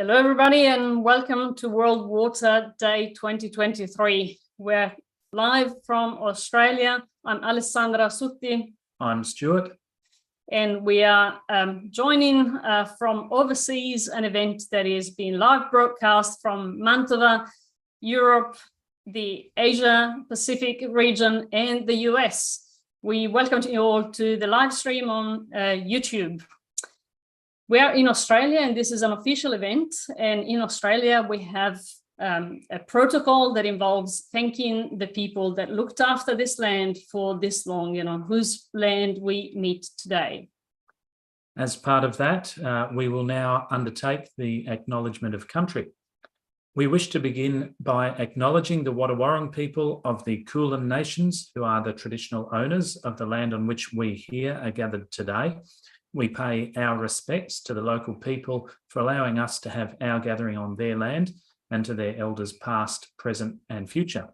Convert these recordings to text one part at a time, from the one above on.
Hello, everybody, and welcome to World Water Day 2023. We're live from Australia. I'm Alessandra Sutti. I'm Stuart. And we are joining from overseas, an event that is being live broadcast from Mantova, Europe, the Asia Pacific region, and the US. We welcome you all to the live stream on YouTube. We are in Australia, and this is an official event. And in Australia, we have a protocol that involves thanking the people that looked after this land for this long, whose land we meet today. As part of that, we will now undertake the acknowledgement of country. We wish to begin by acknowledging the Wadawurrung people of the Kulin Nations, who are the traditional owners of the land on which we here are gathered today. We pay our respects to the local people for allowing us to have our gathering on their land and to their elders past, present and future.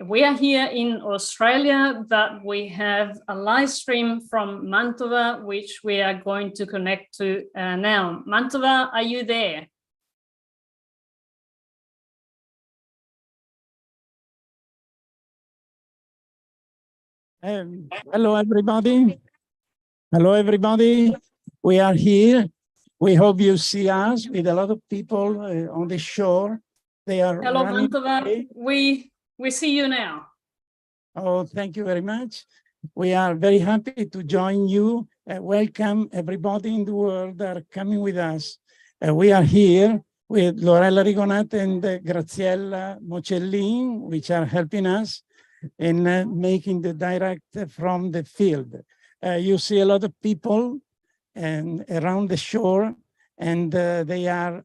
We are here in Australia, but we have a live stream from Mantova, which we are going to connect to now. Mantova, are you there? Hello, everybody. Hello, everybody. We are here. We hope you see us with a lot of people on the shore. They are Hello, running Mantova. away. We see you now. Oh, thank you very much. We are very happy to join you. Welcome everybody in the world that are coming with us. We are here with Lorella Rigonat and Graziella Mocellin, which are helping us in making the direct from the field. You see a lot of people and around the shore, and they are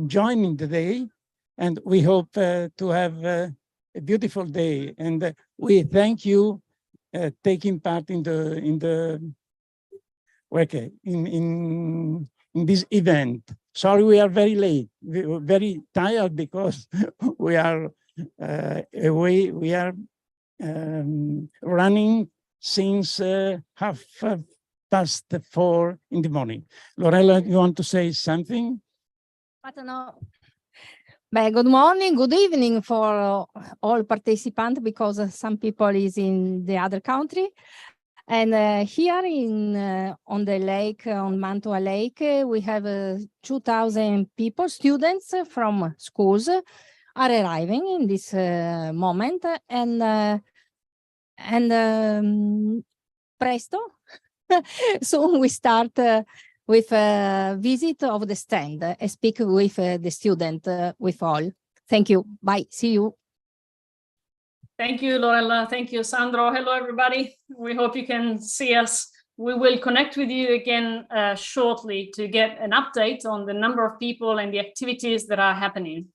joining the day, and we hope to have a beautiful day. And we thank you taking part in this event. Sorry, we are very late. We were very tired because we are away. We are running since 4:30 in the morning. Lorella, you want to say something? But no. Good morning, good evening for all participants, because some people is in the other country. And here on the lake, on Mantova Lake, we have 2,000 people, students from schools are arriving in this moment. And presto, soon we start with a visit of the stand. I speak with the student, with all. Thank you. Bye. See you. Thank you, Lorella. Thank you, Sandro. Hello, everybody. We hope you can see us. We will connect with you again shortly to get an update on the number of people and the activities that are happening.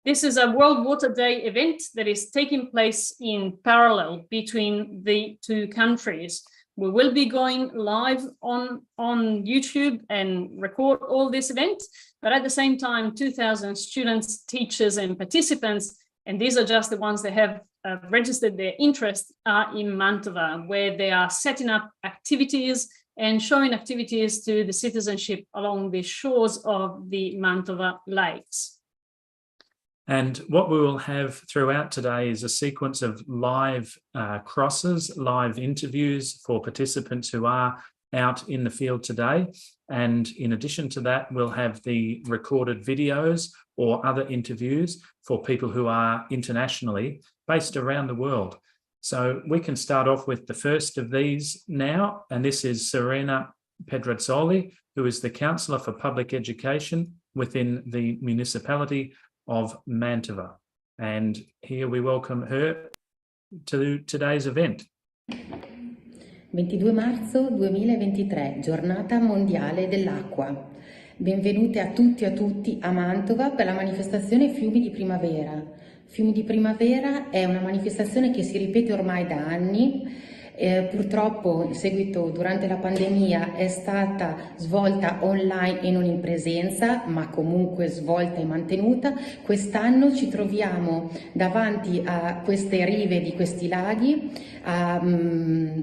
This is a World Water Day event that is taking place in parallel between the two countries. We will be going live on YouTube and record all this event, but at the same time, 2,000 students, teachers, and participants, and these are just the ones that have registered their interest, are in Mantova, where they are setting up activities and showing activities to the citizenship along the shores of the Mantova lakes. And what we will have throughout today is a sequence of live crosses, live interviews for participants who are out in the field today. And in addition to that, we'll have the recorded videos or other interviews for people who are internationally based around the world. So we can start off with the first of these now, and this is Serena Pedrazzoli, who is the Councillor for Public Education within the municipality of Mantova. And here we welcome her to today's event. 22 marzo 2023, giornata mondiale dell'acqua. Benvenute a tutti e a tutti a Mantova per la manifestazione Fiumi di Primavera. Fiumi di Primavera è una manifestazione che si ripete ormai da anni. Purtroppo in seguito durante la pandemia è stata svolta online e non in presenza, ma comunque svolta e mantenuta. Quest'anno ci troviamo davanti a queste rive di questi laghi a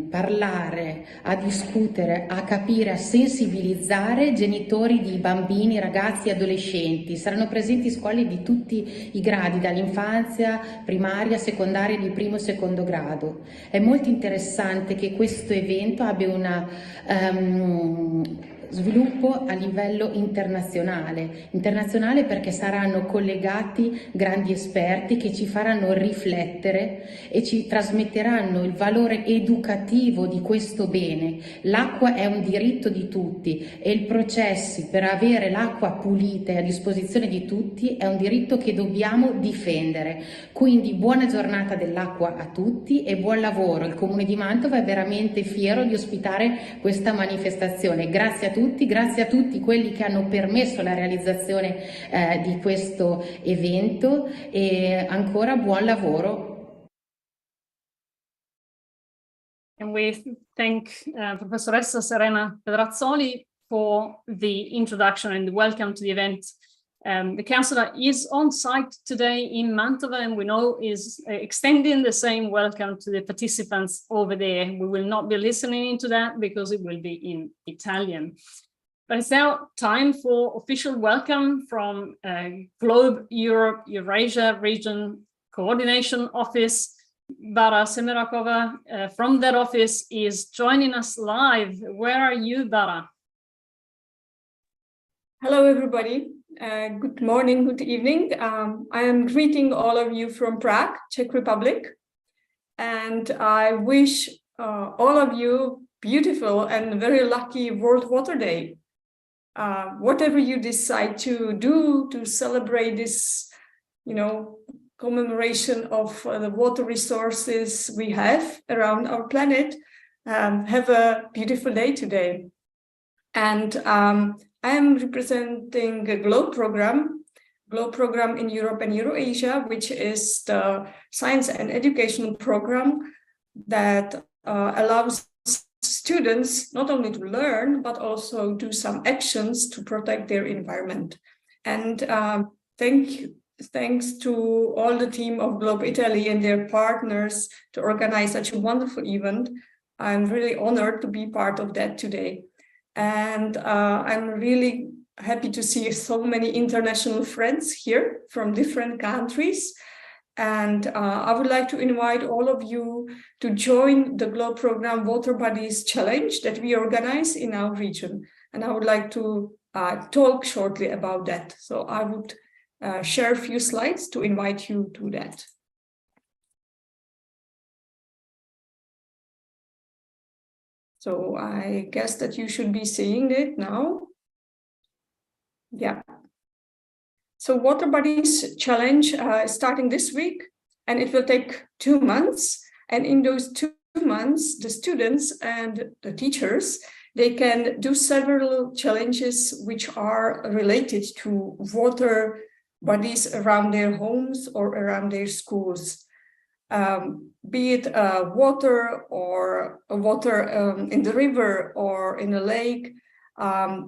parlare, a discutere, a capire, a sensibilizzare genitori di bambini, ragazzi e adolescenti. Saranno presenti scuole di tutti i gradi, dall'infanzia, primaria, secondaria, di primo e secondo grado. È molto interessante che questo evento abbia una sviluppo a livello internazionale perché saranno collegati grandi esperti che ci faranno riflettere e ci trasmetteranno il valore educativo di questo bene. L'acqua è un diritto di tutti e il processo per avere l'acqua pulita e a disposizione di tutti è un diritto che dobbiamo difendere. Quindi buona giornata dell'acqua a tutti e buon lavoro. Il Comune di Mantova è veramente fiero di ospitare questa manifestazione. Grazie a tutti quelli che hanno permesso la realizzazione di questo evento e ancora buon lavoro. And we thank Professoressa Serena Pedrazzoli for the introduction and welcome to the event. The councillor is on site today in Mantova and we know is extending the same welcome to the participants over there. We will not be listening to that because it will be in Italian. But it's now time for official welcome from Globe Europe Eurasia Region Coordination Office. Bara Semerakova from that office is joining us live. Where are you, Bara? Hello, everybody. Good morning, good evening. I am greeting all of you from Prague, Czech Republic. And I wish all of you beautiful and very lucky World Water Day. Whatever you decide to do to celebrate this, commemoration of the water resources we have around our planet, have a beautiful day today. And I am representing a GLOBE program in Europe and Eurasia, which is the science and educational program that allows students not only to learn, but also do some actions to protect their environment. And thanks to all the team of Globe Italy and their partners to organize such a wonderful event. I'm really honored to be part of that today. And I'm really happy to see so many international friends here from different countries. And I would like to invite all of you to join the GLOBE program Water Bodies Challenge that we organize in our region. And I would like to talk shortly about that. So I would share a few slides to invite you to that. So I guess that you should be seeing it now. Yeah. So Water Bodies Challenge is starting this week, and it will take 2 months. And in those 2 months, the students and the teachers, they can do several challenges which are related to water bodies around their homes or around their schools. Be it water or water in the river or in a lake.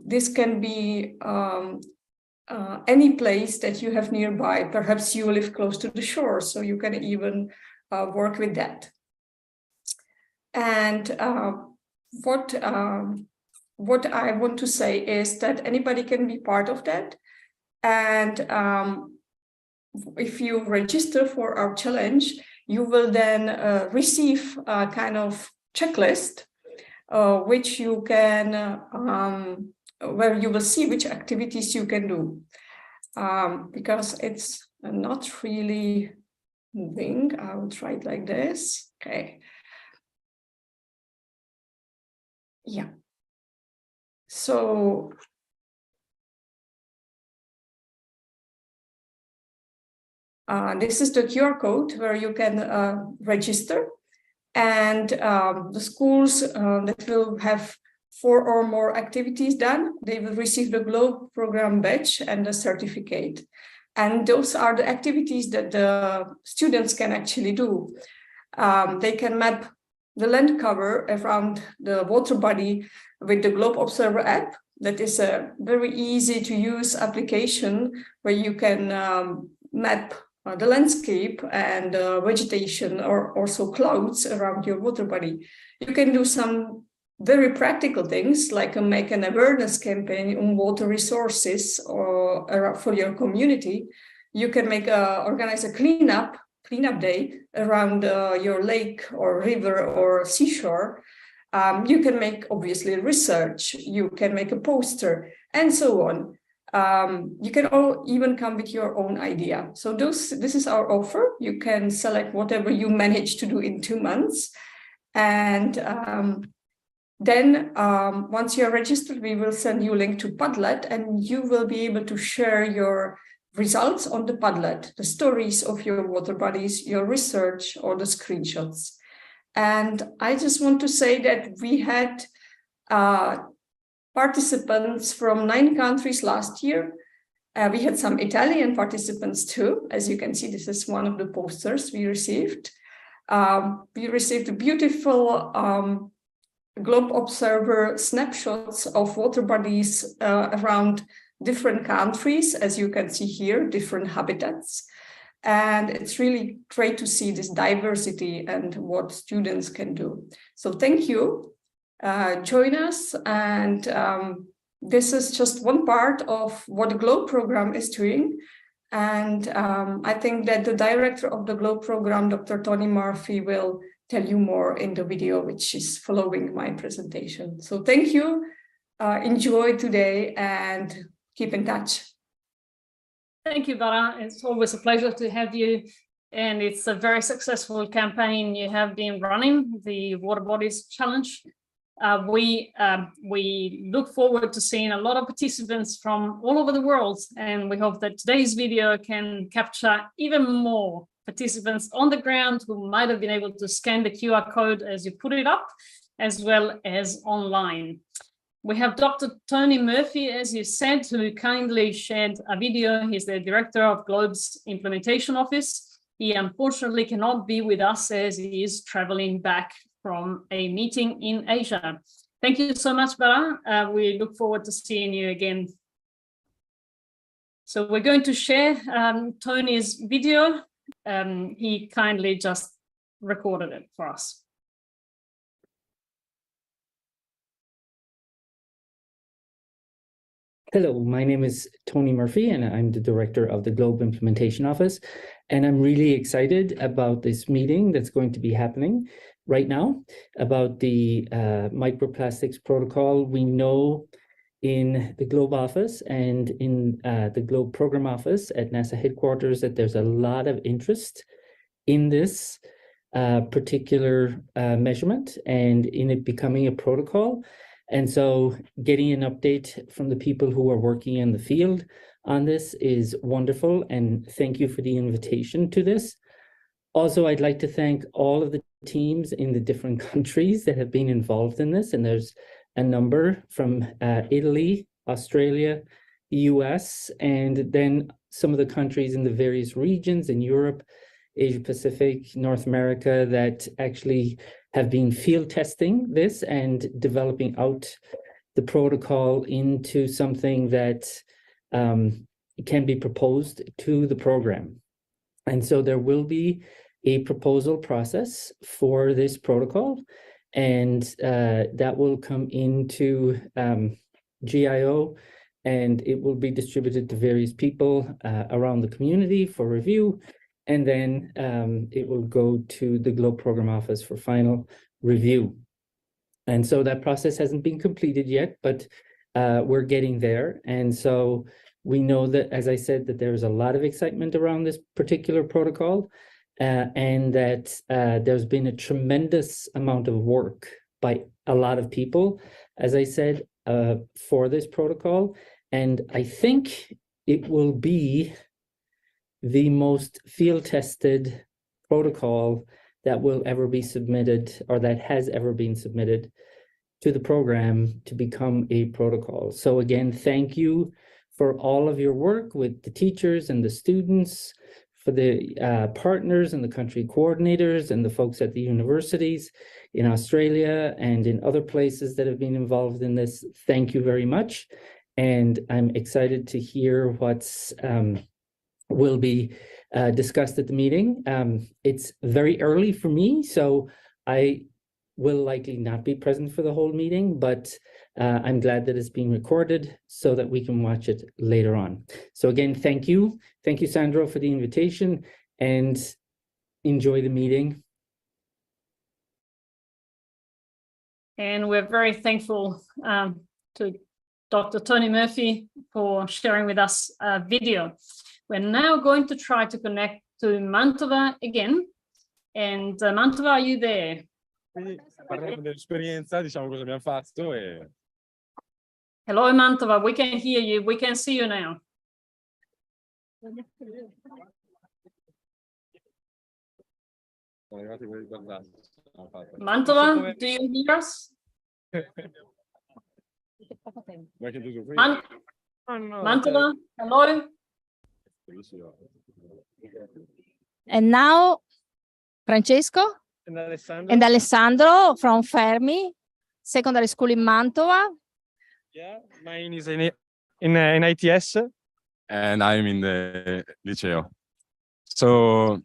This can be any place that you have nearby. Perhaps you live close to the shore, so you can even work with that. And what I want to say is that anybody can be part of that. And if you register for our challenge, you will then receive a kind of checklist, which you can, where you will see which activities you can do. Because it's not really moving. I will try it like this. Okay. Yeah. So this is the QR code where you can register. And the schools that will have 4 or more activities done, they will receive the GLOBE program badge and the certificate. And those are the activities that the students can actually do. They can map the land cover around the water body with the Globe Observer app. That is a very easy to use application where you can map the landscape and vegetation or also clouds around your water body. You can do some very practical things like make an awareness campaign on water resources or for your community. You can organize a cleanup day around your lake or river or seashore. You can make obviously research. You can make a poster and so on. You can even come with your own idea. So this is our offer. You can select whatever you manage to do in 2 months. And then once you're registered, we will send you a link to Padlet and you will be able to share your results on the Padlet, the stories of your water bodies, your research, or the screenshots. And I just want to say that we had participants from 9 countries last year. We had some Italian participants too. As you can see, this is one of the posters we received. We received beautiful Globe Observer snapshots of water bodies around different countries, as you can see here, different habitats. And it's really great to see this diversity and what students can do. So thank you. Join us. And this is just one part of what the GLOBE program is doing. And I think that the director of the GLOBE program, Dr. Tony Murphy, will tell you more in the video, which is following my presentation. So thank you. Enjoy today and keep in touch. Thank you, Bara. It's always a pleasure to have you. And it's a very successful campaign you have been running, the Water Bodies Challenge. We look forward to seeing a lot of participants from all over the world. And we hope that today's video can capture even more participants on the ground who might have been able to scan the QR code as you put it up, as well as online. We have Dr. Tony Murphy, as you said, who kindly shared a video. He's the director of GLOBE's implementation office. He unfortunately cannot be with us as he is traveling back from a meeting in Asia. Thank you so much, Bara. We look forward to seeing you again. So we're going to share Tony's video. He kindly just recorded it for us. Hello, my name is Tony Murphy, and I'm the director of the GLOBE Implementation Office. And I'm really excited about this meeting that's going to be happening right now about the microplastics protocol. We know in the GLOBE office and in the GLOBE program office at NASA headquarters that there's a lot of interest in this particular measurement and in it becoming a protocol. And so getting an update from the people who are working in the field on this is wonderful. And thank you for the invitation to this. Also, I'd like to thank all of the teams in the different countries that have been involved in this. And there's a number from Italy, Australia, US, and then some of the countries in the various regions in Europe, Asia Pacific, North America that actually have been field testing this and developing out the protocol into something that can be proposed to the program. And so there will be a proposal process for this protocol, and that will come into GIO, and it will be distributed to various people around the community for review. And then it will go to the GLOBE program office for final review. And so that process hasn't been completed yet, but we're getting there. And so we know that, as I said, that there's a lot of excitement around this particular protocol and that there's been a tremendous amount of work by a lot of people, as I said, for this protocol. And I think it will be the most field-tested protocol that will ever be submitted or that has ever been submitted to the program to become a protocol. So again, thank you for all of your work with the teachers and the students, for the partners and the country coordinators and the folks at the universities in Australia and in other places that have been involved in this. Thank you very much. And I'm excited to hear what's will be discussed at the meeting. It's very early for me, so I will likely not be present for the whole meeting, but I'm glad that it's being recorded so that we can watch it later on. So again, thank you. Thank you, Sandro, for the invitation, and enjoy the meeting. And we're very thankful to Dr. Tony Murphy for sharing with us a video. We're now going to try to connect to Mantova again. And Mantova, are you there? Parliamo dell'esperienza, diciamo cosa abbiamo fatto e... Hello, Mantova, we can hear you. We can see you now. Mantova, do you hear us? Mantova, hello? And now, Francesco and Alessandro from Fermi Secondary School in Mantova. Yeah, mine is in ITS. And I'm in the Liceo. So,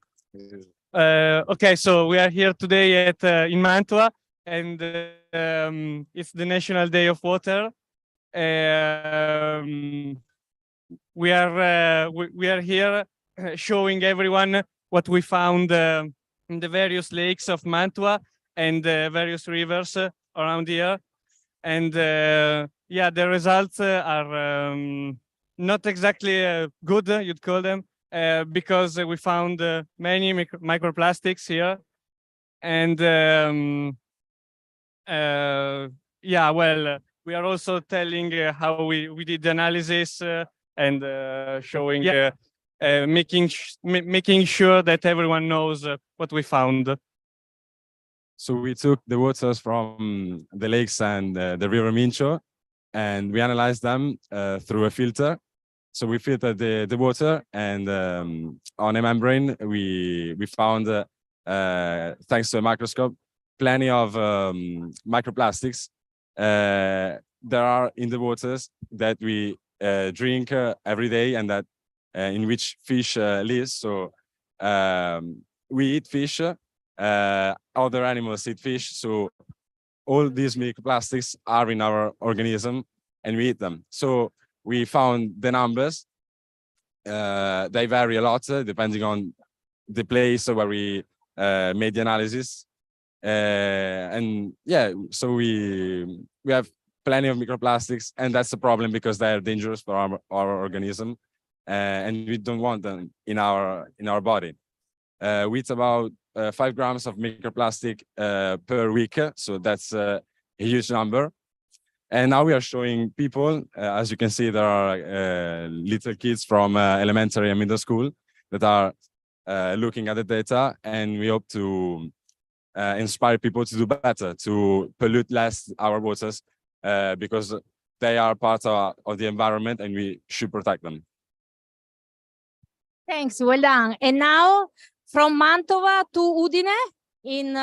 okay, so we are here today at in Mantova, and it's the National Day of Water. We are here showing everyone what we found in the various lakes of Mantova and various rivers around here. And yeah, the results are not exactly good, you'd call them, because we found many microplastics here. And yeah, well, we are also telling how we did the analysis and showing, making sure that everyone knows what we found. So we took the waters from the lakes and the river Mincio, and we analyzed them through a filter. So we filtered the water, and on a membrane, we found, thanks to a microscope, plenty of microplastics. There are in the waters that we drink every day, and that in which fish lives. So we eat fish, other animals eat fish. So all these microplastics are in our organism, and we eat them. So we found the numbers. They vary a lot depending on the place where we made the analysis. And yeah, so we have plenty of microplastics, and that's a problem because they are dangerous for our organism, and we don't want them in our body. We eat about 5 grams of microplastic per week, so that's a huge number. And now we are showing people, as you can see, there are little kids from elementary and middle school that are looking at the data, and we hope to inspire people to do better, to pollute less our waters, because they are part of the environment and we should protect them. Thanks, well done. And now from Mantova to Udine in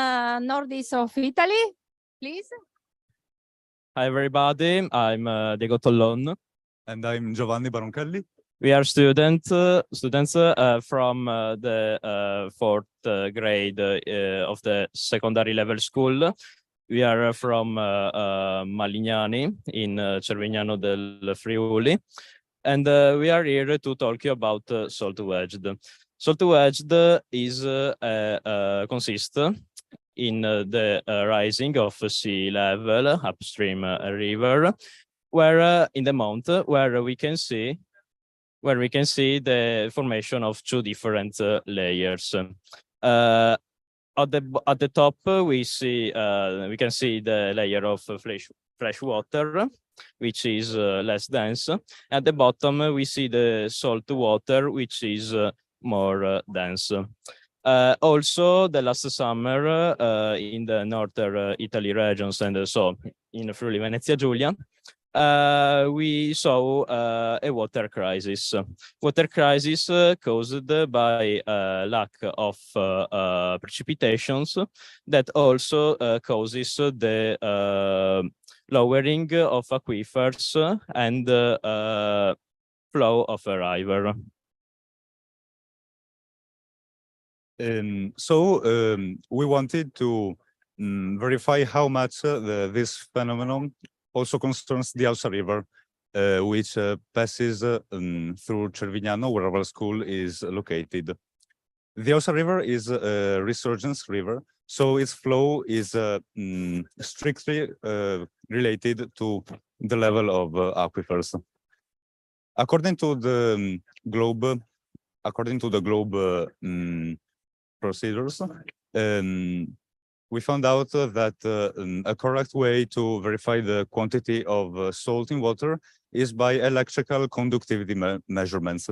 northeast of Italy, please. Hi everybody, I'm Diego Tollon. And I'm Giovanni Baronchelli. We are students from the 4th grade of the secondary level school. We are from Malignani in Cervignano del Friuli. And we are here to talk you about salt wedged. Salt wedged is consists in the rising of sea level upstream river, where in the mount where we can see the formation of 2 different layers. At the top we can see the layer of fresh water, which is less dense. At the bottom we see the salt water, which is more dense. Also, the last summer in the northern Italy regions and so in Friuli Venezia Giulia, we saw a water crisis. Water crisis caused by lack of precipitations that also causes the lowering of aquifers and flow of a river. We wanted to verify how much this phenomenon also concerns the Ausa River, which passes through Cervignano, where our school is located. The Ausa River is a resurgence river, so its flow is strictly related to the level of aquifers. According to the globe procedures, we found out that a correct way to verify the quantity of salt in water is by electrical conductivity measurements.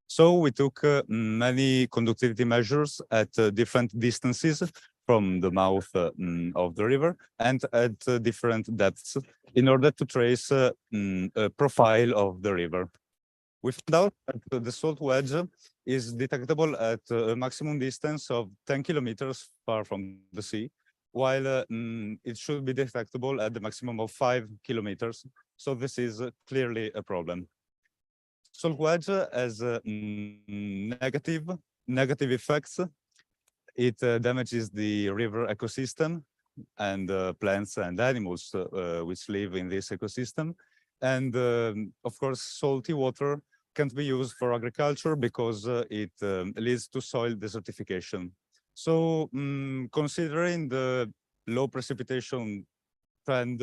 So we took many conductivity measures at different distances from the mouth of the river and at different depths in order to trace a profile of the river. We found out that the salt wedge is detectable at a maximum distance of 10 kilometers far from the sea, while it should be detectable at the maximum of 5 kilometers. So this is clearly a problem. Salt wedge has negative effects. It damages the river ecosystem and plants and animals which live in this ecosystem. And of course, salty water can't be used for agriculture because it leads to soil desertification. So considering the low precipitation trend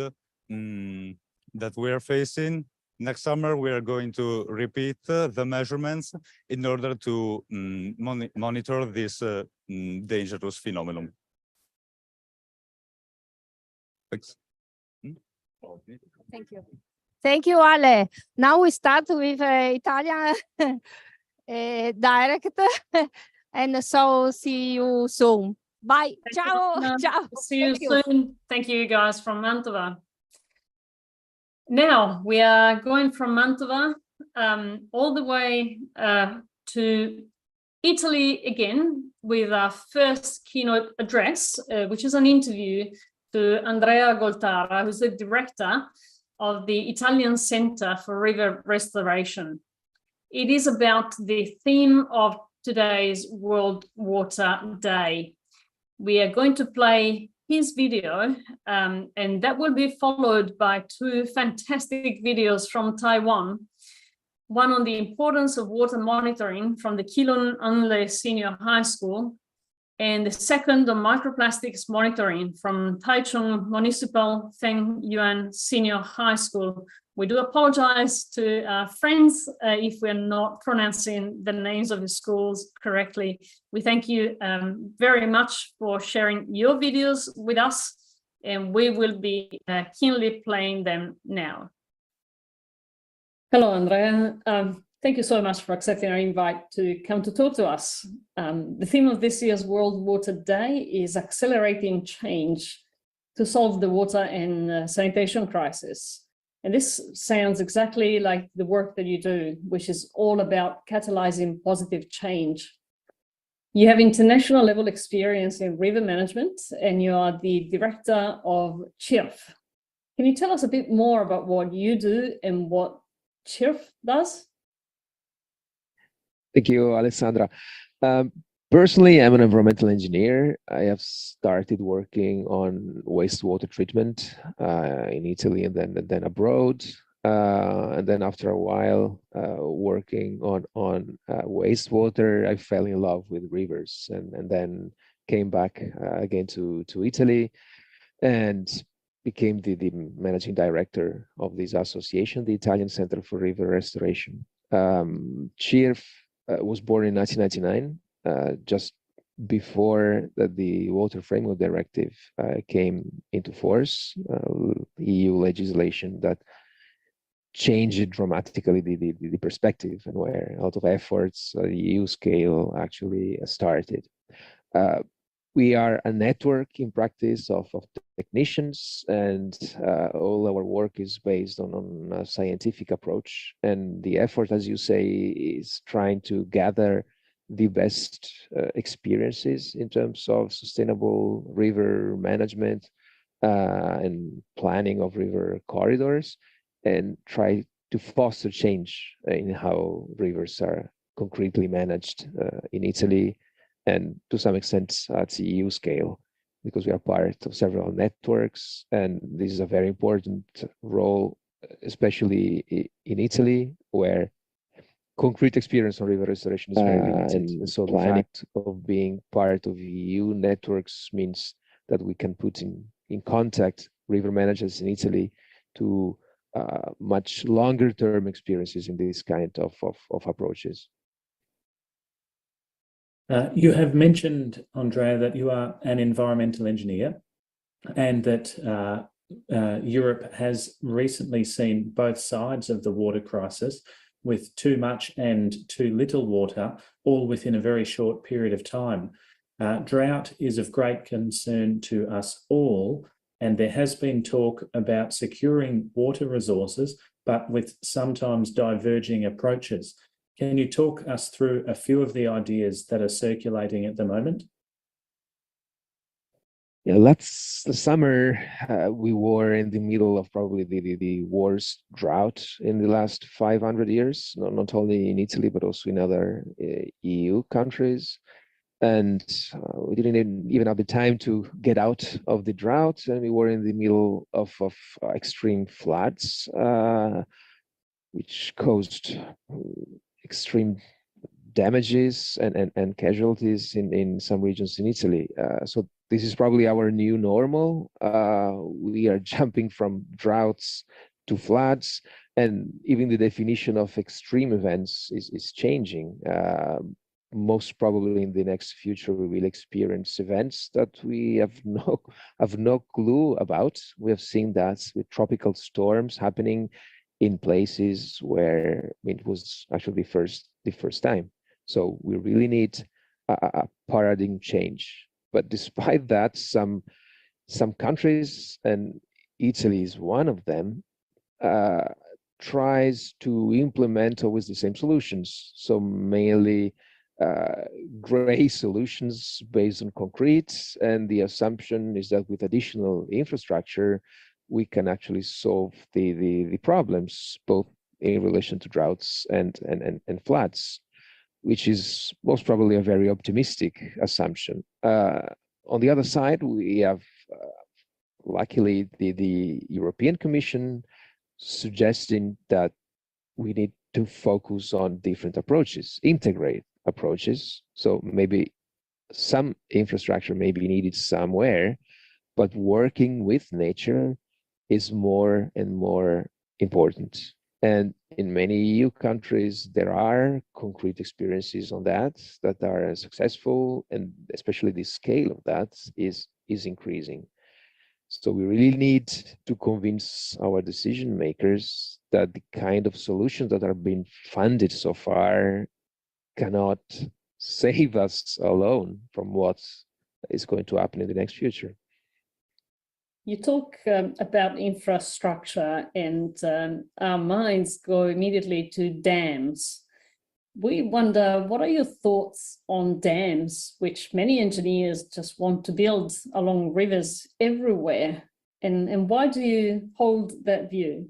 that we are facing, next summer we are going to repeat the measurements in order to monitor this dangerous phenomenon. Thanks. Thank you. Thank you, Ale. Now we start with Italian direct, and so see you soon. Bye. Ciao. Ciao. See you soon. Thank you guys from Mantova. Now we are going from Mantova all the way to Italy again with our first keynote address, which is an interview to Andrea Goltara, who's the director of the Italian Center for River Restoration. It is about the theme of today's World Water Day. We are going to play his video, and that will be followed by two fantastic videos from Taiwan. One on the importance of water monitoring from the Keelung Anle Senior High School, and the second on microplastics monitoring from Taichung Municipal Feng Yuan Senior High School. We do apologize to our friends if we're not pronouncing the names of the schools correctly. We thank you very much for sharing your videos with us, and we will be keenly playing them now. Hello, Andrea. Thank you so much for accepting our invite to come to talk to us. The theme of this year's World Water Day is accelerating change to solve the water and sanitation crisis. And this sounds exactly like the work that you do, which is all about catalyzing positive change. You have international level experience in river management, and you are the director of CIRF. Can you tell us a bit more about what you do and what CIRF does? Thank you, Alessandra. Personally, I'm an environmental engineer. I have started working on wastewater treatment in Italy and then abroad. And then after a while, working on wastewater, I fell in love with rivers and then came back again to Italy and became the managing director of this association, the Italian Center for River Restoration. CIRF was born in 1999, just before the Water Framework Directive came into force, EU legislation that changed dramatically the perspective and where a lot of efforts at the EU scale actually started. We are a network in practice of technicians, and all our work is based on a scientific approach. And the effort, as you say, is trying to gather the best experiences in terms of sustainable river management and planning of river corridors, and try to foster change in how rivers are concretely managed in Italy, and to some extent at the EU scale, because we are part of several networks, and this is a very important role, especially in Italy, where concrete experience on river restoration is very limited. And so the fact of being part of EU networks means that we can put in contact river managers in Italy to much longer term experiences in this kind of approaches. You have mentioned, Andrea, that you are an environmental engineer, and that Europe has recently seen both sides of the water crisis, with too much and too little water, all within a very short period of time. Drought is of great concern to us all, and there has been talk about securing water resources, but with sometimes diverging approaches. Can you talk us through a few of the ideas that are circulating at the moment? Yeah, last summer, we were in the middle of probably the worst drought in the last 500 years, not only in Italy, but also in other EU countries. And we didn't even have the time to get out of the drought, and we were in the middle of extreme floods, which caused extreme damages and casualties in some regions in Italy. So this is probably our new normal. We are jumping from droughts to floods, and even the definition of extreme events is changing. Most probably in the next future, we will experience events that we have no clue about. We have seen that with tropical storms happening in places where it was actually the first time. So we really need a paradigm change. But despite that, some countries, and Italy is one of them, tries to implement always the same solutions. So mainly gray solutions based on concrete, and the assumption is that with additional infrastructure, we can actually solve the problems, both in relation to droughts and floods, which is most probably a very optimistic assumption. On the other side, we have, luckily, the European Commission suggesting that we need to focus on different approaches, integrate approaches. So maybe some infrastructure may be needed somewhere, but working with nature is more and more important. And in many EU countries, there are concrete experiences on that are successful, and especially the scale of that is increasing. So we really need to convince our decision makers that the kind of solutions that are being funded so far cannot save us alone from what is going to happen in the next future. You talk about infrastructure, and our minds go immediately to dams. We wonder, what are your thoughts on dams, which many engineers just want to build along rivers everywhere? And why do you hold that view?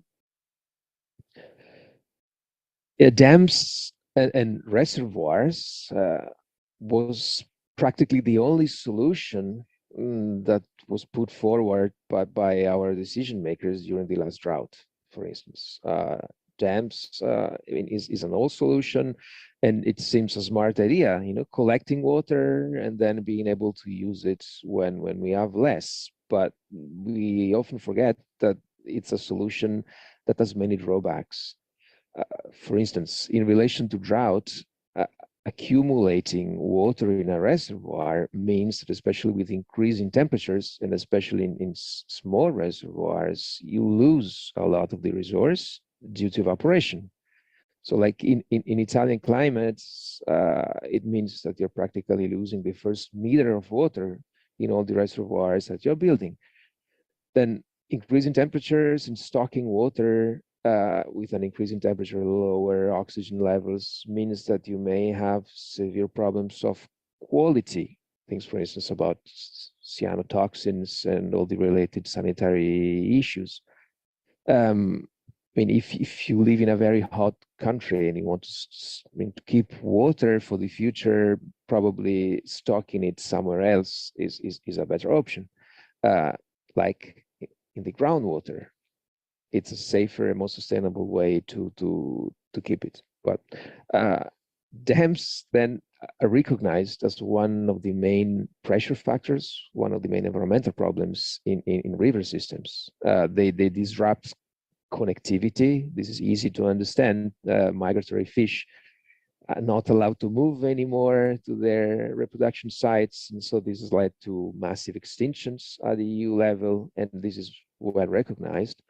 Yeah, dams and reservoirs was practically the only solution that was put forward by our decision makers during the last drought, for instance. Dams is an old solution, and it seems a smart idea, collecting water and then being able to use it when we have less. But we often forget that it's a solution that has many drawbacks. For instance, in relation to drought, accumulating water in a reservoir means that, especially with increasing temperatures, and especially in small reservoirs, you lose a lot of the resource due to evaporation. So like in Italian climates, it means that you're practically losing the first meter of water in all the reservoirs that you're building. Then increasing temperatures and stocking water with an increasing temperature, lower oxygen levels means that you may have severe problems of quality. Things, for instance, about cyanotoxins and all the related sanitary issues. I mean, if you live in a very hot country and you want to keep water for the future, probably stocking it somewhere else is a better option. Like in the groundwater, it's a safer and more sustainable way to keep it. But dams then are recognized as one of the main pressure factors, one of the main environmental problems in river systems. They disrupt connectivity. This is easy to understand. Migratory fish are not allowed to move anymore to their reproduction sites. And so this has led to massive extinctions at the EU level, and this is well recognized.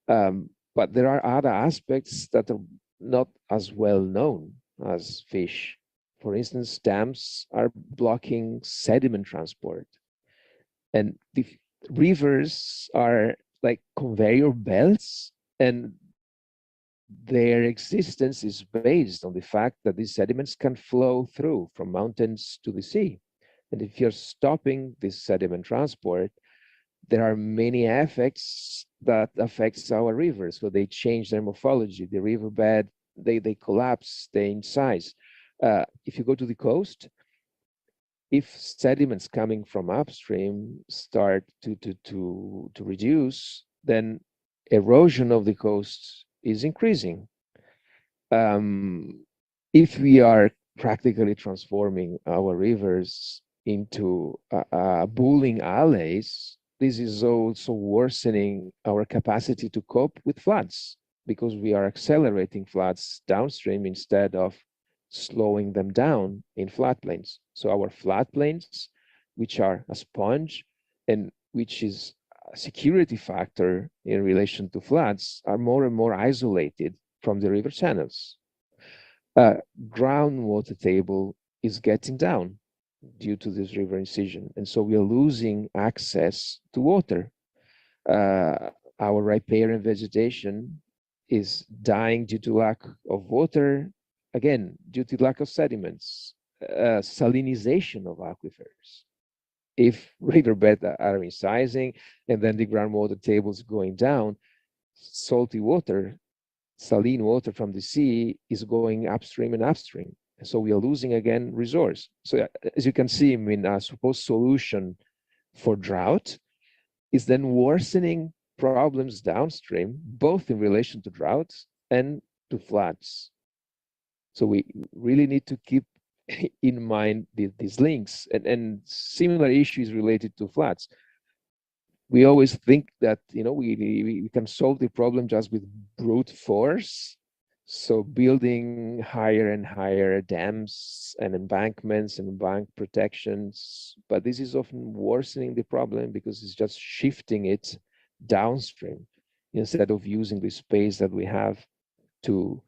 But there are other aspects that are not as well known as fish. For instance, dams are blocking sediment transport. And the rivers are like conveyor belts, and their existence is based on the fact that these sediments can flow through from mountains to the sea. And if you're stopping this sediment transport, there are many effects that affects our rivers. So they change their morphology. The riverbed, they collapse, they in size. If you go to the coast, if sediments coming from upstream start to reduce, then erosion of the coast is increasing. If we are practically transforming our rivers into bowling alleys, this is also worsening our capacity to cope with floods, because we are accelerating floods downstream instead of slowing them down in floodplains. So our floodplains, which are a sponge and which is a security factor in relation to floods, are more and more isolated from the river channels. Groundwater table is getting down due to this river incision, and so we are losing access to water. Our riparian vegetation is dying due to lack of water, again, due to lack of sediments, salinization of aquifers. If riverbeds are incising and then the groundwater table is going down, salty water, saline water from the sea is going upstream and upstream. And so we are losing again resource. So as you can see, I mean, a supposed solution for drought is then worsening problems downstream, both in relation to droughts and to floods. So we really need to keep in mind these links, and similar issues related to floods. We always think that, you know, we can solve the problem just with brute force. So building higher and higher dams and embankments and bank protections, but this is often worsening the problem because it's just shifting it downstream instead of using the space that we have to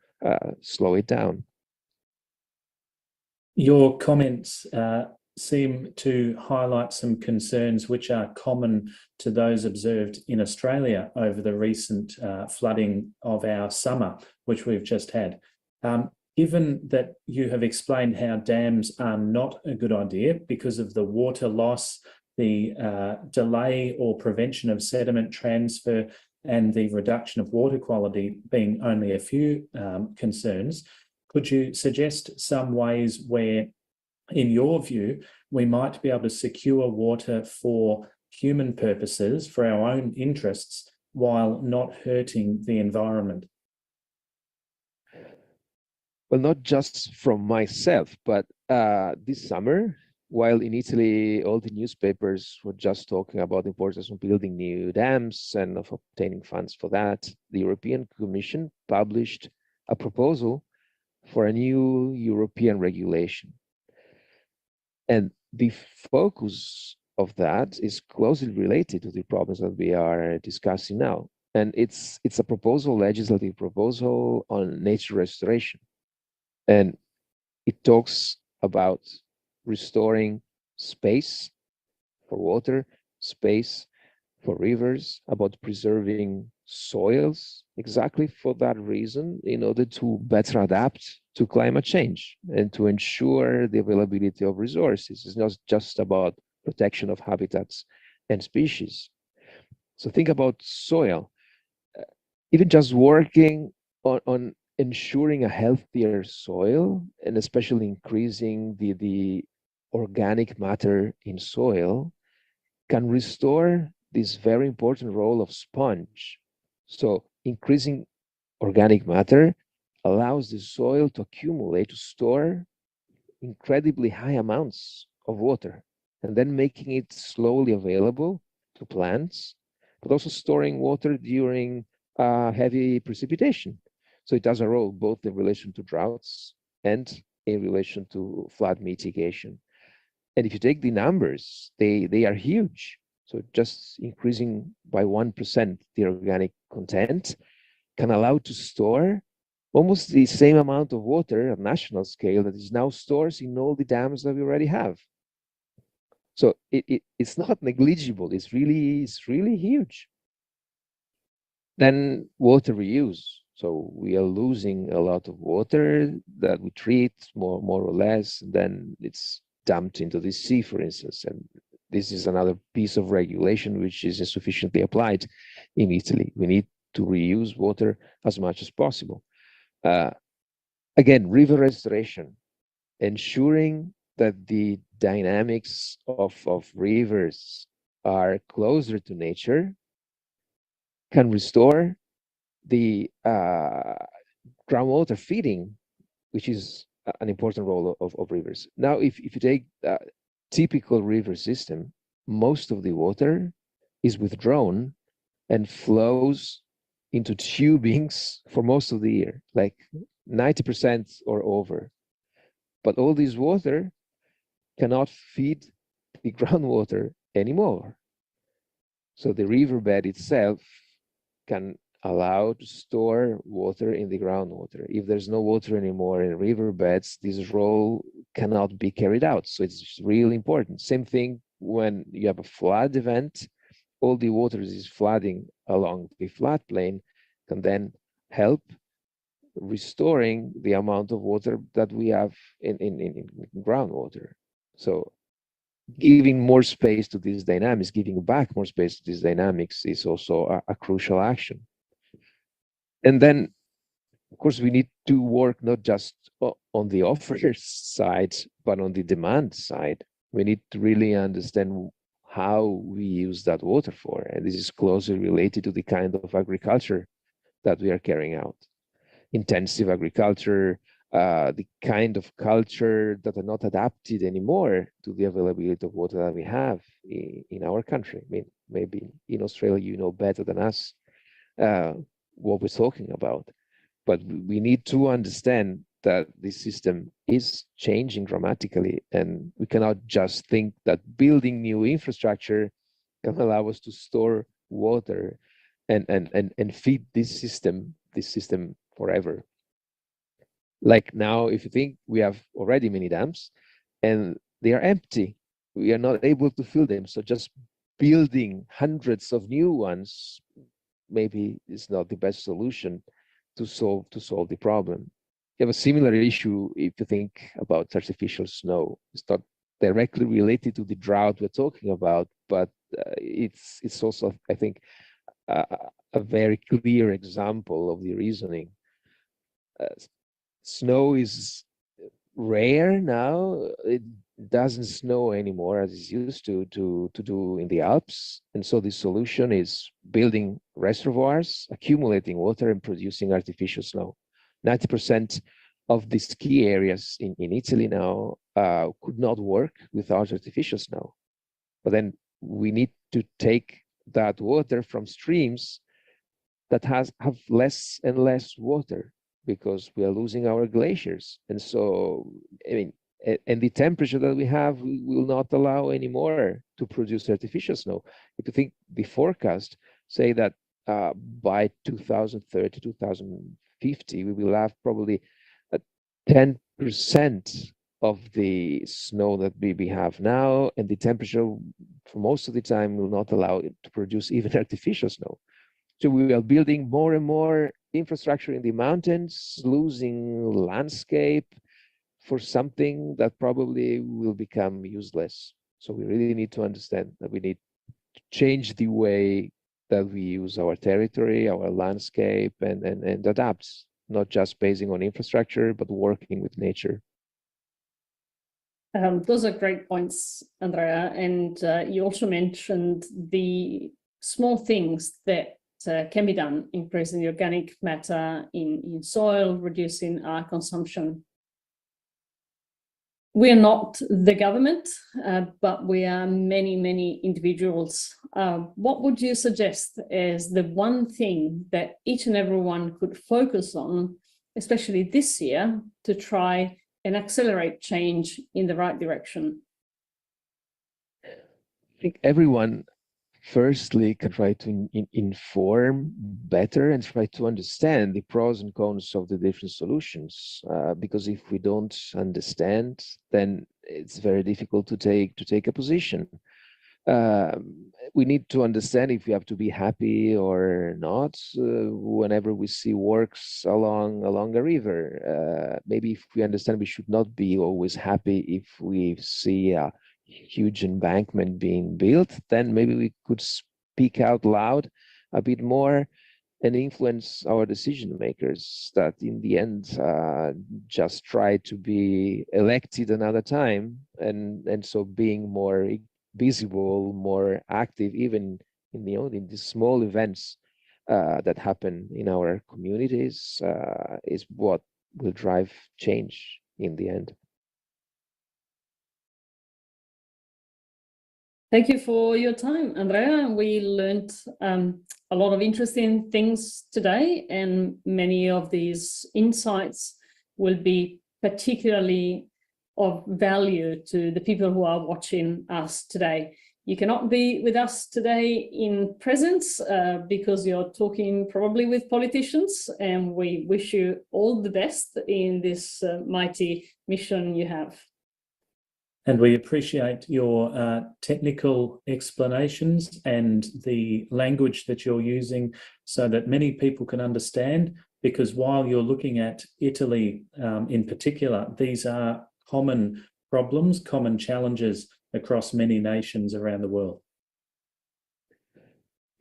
slow it down. Your comments seem to highlight some concerns which are common to those observed in Australia over the recent flooding of our summer, which we've just had. Given that you have explained how dams are not a good idea because of the water loss, the delay or prevention of sediment transfer, and the reduction of water quality being only a few concerns, could you suggest some ways where, in your view, we might be able to secure water for human purposes, for our own interests, while not hurting the environment? Well, not just from myself, but this summer, while in Italy, all the newspapers were just talking about the importance of building new dams and of obtaining funds for that, the European Commission published a proposal for a new European regulation. And the focus of that is closely related to the problems that we are discussing now. and it's a proposal, legislative proposal on nature restoration, and it talks about restoring space for water, space for rivers, about preserving soils, exactly for that reason, in order to better adapt to climate change and to ensure the availability of resources. It's not just about protection of habitats and species. So think about soil. Even just working on ensuring a healthier soil, and especially increasing the organic matter in soil, can restore this very important role of sponge. So increasing organic matter allows the soil to accumulate, to store incredibly high amounts of water, and then making it slowly available to plants, but also storing water during heavy precipitation. So it does a role both in relation to droughts and in relation to flood mitigation. And if you take the numbers, they are huge. So just increasing by 1% the organic content can allow to store almost the same amount of water at national scale that is now stored in all the dams that we already have. So it's not negligible. It's really huge. Then water reuse. So we are losing a lot of water that we treat more or less, then it's dumped into the sea, for instance. And this is another piece of regulation which is insufficiently applied in Italy. We need to reuse water as much as possible. Again, river restoration, ensuring that the dynamics of rivers are closer to nature, can restore the groundwater feeding, which is an important role of rivers. Now, if you take a typical river system, most of the water is withdrawn and flows into tubings for most of the year, like 90% or over. But all this water cannot feed the groundwater anymore. So the riverbed itself can allow to store water in the groundwater. If there's no water anymore in riverbeds, this role cannot be carried out. So it's really important. Same thing when you have a flood event, all the water is flooding along the floodplain, can then help restoring the amount of water that we have in groundwater. So giving more space to these dynamics, giving back more space to these dynamics is also a crucial action. And then, of course, we need to work not just on the offer side, but on the demand side. We need to really understand how we use that water for. And this is closely related to the kind of agriculture that we are carrying out. Intensive agriculture, the kind of culture that are not adapted anymore to the availability of water that we have in our country. I mean, maybe in Australia, you know better than us what we're talking about. But we need to understand that this system is changing dramatically, and we cannot just think that building new infrastructure can allow us to store water and feed this system forever. Like now, if you think, we have already many dams and they are empty, we are not able to fill them. So just building hundreds of new ones maybe is not the best solution to solve the problem. You have a similar issue if you think about artificial snow. It's not directly related to the drought we're talking about, but it's also, I think, a very clear example of the reasoning. Snow is rare now. It doesn't snow anymore as it used to do in the Alps. And so the solution is building reservoirs, accumulating water, and producing artificial snow. 90% of the ski areas in Italy now could not work without artificial snow. But then we need to take that water from streams that have less and less water, because we are losing our glaciers. And so, I mean, and the temperature that we have will not allow anymore to produce artificial snow. If you think the forecast say that by 2030, 2050, we will have probably 10% of the snow that we have now, and the temperature for most of the time will not allow it to produce even artificial snow. So we are building more and more infrastructure in the mountains, losing landscape for something that probably will become useless. So we really need to understand that we need to change the way that we use our territory, our landscape, and adapt, not just basing on infrastructure, but working with nature. Those are great points, Andrea. And you also mentioned the small things that can be done, increasing the organic matter in soil, reducing our consumption. We are not the government, but we are many, many individuals. What would you suggest as the one thing that each and everyone could focus on, especially this year, to try and accelerate change in the right direction? I think everyone firstly can try to inform better and try to understand the pros and cons of the different solutions, because if we don't understand, then it's very difficult to take a position. We need to understand if we have to be happy or not whenever we see works along a river. Maybe if we understand, we should not be always happy if we see a huge embankment being built, then maybe we could speak out loud a bit more and influence our decision makers that in the end just try to be elected another time, and so being more visible, more active, even in the small events that happen in our communities, is what will drive change in the end. Thank you for your time, Andrea. We learned a lot of interesting things today, and many of these insights will be particularly of value to the people who are watching us today. You cannot be with us today in presence because you're talking probably with politicians, and we wish you all the best in this mighty mission you have. And we appreciate your technical explanations and the language that you're using so that many people can understand, because while you're looking at Italy in particular, these are common problems, common challenges across many nations around the world.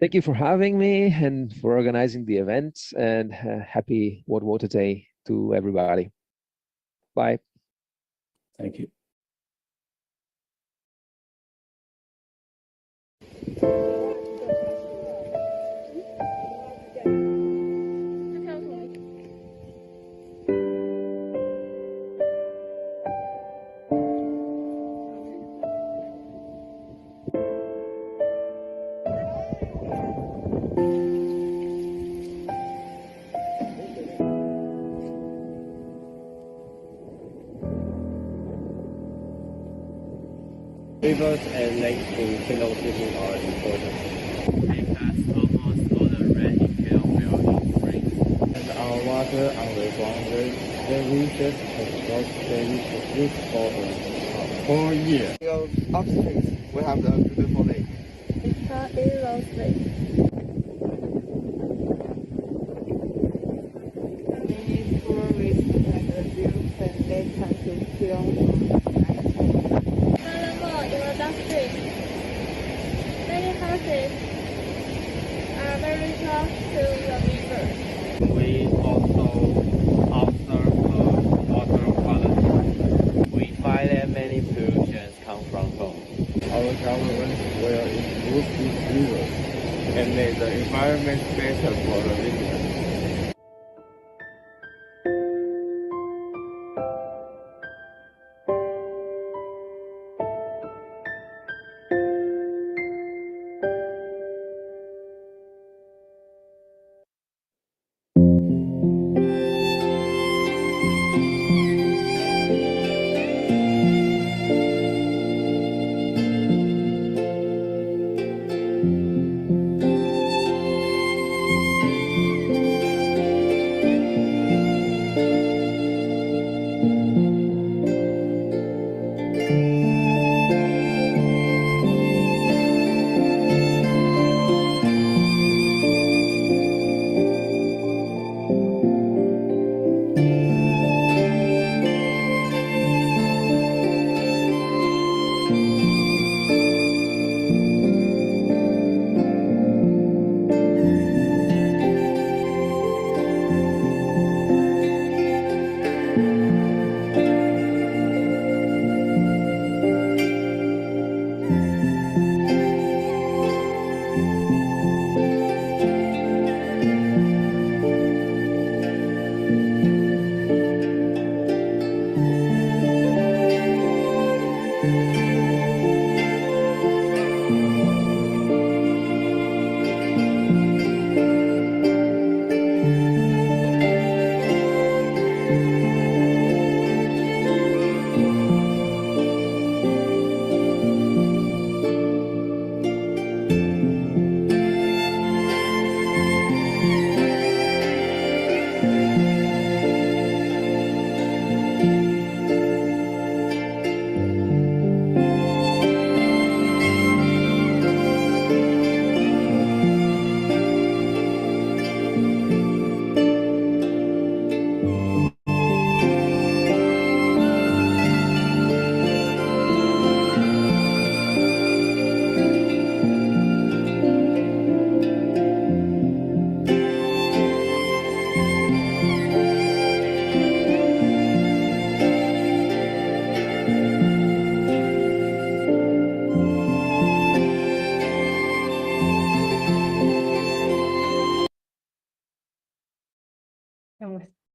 Thank you for having me and for organizing the event, and happy World Water Day to everybody. Bye. Thank you. Rivers and lakes in Kingdom City are important. They pass almost all the rainfall in spring. And our water on the groundwater, the reaches has got steady to this for a whole year. Upstream, we have the beautiful lake. It's a Eros Lake. Many tourists and views and they come to film. Many houses are very close to the river. We also observe the water quality. We find that many pollutions come from home. Our government will improve these rivers and make the environment better for the visitors.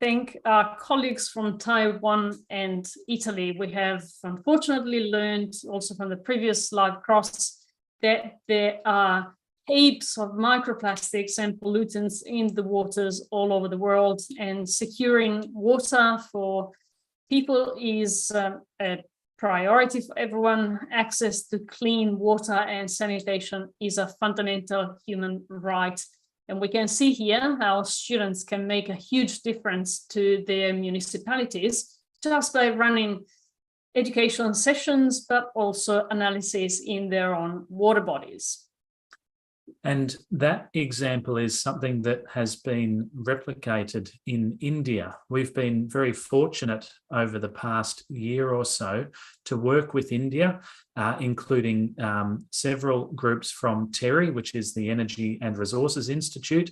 thank our colleagues from Taiwan and Italy. We have unfortunately learned also from the previous live cross that there are heaps of microplastics and pollutants in the waters all over the world, and securing water for people is a priority for everyone. Access to clean water and sanitation is a fundamental human right. And we can see here how students can make a huge difference to their municipalities just by running education sessions, but also analysis in their own water bodies. And that example is something that has been replicated in India. We've been very fortunate over the past year or so to work with India, including several groups from TERI, which is the Energy and Resources Institute,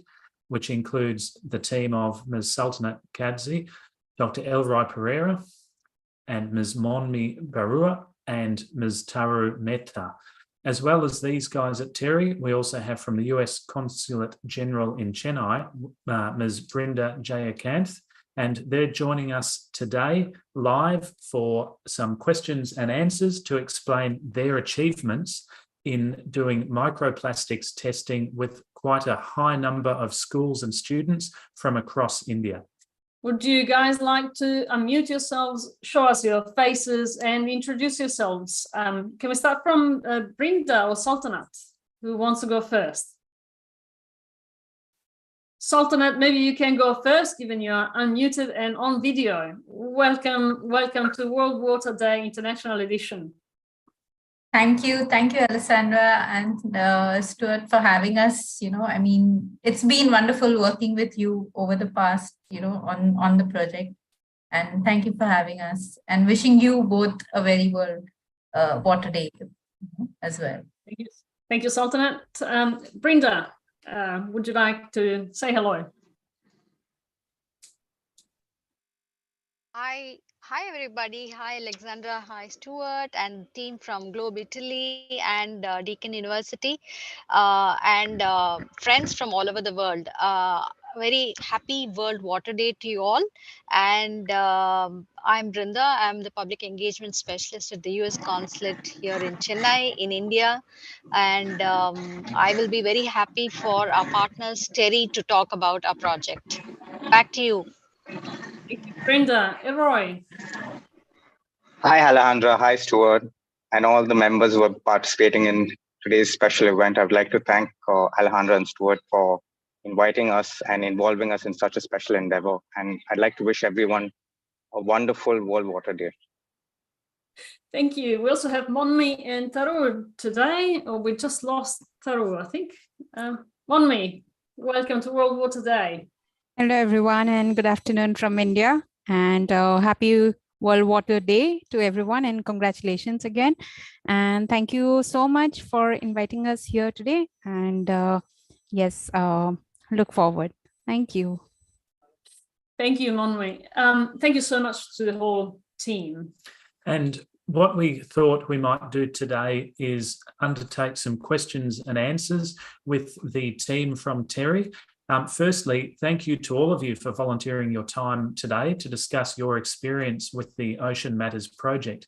which includes the team of Ms. Sultanat Kadzi, Dr. Elroy Pereira, and Ms. Monmi Barua, and Ms. Taru Mehta. As well as these guys at TERI, we also have from the US Consulate General in Chennai, Ms. Brinda Jayakanth, and they're joining us today live for some questions and answers to explain their achievements in doing microplastics testing with quite a high number of schools and students from across India. Would you guys like to unmute yourselves, show us your faces and introduce yourselves? Can we start from Brinda or Sultanat? Who wants to go first? Sultanat, maybe you can go first, given you are unmuted and on video. Welcome to World Water Day International Edition. Thank you, Alessandra and Stuart, for having us. I mean, it's been wonderful working with you over the past, on the project. And thank you for having us, and wishing you both a very World Water Day as well. Thank you, Sultanat. Brinda, would you like to say hello? Hi everybody. Hi Alexandra. Hi Stuart and team from Globe Italy and Deakin University and friends from all over the world. Very happy World Water Day to you all. And I'm Brinda. I'm the public engagement specialist at the US Consulate here in Chennai in India. And I will be very happy for our partners TERI to talk about our project. Back to you. Thank you, Brinda. Elroy. Hi, Alejandra. Hi, Stuart. And all the members who are participating in today's special event. I'd like to thank Alejandra and Stuart for inviting us and involving us in such a special endeavor. And I'd like to wish everyone a wonderful World Water Day. Thank you. We also have Monmi and Taru today. Oh, we just lost Taru, I think. Monmi, welcome to World Water Day. Hello, everyone, and good afternoon from India. And happy World Water Day to everyone, and congratulations again. And thank you so much for inviting us here today. And yes, look forward. Thank you. Thank you, Monmi. Thank you so much to the whole team. And what we thought we might do today is undertake some questions and answers with the team from TERI. Firstly, thank you to all of you for volunteering your time today to discuss your experience with the Ocean Matters project.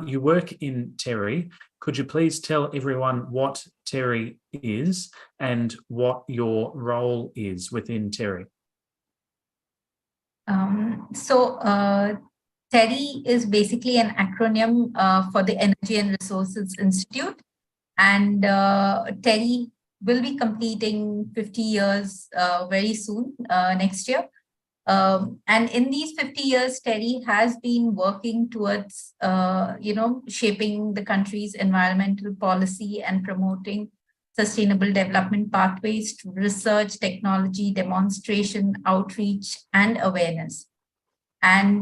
You work in TERI. Could you please tell everyone what TERI is and what your role is within TERI? TERI is basically an acronym for the Energy and Resources Institute, and TERI will be completing 50 years very soon, next year. And in these 50 years, TERI has been working towards, shaping the country's environmental policy and promoting sustainable development pathways to research, technology, demonstration, outreach, and awareness. And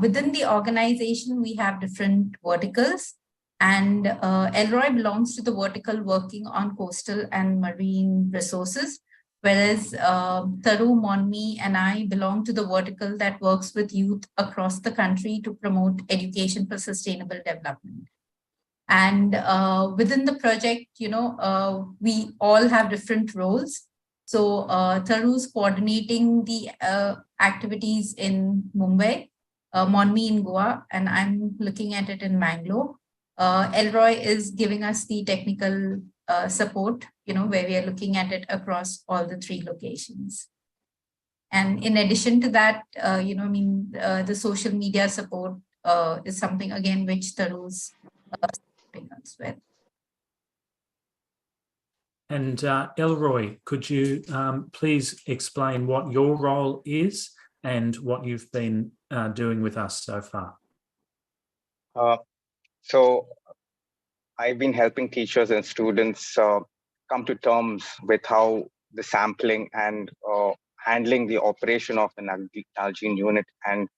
within the organization, we have different verticals. And Elroy belongs to the vertical working on coastal and marine resources, whereas Taru, Monmi, and I belong to the vertical that works with youth across the country to promote education for sustainable development. And within the project, we all have different roles. So Taru's coordinating the activities in Mumbai, Monmi in Goa, and I'm looking at it in Bangalore. Elroy is giving us the technical support, where we are looking at it across all the 3 locations. And in addition to that, the social media support is something, again, which Taru's supporting us with. And Elroy, could you please explain what your role is and what you've been doing with us so far? So I've been helping teachers and students come to terms with how the sampling and handling the operation of the Nalgene unit. And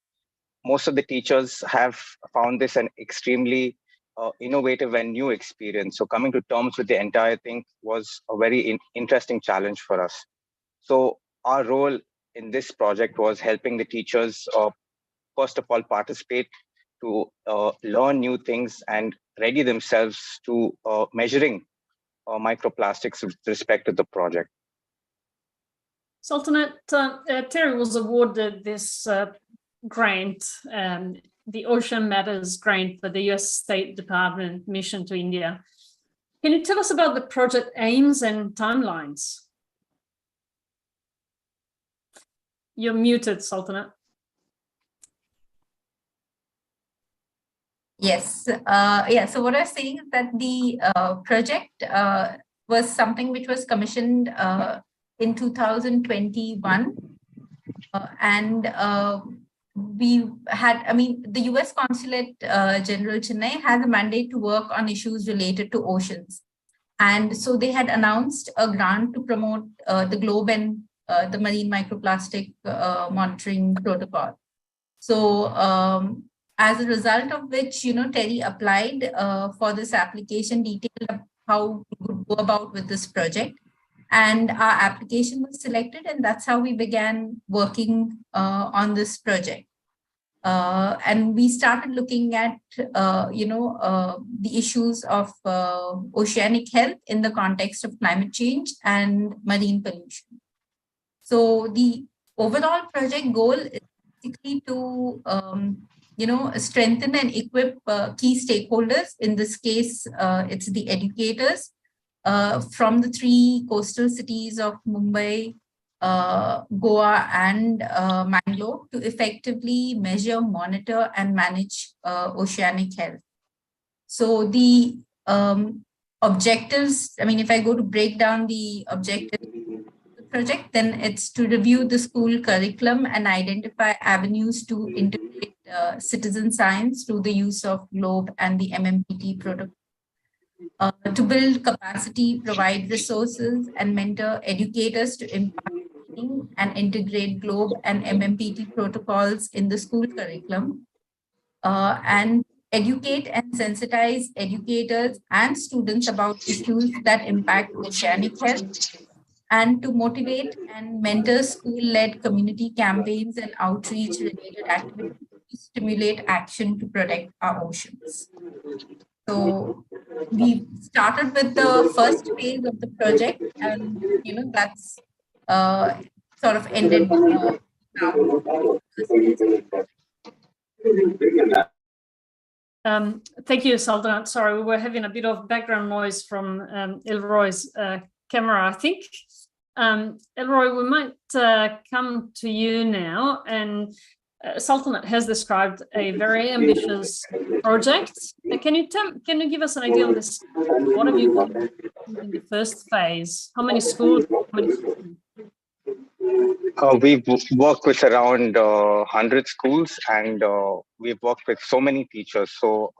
most of the teachers have found this an extremely innovative and new experience. So coming to terms with the entire thing was a very interesting challenge for us. So our role in this project was helping the teachers, first of all, participate to learn new things and ready themselves to measuring microplastics with respect to the project. Sultanat, Terry was awarded this grant, the Ocean Matters grant for the US State Department mission to India. Can you tell us about the project aims and timelines? You're muted, Sultanat. Yes. So what I was saying is that the project was something which was commissioned in 2021. We had, the US Consulate General Chennai has a mandate to work on issues related to oceans. And so they had announced a grant to promote the GLOBE and the marine microplastic monitoring protocol. So as a result of which, Terry applied for this application, detailed how we would go about with this project. And our application was selected, and that's how we began working on this project. And we started looking at, the issues of oceanic health in the context of climate change and marine pollution. So the overall project goal is basically to, strengthen and equip key stakeholders. In this case, it's the educators from the 3 coastal cities of Mumbai, Goa, and Mangalore to effectively measure, monitor, and manage oceanic health. So the objectives, if I go to break down the objectives of the project, then it's to review the school curriculum and identify avenues to integrate citizen science through the use of GLOBE and the MMPT protocol. To build capacity, provide resources, and mentor educators to impart learning and integrate GLOBE and MMPT protocols in the school curriculum, and educate and sensitize educators and students about issues that impact oceanic health, and to motivate and mentor school-led community campaigns and outreach-related activities to stimulate action to protect our oceans. So we started with the first phase of the project, and that's sort of ended now. Thank you, Sultanat. Sorry, we were having a bit of background noise from Elroy's camera, I think. Elroy, we might come to you now. And Sultanat has described a very ambitious project. Can you give us an idea of this? What have you done in the first phase? How many schools? How many students? We've worked with around 100 schools, and we've worked with so many teachers. So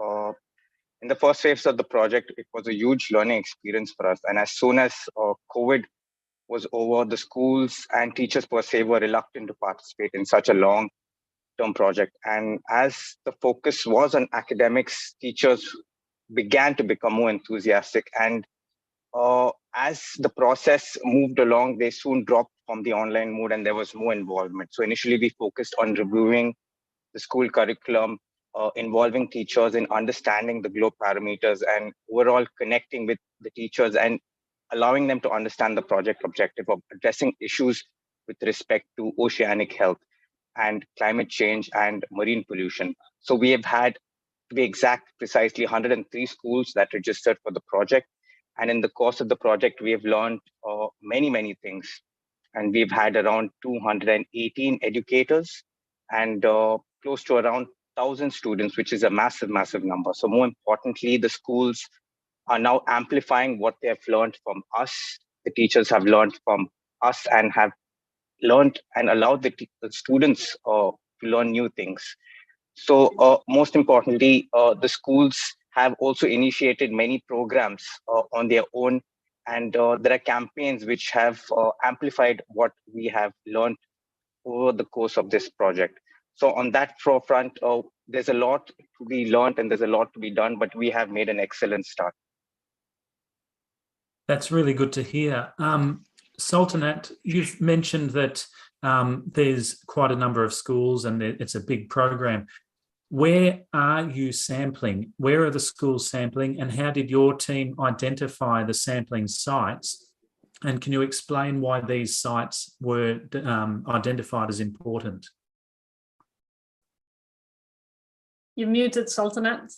in the first phase of the project, it was a huge learning experience for us. And as soon as COVID was over, the schools and teachers per se were reluctant to participate in such a long-term project. And as the focus was on academics, teachers began to become more enthusiastic. And as the process moved along, they soon dropped from the online mode and there was more involvement. So initially we focused on reviewing the school curriculum, involving teachers in understanding the GLOBE parameters, and overall connecting with the teachers and allowing them to understand the project objective of addressing issues with respect to oceanic health and climate change and marine pollution. So we have had, to be exact, precisely 103 schools that registered for the project. And in the course of the project, we have learned many things. And we've had around 218 educators and close to around 1,000 students, which is a massive number. So more importantly, the schools are now amplifying what they have learned from us. The teachers have learned from us and have learned and allowed the students to learn new things. So most importantly, the schools have also initiated many programs on their own. And there are campaigns which have amplified what we have learned over the course of this project. So on that forefront, there's a lot to be learned and there's a lot to be done, but we have made an excellent start. That's really good to hear. Sultanat, you've mentioned that there's quite a number of schools and it's a big program. Where are you sampling? Where are the schools sampling, and how did your team identify the sampling sites? And can you explain why these sites were identified as important? You're muted, Sultanat.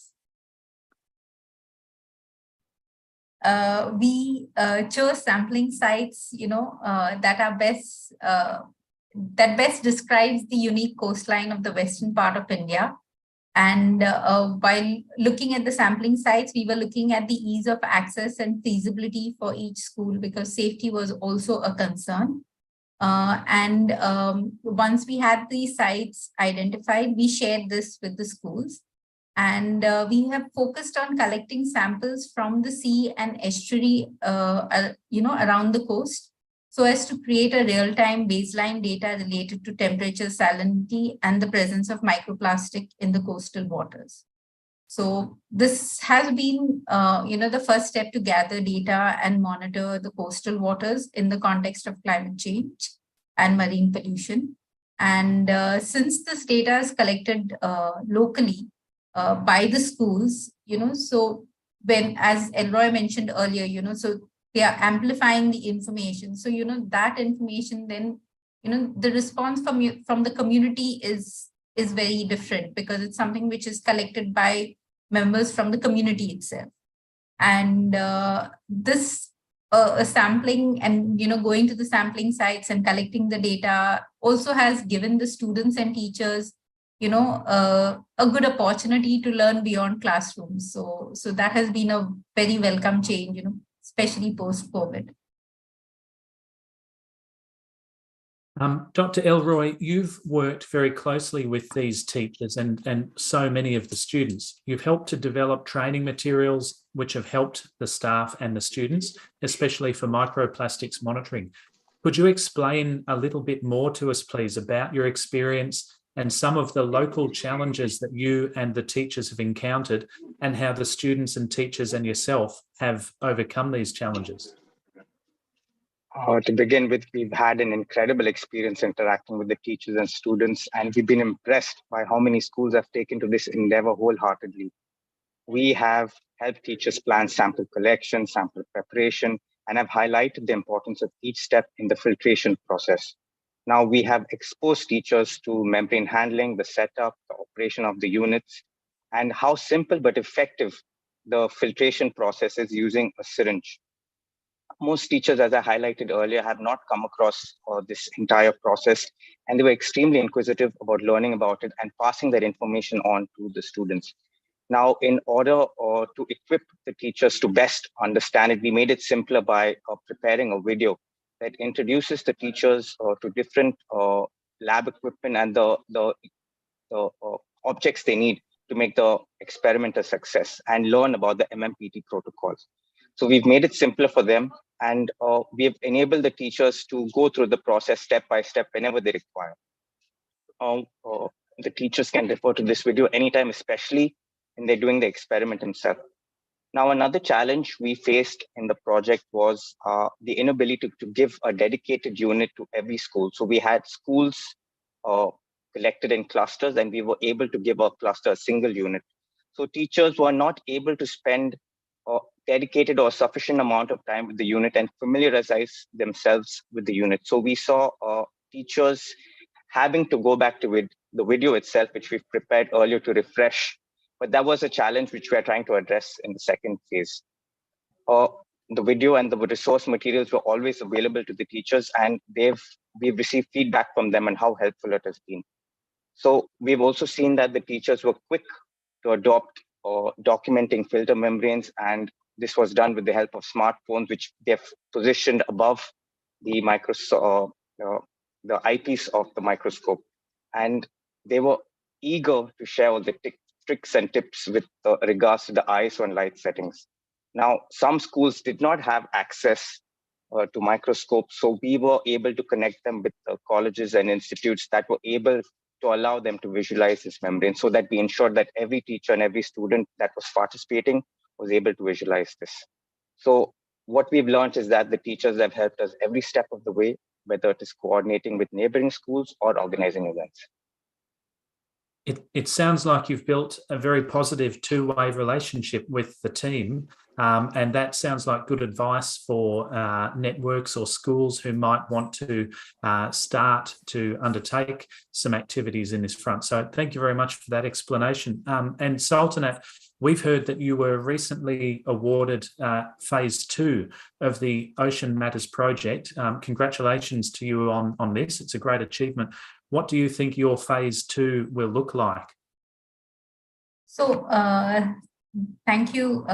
We chose sampling sites, that are best, that best describes the unique coastline of the western part of India. And while looking at the sampling sites, we were looking at the ease of access and feasibility for each school, because safety was also a concern. Once we had these sites identified, we shared this with the schools. And we have focused on collecting samples from the sea and estuary, around the coast, so as to create a real-time baseline data related to temperature, salinity, and the presence of microplastic in the coastal waters. So this has been, the first step to gather data and monitor the coastal waters in the context of climate change and marine pollution. And since this data is collected locally by the schools, so when, as Elroy mentioned earlier, so they are amplifying the information. So, that information then, the response from the community is very different, because it's something which is collected by members from the community itself. And this sampling and, going to the sampling sites and collecting the data also has given the students and teachers, a good opportunity to learn beyond classrooms. So that has been a very welcome change, especially post-COVID. Dr. Elroy, you've worked very closely with these teachers and so many of the students. You've helped to develop training materials which have helped the staff and the students, especially for microplastics monitoring. Could you explain a little bit more to us, please, about your experience and some of the local challenges that you and the teachers have encountered, and how the students and teachers and yourself have overcome these challenges? To begin with, we've had an incredible experience interacting with the teachers and students, and we've been impressed by how many schools have taken to this endeavor wholeheartedly. We have helped teachers plan sample collection, sample preparation, and have highlighted the importance of each step in the filtration process. Now we have exposed teachers to membrane handling, the setup, the operation of the units, and how simple but effective the filtration process is using a syringe. Most teachers, as I highlighted earlier, have not come across this entire process, and they were extremely inquisitive about learning about it and passing that information on to the students. Now, in order to equip the teachers to best understand it, we made it simpler by preparing a video that introduces the teachers to different lab equipment and the objects they need to make the experiment a success, and learn about the MMPT protocols. So we've made it simpler for them, and we've enabled the teachers to go through the process step by step whenever they require. The teachers can refer to this video anytime, especially when they're doing the experiment themselves. Now, another challenge we faced in the project was the inability to give a dedicated unit to every school. So we had schools collected in clusters, and we were able to give our cluster a single unit. So teachers were not able to spend dedicated or sufficient amount of time with the unit and familiarize themselves with the unit. So we saw teachers having to go back to the video itself, which we've prepared earlier to refresh. But that was a challenge which we are trying to address in the second phase. The video and the resource materials were always available to the teachers, and we've received feedback from them on how helpful it has been. So we've also seen that the teachers were quick to adopt documenting filter membranes, and this was done with the help of smartphones, which they've positioned above the the eyepiece of the microscope. And they were eager to share all the tricks and tips with regards to the ISO and light settings. Now, some schools did not have access to microscopes, so we were able to connect them with colleges and institutes that were able to allow them to visualize this membrane, so that we ensured that every teacher and every student that was participating was able to visualize this. So what we've learned is that the teachers have helped us every step of the way, whether it is coordinating with neighboring schools or organizing events. It sounds like you've built a very positive two-way relationship with the team, and that sounds like good advice for networks or schools who might want to start to undertake some activities in this front. So thank you very much for that explanation. And Sultanat, we've heard that you were recently awarded phase 2 of the Ocean Matters project. Congratulations to you on this. It's a great achievement. What do you think your phase 2 will look like? So thank you.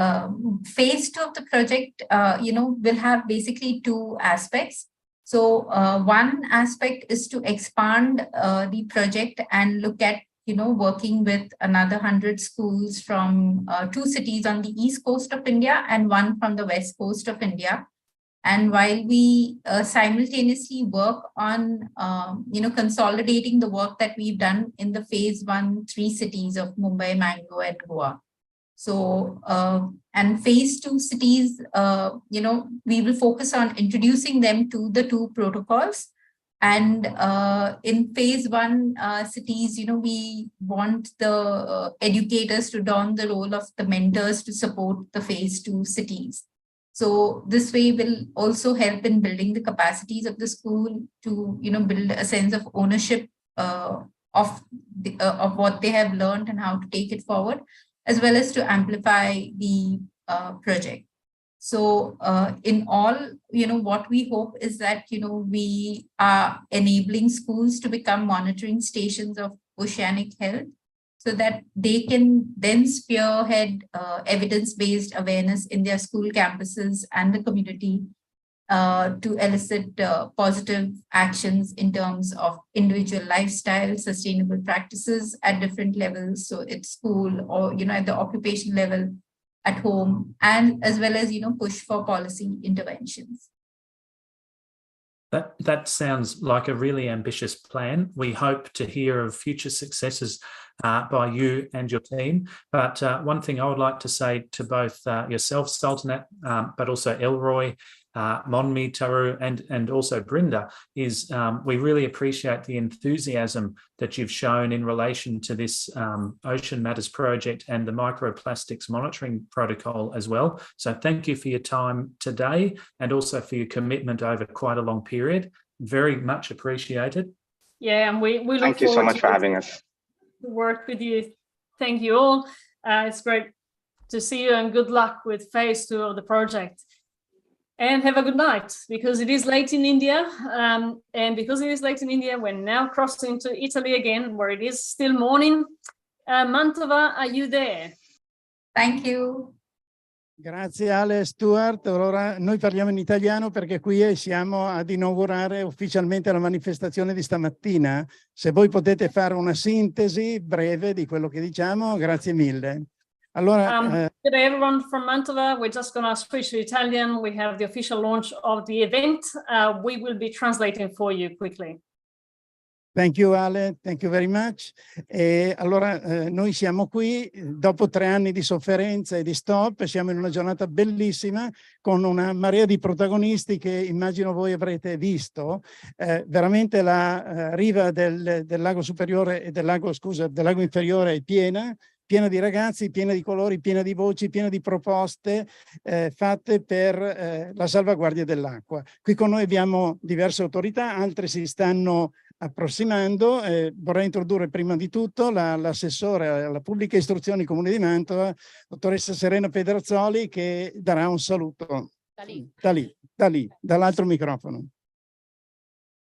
Phase 2 of the project, will have basically 2 aspects. So one aspect is to expand the project and look at, working with another 100 schools from 2 cities on the east coast of India and 1 from the west coast of India. And while we simultaneously work on, consolidating the work that we've done in the phase 1, 3 cities of Mumbai, Mangalore, and Goa. So, and phase 2 cities, we will focus on introducing them to the 2 protocols. And in phase 1 cities, we want the educators to don the role of the mentors to support the phase 2 cities. So this way will also help in building the capacities of the school to, build a sense of ownership of what they have learned and how to take it forward, as well as to amplify the project. So in all, what we hope is that, we are enabling schools to become monitoring stations of oceanic health, so that they can then spearhead evidence-based awareness in their school campuses and the community to elicit positive actions in terms of individual lifestyle, sustainable practices at different levels. So at school or, at the occupation level, at home, and as well as, push for policy interventions. That sounds like a really ambitious plan. We hope to hear of future successes by you and your team. But one thing I would like to say to both yourself, Sultanat, but also Elroy, Monmi, Taru, and also Brinda, is we really appreciate the enthusiasm that you've shown in relation to this Ocean Matters project and the microplastics monitoring protocol as well. So thank you for your time today and also for your commitment over quite a long period. Very much appreciated. Yeah, and we look Thank you so forward much for having us. to work with you. Thank you all. It's great to see you, and good luck with phase 2 of the project. And have a good night, because it is late in India. And because it is late in India, we're now crossing to Italy again, where it is still morning. Mantova, are you there? Thank you. Grazie Ale e Stuart. Allora noi parliamo in italiano perché qui siamo ad inaugurare ufficialmente la manifestazione di stamattina. Se voi potete fare una sintesi breve di quello che diciamo, grazie mille. Allora, good day everyone from Mantova. We're just going to switch to Italian. We have the official launch of the event. We will be translating for you quickly. Thank you Ale, thank you very much. Allora noi siamo qui dopo 3 anni di sofferenza e di stop, siamo in una giornata bellissima con una marea di protagonisti che immagino voi avrete visto. Veramente la riva del lago superiore e del lago inferiore è piena, piena di ragazzi, piena di colori, piena di voci, piena di proposte fatte per la salvaguardia dell'acqua. Qui con noi abbiamo diverse autorità, altre si stanno approssimando. Vorrei introdurre prima di tutto l'assessore alla pubblica istruzione Comune di Mantova, dottoressa Serena Pedrazzoli, che darà un saluto da lì, dall'altro microfono.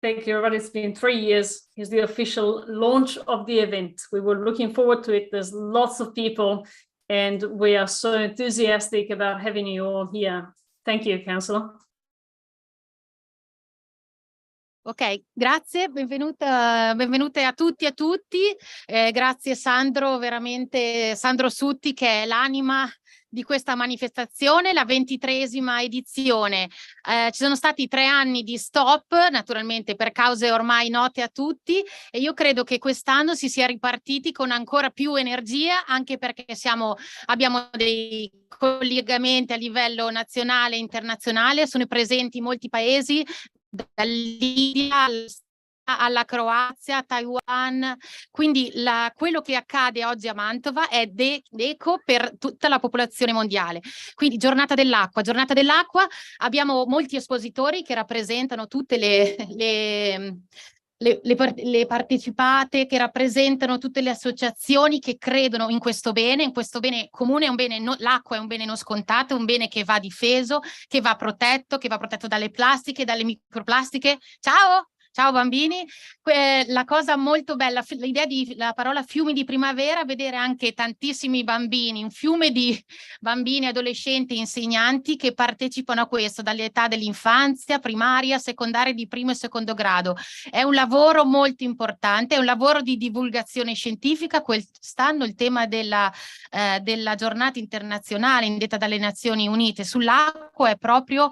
Thank you, everybody. It's been 3 years. It's the official launch of the event. We were looking forward to it. There's lots of people, and we are so enthusiastic about having you all here. Thank you, Councillor. Ok, grazie, benvenute a tutti e a tutti. Grazie Sandro, veramente Sandro Sutti, che è l'anima di questa manifestazione, la 23esima edizione. Ci sono stati 3 anni di stop, naturalmente per cause ormai note a tutti, e io credo che quest'anno si sia ripartiti con ancora più energia, anche perché abbiamo dei collegamenti a livello nazionale e internazionale, sono presenti molti paesi, dall'India alla Croazia, Taiwan, quindi quello che accade oggi a Mantova è d'eco per tutta la popolazione mondiale. Quindi giornata dell'acqua, abbiamo molti espositori che rappresentano tutte le partecipate, che rappresentano tutte le associazioni che credono in questo bene comune, è un bene, l'acqua è un bene non scontato, è un bene che va difeso, che va protetto dalle plastiche, dalle microplastiche. Ciao bambini, la cosa molto bella, l'idea la parola fiumi di primavera, vedere anche tantissimi bambini, un fiume di bambini, adolescenti, insegnanti che partecipano a questo dall'età dell'infanzia, primaria, secondaria, di primo e secondo grado. È un lavoro molto importante, è un lavoro di divulgazione scientifica. Quest'anno il tema della giornata internazionale indetta dalle Nazioni Unite sull'acqua è proprio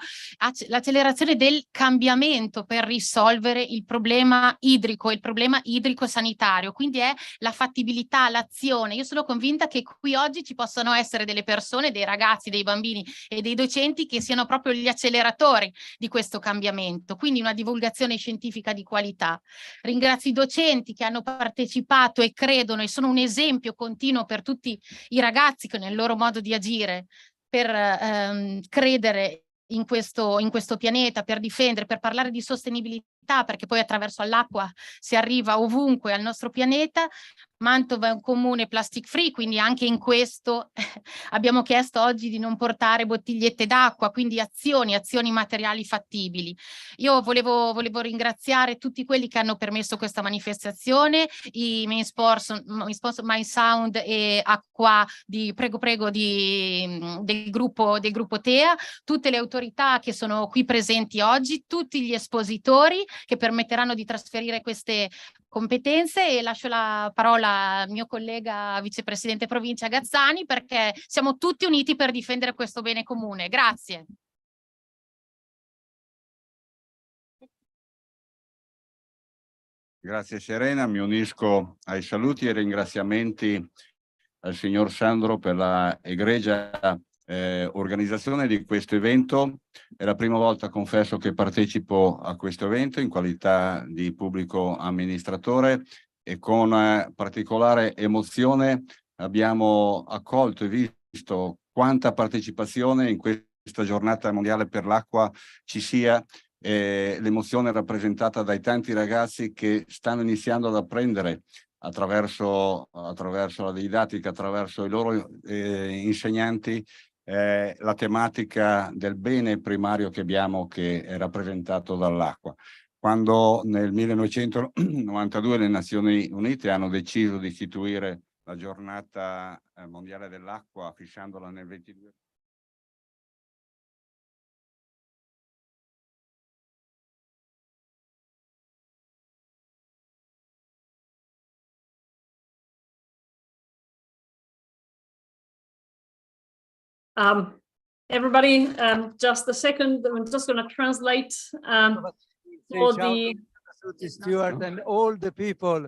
l'accelerazione del cambiamento per risolvere il problema idrico, il problema idrico-sanitario, quindi è la fattibilità, l'azione. Io sono convinta che qui oggi ci possano essere delle persone, dei ragazzi, dei bambini e dei docenti che siano proprio gli acceleratori di questo cambiamento, quindi una divulgazione scientifica di qualità. Ringrazio i docenti che hanno partecipato e credono e sono un esempio continuo per tutti i ragazzi che nel loro modo di agire, per credere in questo pianeta, per difendere, per parlare di sostenibilità, perché poi attraverso l'acqua si arriva ovunque al nostro pianeta. Mantova è un comune plastic free, quindi anche in questo abbiamo chiesto oggi di non portare bottigliette d'acqua, quindi azioni materiali fattibili. Io volevo ringraziare tutti quelli che hanno permesso questa manifestazione, i main sponsor My Sound e Acqua del gruppo TEA, tutte le autorità che sono qui presenti oggi, tutti gli espositori che permetteranno di trasferire queste competenze, e lascio la parola al mio collega vicepresidente provincia Gazzani, perché siamo tutti uniti per difendere questo bene comune. Grazie. Grazie Serena, mi unisco ai saluti e ai ringraziamenti al signor Sandro per la egregia organizzazione di questo evento. È la prima volta, confesso, che partecipo a questo evento in qualità di pubblico amministratore, e con particolare emozione abbiamo accolto e visto quanta partecipazione in questa giornata mondiale per l'acqua ci sia. L'emozione rappresentata dai tanti ragazzi che stanno iniziando ad apprendere attraverso la didattica, attraverso i loro insegnanti, la tematica del bene primario che abbiamo, che è rappresentato dall'acqua. Quando nel 1992 le Nazioni Unite hanno deciso di istituire la giornata mondiale dell'acqua, fissandola nel 22. Everybody, just a second. I'm just going to translate all the Stuart and all the people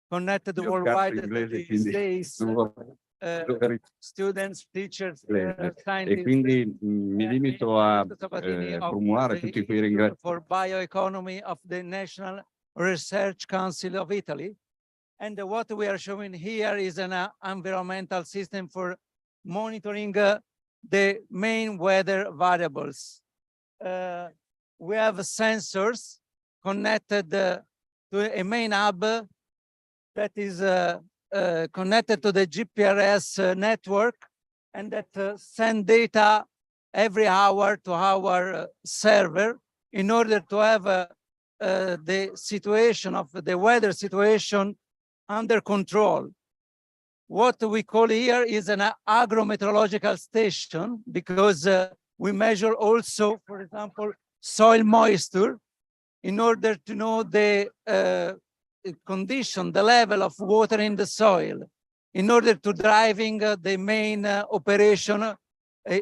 connected worldwide to these days, students, teachers, scientists. E quindi mi limito a formulare tutti quei ringraziamenti. For Bioeconomy of the National Research Council of Italy. And what we are showing here is an environmental system for monitoring the main weather variables. We have sensors connected to a main hub that is connected to the GPRS network, and that send data every hour to our server in order to have the situation of the weather situation under control. What we call here is an agrometeorological station, because we measure also, for example, soil moisture in order to know the condition, the level of water in the soil, in order to driving the main operation,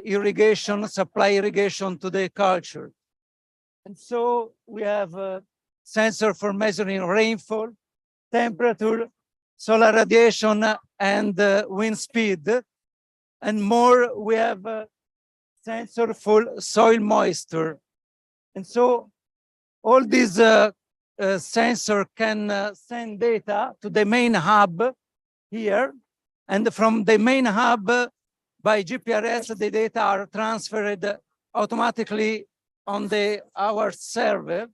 irrigation, supply irrigation to the culture. And so we have a sensor for measuring rainfall, temperature, solar radiation, and wind speed. And more, we have a sensor for soil moisture. And so all these sensor can send data to the main hub here. And from the main hub by GPRS, the data are transferred automatically on our server.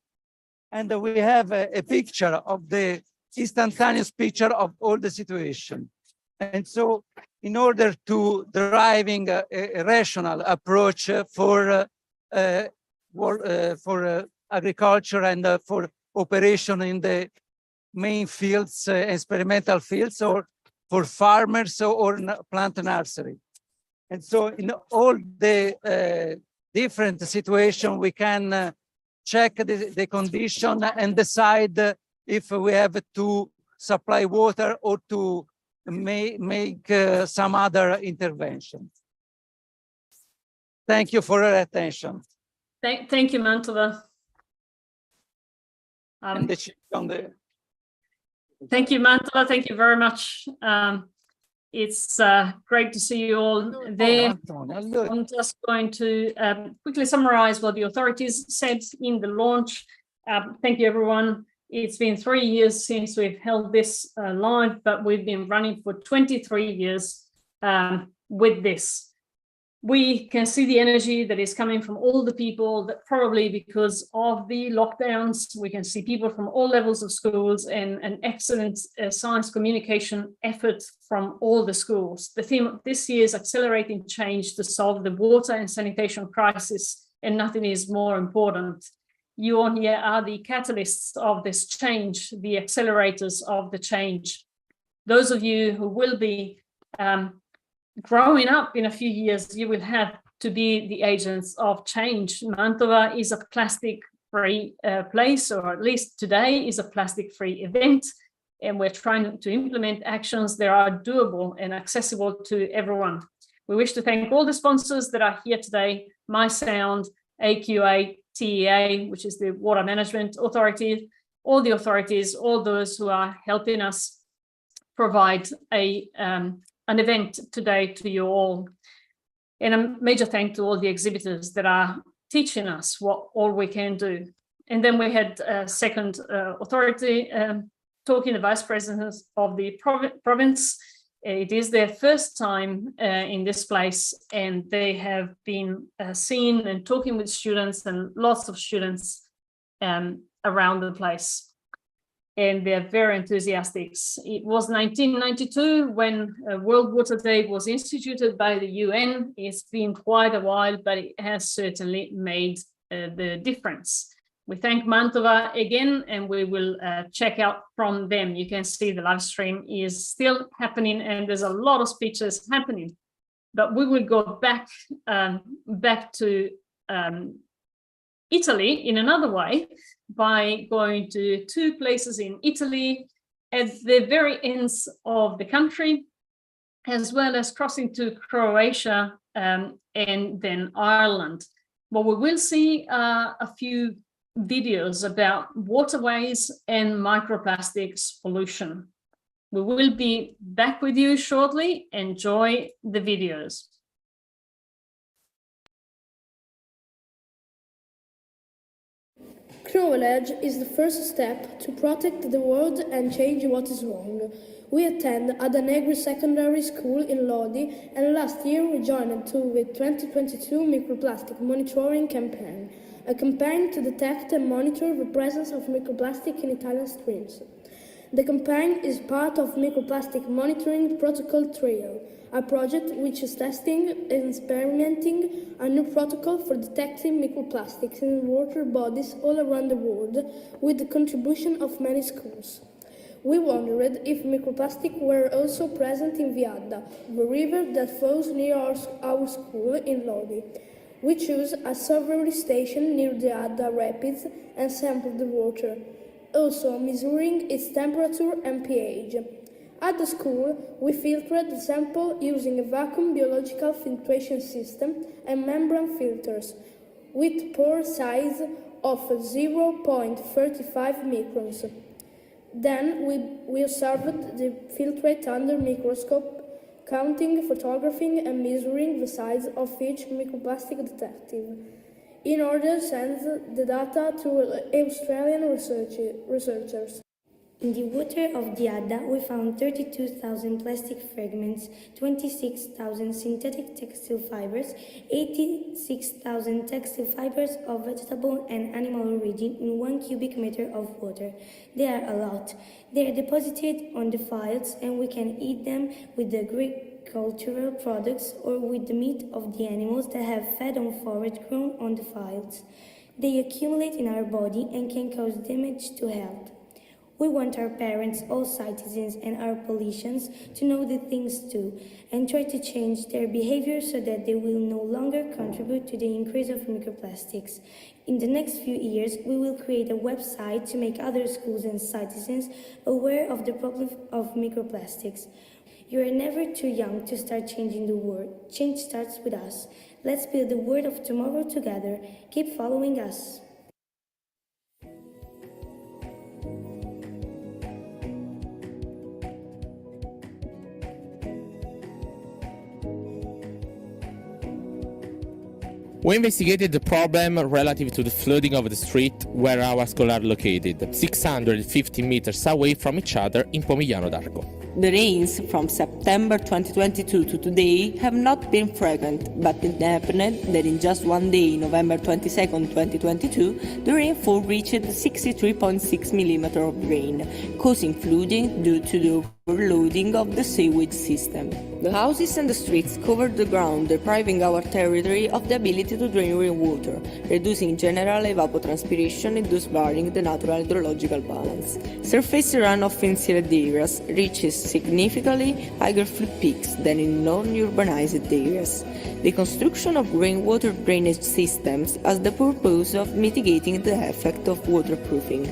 And we have a picture of the instantaneous picture of all the situation. And so in order to driving a rational approach for agriculture and for operation in the main fields, experimental fields, or for farmers or plant nursery. And so in all the different situations, we can check the condition and decide if we have to supply water or to make some other intervention. Thank you for your attention. Thank you, Mantova. Thank you, Mantova. Thank you very much. It's great to see you all there. I'm just going to quickly summarize what the authorities said in the launch. Thank you, everyone. It's been 3 years since we've held this live, but we've been running for 23 years with this. We can see the energy that is coming from all the people, that probably because of the lockdowns, we can see people from all levels of schools, and an excellent science communication effort from all the schools. The theme of this year is accelerating change to solve the water and sanitation crisis, and nothing is more important. You all here are the catalysts of this change, the accelerators of the change. Those of you who will be growing up in a few years, you will have to be the agents of change. Mantova is a plastic-free place, or at least today is a plastic-free event, and we're trying to implement actions that are doable and accessible to everyone. We wish to thank all the sponsors that are here today: MySound, AQA, TEA, which is the Water Management Authority, all the authorities, all those who are helping us provide an event today to you all. And a major thank to all the exhibitors that are teaching us what all we can do. And then we had a second authority talking, the vice president of the province. It is their first time in this place, and they have been seeing and talking with students, and lots of students around the place. And they're very enthusiastic. It was 1992 when World Water Day was instituted by the UN. It's been quite a while, but it has certainly made the difference. We thank Mantova again, and we will check out from them. You can see the live stream is still happening, and there's a lot of speeches happening. But we will go back to Italy in another way, by going to 2 places in Italy at the very ends of the country, as well as crossing to Croatia and then Ireland. What we will see are a few videos about waterways and microplastics pollution. We will be back with you shortly. Enjoy the videos. Knowledge is the first step to protect the world and change what is wrong. We attend Adanegri Secondary School in Lodi, and last year we joined to the 2022 Microplastic Monitoring Campaign, a campaign to detect and monitor the presence of microplastic in Italian streams. The campaign is part of Microplastic Monitoring Protocol Trial, a project which is testing and experimenting a new protocol for detecting microplastics in water bodies all around the world, with the contribution of many schools. We wondered if microplastic were also present in the Adda, the river that flows near our school in Lodi. We chose a survey station near the Adda rapids and sampled the water, also measuring its temperature and pH. At the school, we filtered the sample using a vacuum biological filtration system and membrane filters, with pore size of 0.35 microns. Then we observed the filtrate under microscope, counting, photographing and measuring the size of each microplastic detected, in order to send the data to Australian researchers. In the water of the Adda, we found 32,000 plastic fragments, 26,000 synthetic textile fibers, 86,000 textile fibers of vegetable and animal origin in 1 cubic meter of water. They are a lot. They are deposited on the fields, and we can eat them with the agricultural products or with the meat of the animals that have fed on forage grown on the fields. They accumulate in our body and can cause damage to health. We want our parents, all citizens, and our politicians to know the things too, and try to change their behavior so that they will no longer contribute to the increase of microplastics. In the next few years, we will create a website to make other schools and citizens aware of the problem of microplastics. You are never too young to start changing the world. Change starts with us. Let's build the world of tomorrow together. Keep following us. We investigated the problem relative to the flooding of the street where our schools are located, 650 meters away from each other in Pomigliano d'Arco. The rains from September 2022 to today have not been frequent, but it happened that in just one day, November 22, 2022, the rainfall reached 63.6 millimeters of rain, causing flooding due to the overloading of the sewage system. The houses and the streets covered the ground, depriving our territory of the ability to drain rainwater, reducing general evapotranspiration and thus varying the natural hydrological balance. Surface runoff in sealed areas reaches significantly higher flood peaks than in non-urbanized areas. The construction of rainwater drainage systems has the purpose of mitigating the effect of waterproofing.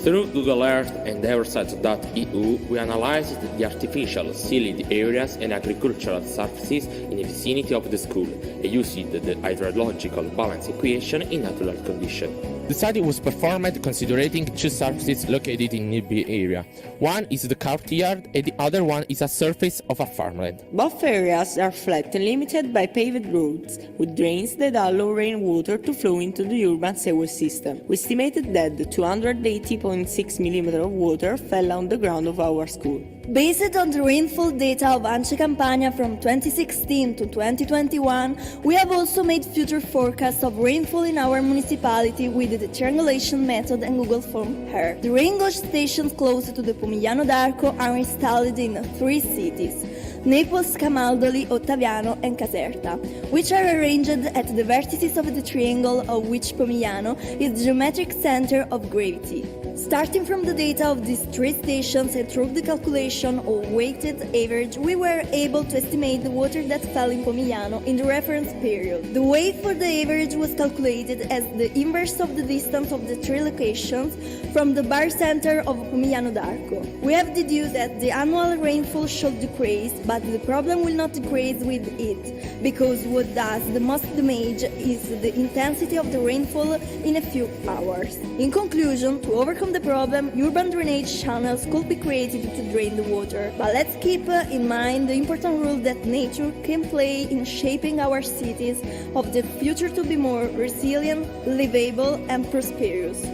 Through Google Earth and Eurosat.eu, we analyzed the artificial sealed areas and agricultural surfaces in the vicinity of the school, and used the hydrological balance equation in natural conditions. The study was performed considering two surfaces located in nearby area. One is the courtyard, and the other one is a surface of a farmland. Both areas are flat and limited by paved roads, with drains that allow rainwater to flow into the urban sewage system. We estimated that 280.6 millimeters of water fell on the ground of our school. Based on the rainfall data of ANCE Campania from 2016 to 2021, we have also made future forecasts of rainfall in our municipality with the triangulation method and Google Form Air. The rain gauge stations close to the Pomigliano d'Arco are installed in 3 cities: Naples, Camaldoli, Ottaviano and Caserta, which are arranged at the vertices of the triangle of which Pomigliano is the geometric center of gravity. Starting from the data of these 3 stations and through the calculation of weighted average, we were able to estimate the water that fell in Pomigliano in the reference period. The weight for the average was calculated as the inverse of the distance of the 3 locations from the bar center of Pomigliano d'Arco. We have deduced that the annual rainfall should decrease by but the problem will not decrease with it, because what does the most damage is the intensity of the rainfall in a few hours. In conclusion, to overcome the problem, urban drainage channels could be created to drain the water. But let's keep in mind the important role that nature can play in shaping our cities of the future to be more resilient, livable, and prosperous.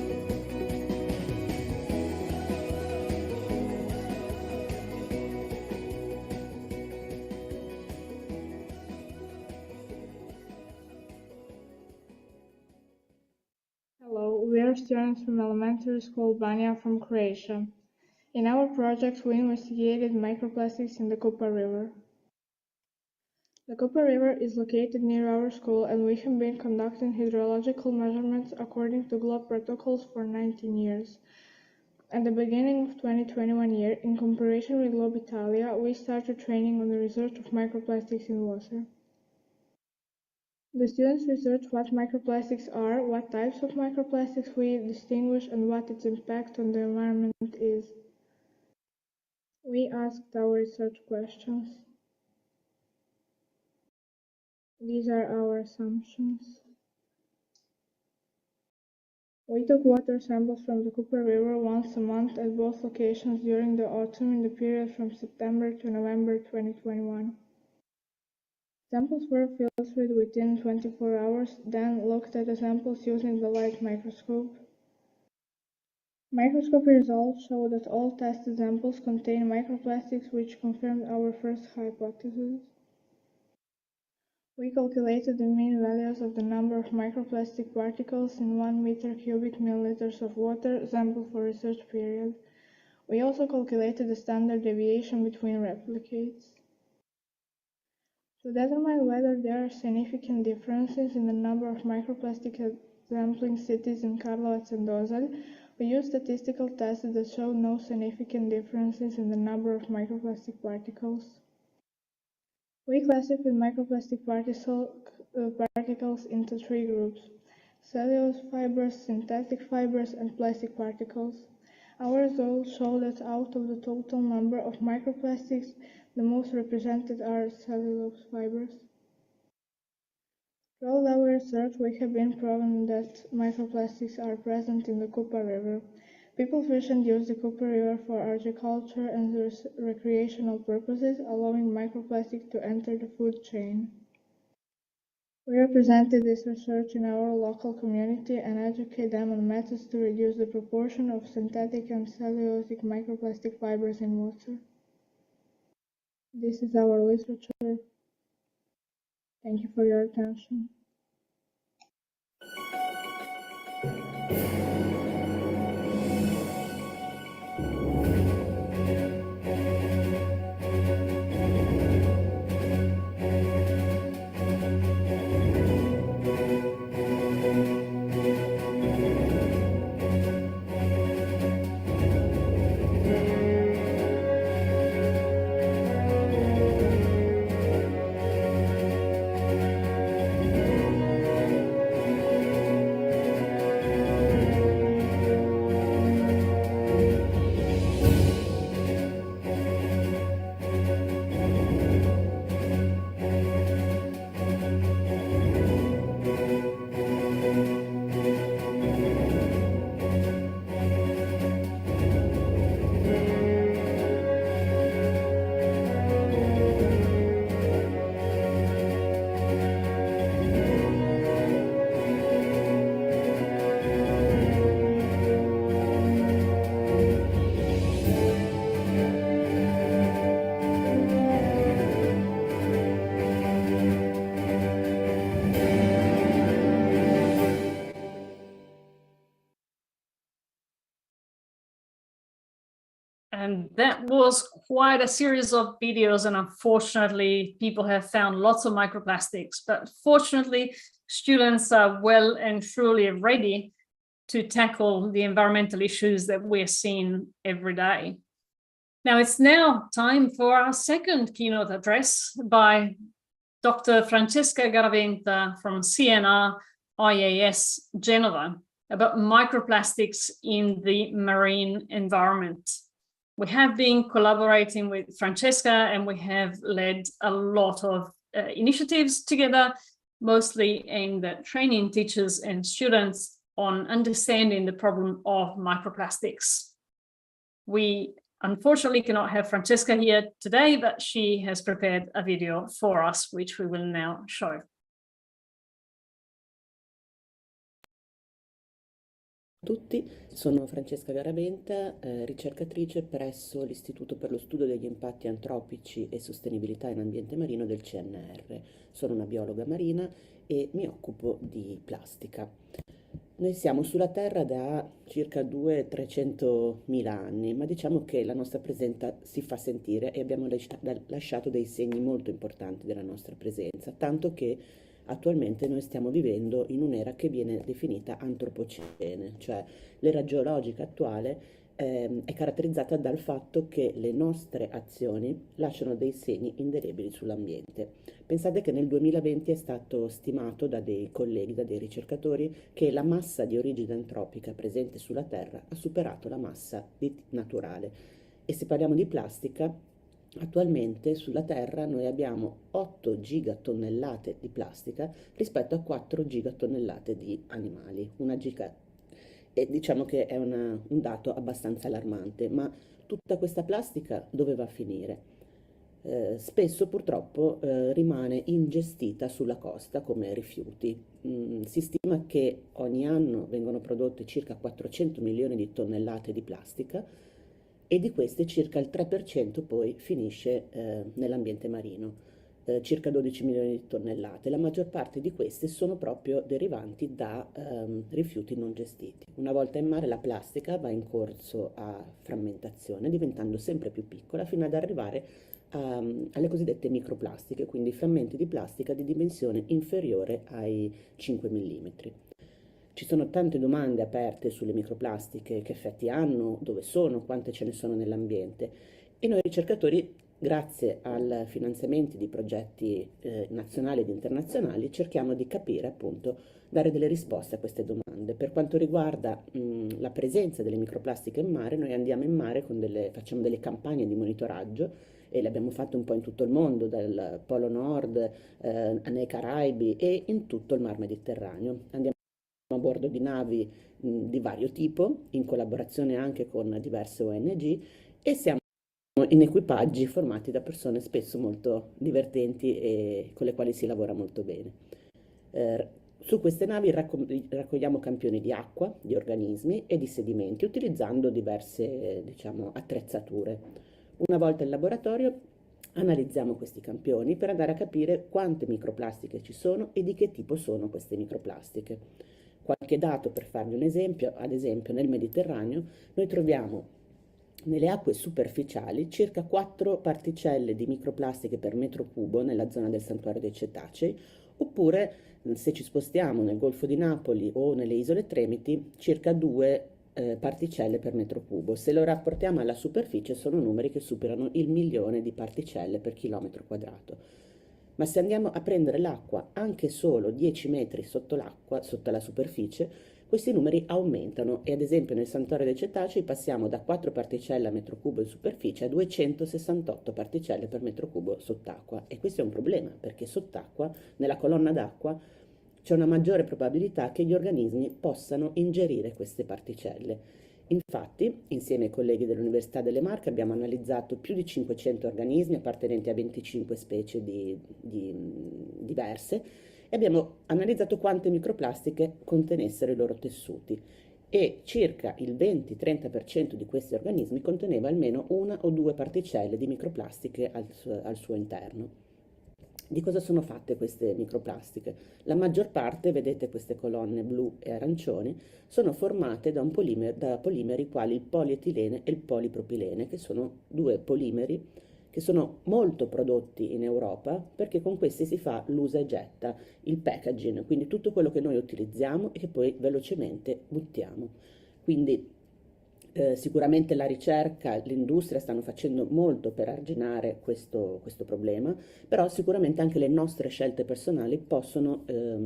Hello, we are students from elementary school Banja from Croatia. In our project, we investigated microplastics in the Kupa River. The Kupa River is located near our school, and we have been conducting hydrological measurements according to GLOB protocols for 19 years. At the beginning of 2021 year, in cooperation with GLOB Italia, we started training on the research of microplastics in water. The students research what microplastics are, what types of microplastics we distinguish, and what its impact on the environment is. We asked our research questions. These are our assumptions. We took water samples from the Kupa River once a month at both locations during the autumn in the period from September to November 2021. Samples were filtered within 24 hours, then looked at the samples using the light microscope. Microscopy results show that all tested samples contain microplastics, which confirmed our first hypothesis. We calculated the mean values of the number of microplastic particles in 1 meter cubic milliliters of water sampled for research period. We also calculated the standard deviation between replicates. To determine whether there are significant differences in the number of microplastic sampling cities in Karlovac and Ozalj, we used statistical tests that showed no significant differences in the number of microplastic particles. We classified microplastic particles into 3 groups: cellulose fibers, synthetic fibers, and plastic particles. Our results show that out of the total number of microplastics, the most represented are cellulose fibers. Throughout our research, we have been proven that microplastics are present in the Kupa River. People fish and use the Kupa River for agriculture and recreational purposes, allowing microplastics to enter the food chain. We represented this research in our local community and educate them on methods to reduce the proportion of synthetic and cellulosic microplastic fibers in water. This is our literature. Thank you for your attention. And that was quite a series of videos, and unfortunately, people have found lots of microplastics. But fortunately, students are well and truly ready to tackle the environmental issues that we're seeing every day. Now, it's now time for our second keynote address by Dr. Francesca Garaventa from CNR IAS Genova about microplastics in the marine environment. We have been collaborating with Francesca, and we have led a lot of initiatives together, mostly aimed at training teachers and students on understanding the problem of microplastics. We unfortunately cannot have Francesca here today, but she has prepared a video for us, which we will now show. Tutti, sono Francesca Garaventa, ricercatrice presso l'Istituto per lo Studio degli Impatti Antropici e Sostenibilità in Ambiente Marino del CNR. Sono una biologa marina e mi occupo di plastica. Noi siamo sulla Terra da circa 200-300 mila anni, ma diciamo che la nostra presenza si fa sentire e abbiamo lasciato dei segni molto importanti della nostra presenza, tanto che attualmente noi stiamo vivendo in un'era che viene definita antropocene, cioè l'era geologica attuale è caratterizzata dal fatto che le nostre azioni lasciano dei segni indelebili sull'ambiente. Pensate che nel 2020 è stato stimato da dei colleghi, da dei ricercatori, che la massa di origine antropica presente sulla Terra ha superato la massa naturale. E se parliamo di plastica, attualmente sulla Terra noi abbiamo 8 gigatonnellate di plastica rispetto a 4 gigatonnellate di animali. E diciamo che è un dato abbastanza allarmante, ma tutta questa plastica dove va a finire? Spesso purtroppo rimane ingestita sulla costa come rifiuti. Si stima che ogni anno vengono prodotte circa 400 milioni di tonnellate di plastica e di queste circa il 3% poi finisce nell'ambiente marino, circa 12 milioni di tonnellate. La maggior parte di queste sono proprio derivanti da rifiuti non gestiti. Una volta in mare la plastica va in corso a frammentazione, diventando sempre più piccola fino ad arrivare alle cosiddette microplastiche, quindi frammenti di plastica di dimensione inferiore ai 5 mm. Ci sono tante domande aperte sulle microplastiche, che effetti hanno, dove sono, quante ce ne sono nell'ambiente, e noi ricercatori, grazie ai finanziamenti di progetti nazionali ed internazionali, cerchiamo di capire, appunto, dare delle risposte a queste domande. Per quanto riguarda la presenza delle microplastiche in mare, noi andiamo in mare facciamo delle campagne di monitoraggio, e le abbiamo fatte un po' in tutto il mondo, dal Polo Nord nei Caraibi e in tutto il Mar Mediterraneo. Andiamo a bordo di navi di vario tipo, in collaborazione anche con diverse ONG, e siamo in equipaggi formati da persone spesso molto divertenti e con le quali si lavora molto bene. Su queste navi raccogliamo campioni di acqua, di organismi e di sedimenti utilizzando diverse, attrezzature. Una volta in laboratorio analizziamo questi campioni per andare a capire quante microplastiche ci sono e di che tipo sono queste microplastiche. Qualche dato per farvi un esempio: ad esempio nel Mediterraneo noi troviamo nelle acque superficiali circa 4 particelle di microplastiche per metro cubo nella zona del santuario dei cetacei, oppure se ci spostiamo nel Golfo di Napoli o nelle isole Tremiti circa 2 particelle per metro cubo. Se lo rapportiamo alla superficie sono numeri che superano il 1.000.000 di particelle per chilometro quadrato. Ma se andiamo a prendere l'acqua anche solo 10 metri sotto l'acqua, sotto la superficie, questi numeri aumentano e ad esempio nel santuario dei cetacei passiamo da 4 particelle a metro cubo in superficie a 268 particelle per metro cubo sott'acqua. E questo è un problema, perché sott'acqua, nella colonna d'acqua, c'è una maggiore probabilità che gli organismi possano ingerire queste particelle. Infatti, insieme ai colleghi dell'Università delle Marche abbiamo analizzato più di 500 organismi appartenenti a 25 specie diverse e abbiamo analizzato quante microplastiche contenessero i loro tessuti, e circa il 20-30% di questi organismi conteneva almeno 1 o 2 particelle di microplastiche al suo interno. Di cosa sono fatte queste microplastiche? La maggior parte, vedete queste colonne blu e arancioni, sono formate da polimeri quali il polietilene e il polipropilene, che sono 2 polimeri che sono molto prodotti in Europa, perché con questi si fa l'usa e getta, il packaging, quindi tutto quello che noi utilizziamo e che poi velocemente buttiamo. Quindi sicuramente la ricerca, l'industria stanno facendo molto per arginare questo problema, però sicuramente anche le nostre scelte personali possono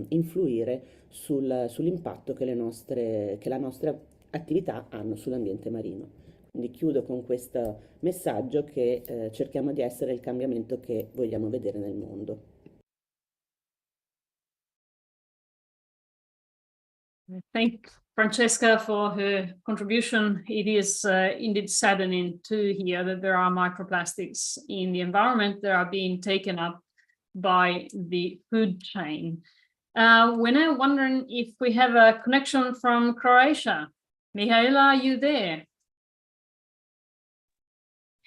influire sull'impatto che la nostra attività hanno sull'ambiente marino. Quindi chiudo con questo messaggio che cerchiamo di essere il cambiamento che vogliamo vedere nel mondo. Thank Francesca for her contribution. It is indeed saddening to hear that there are microplastics in the environment that are being taken up by the food chain. We're now wondering if we have a connection from Croatia. Mihaela, are you there?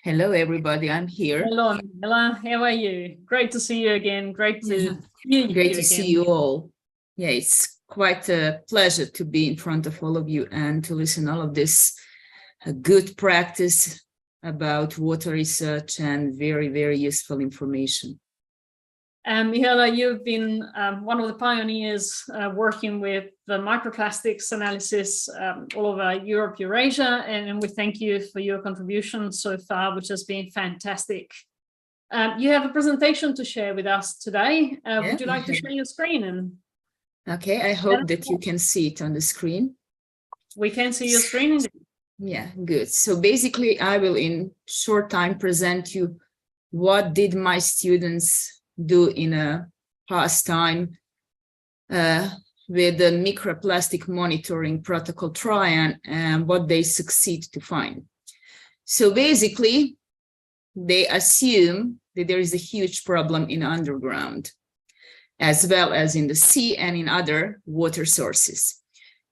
Hello, everybody. I'm here. Hello, Mihaela. How are you? Great to see you again. Great to hear you Great to again. see you all. Yeah, it's quite a pleasure to be in front of all of you and to listen all of this good practice about water research and very, very useful information. Mihaela, you've been one of the pioneers working with the microplastics analysis all over Europe, Eurasia, and we thank you for your contribution so far, which has been fantastic. You have a presentation to share with us today. Would you like to share your screen? Okay, I hope that you can see it on the screen. We can see your screen indeed. Yeah, good. So basically, I will in short time present you what did my students do in a past time with the microplastic monitoring protocol trial and what they succeed to find. So basically, they assume that there is a huge problem in underground, as well as in the sea and in other water sources.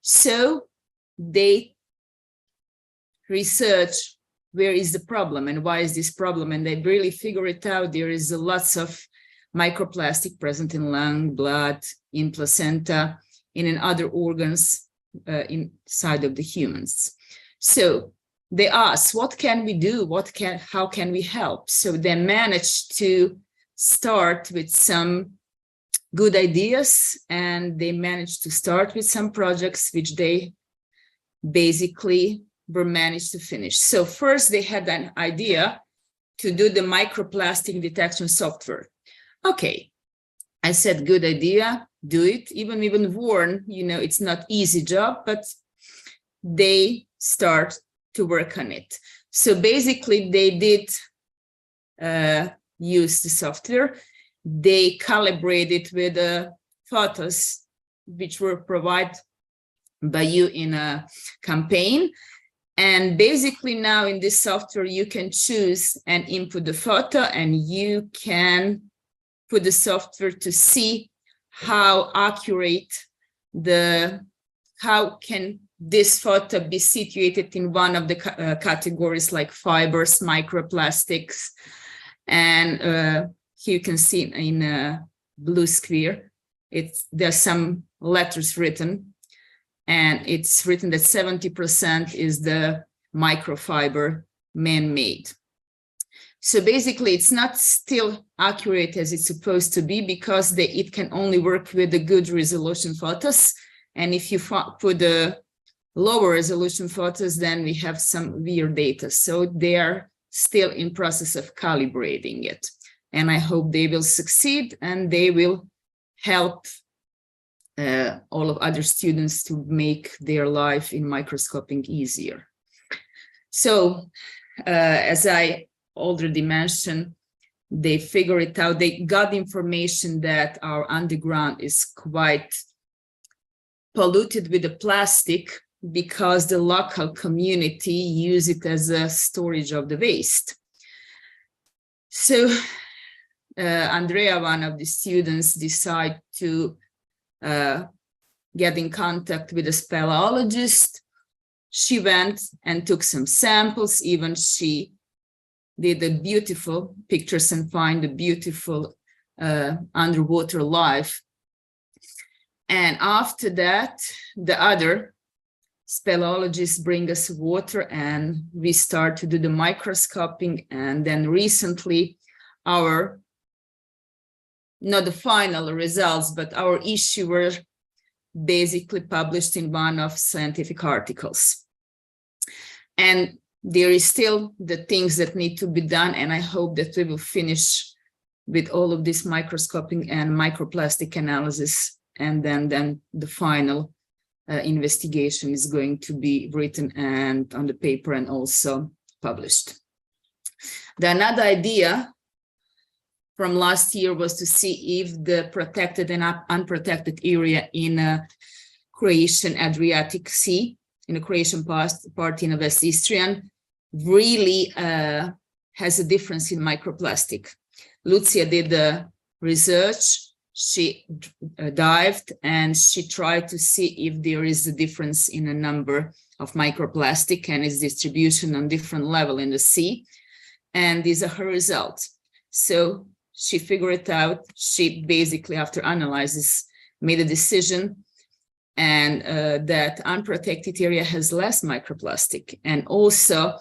So they research where is the problem and why is this problem, and they really figure it out. There is lots of microplastic present in lung, blood, in placenta, and in other organs inside of the humans. So they ask, what can we do? How can we help? So they managed to start with some good ideas, and they managed to start with some projects which they basically were managed to finish. So first they had an idea to do the microplastic detection software. Okay, I said, good idea, do it. Even warn, it's not easy job, but they start to work on it. So basically they did use the software. They calibrated with photos which were provided by you in a campaign. And basically now in this software, you can choose and input the photo, and you can put the software to see how accurate how can this photo be situated in one of the categories like fibers, microplastics, and here you can see in a blue square, there's some letters written, and it's written that 70% is the microfiber man-made. So basically, it's not still accurate as it's supposed to be, because it can only work with the good resolution photos. And if you put the lower resolution photos, then we have some weird data. So they are still in process of calibrating it. And I hope they will succeed, and they will help all of other students to make their life in microscoping easier. So as I already mentioned, they figure it out. They got information that our underground is quite polluted with the plastic because the local community use it as a storage of the waste. So Andrea, one of the students, decided to get in contact with a speleologist. She went and took some samples. Even she did the beautiful pictures and find a beautiful underwater life. And after that, the other speleologists bring us water, and we start to do the microscoping. And then recently, not the final results, but our issue were basically published in one of scientific articles. And there is still the things that need to be done, and I hope that we will finish with all of this microscoping and microplastic analysis, and then the final investigation is going to be written and on the paper and also published. Another idea from last year was to see if the protected and unprotected area in Croatian Adriatic Sea, in the Croatian part in the West Istrian, really has a difference in microplastic. Lucia did the research. She dived and she tried to see if there is a difference in a number of microplastic and its distribution on different level in the sea. And these are her results. So she figured it out. She basically, after analysis, made a decision and that unprotected area has less microplastic, and also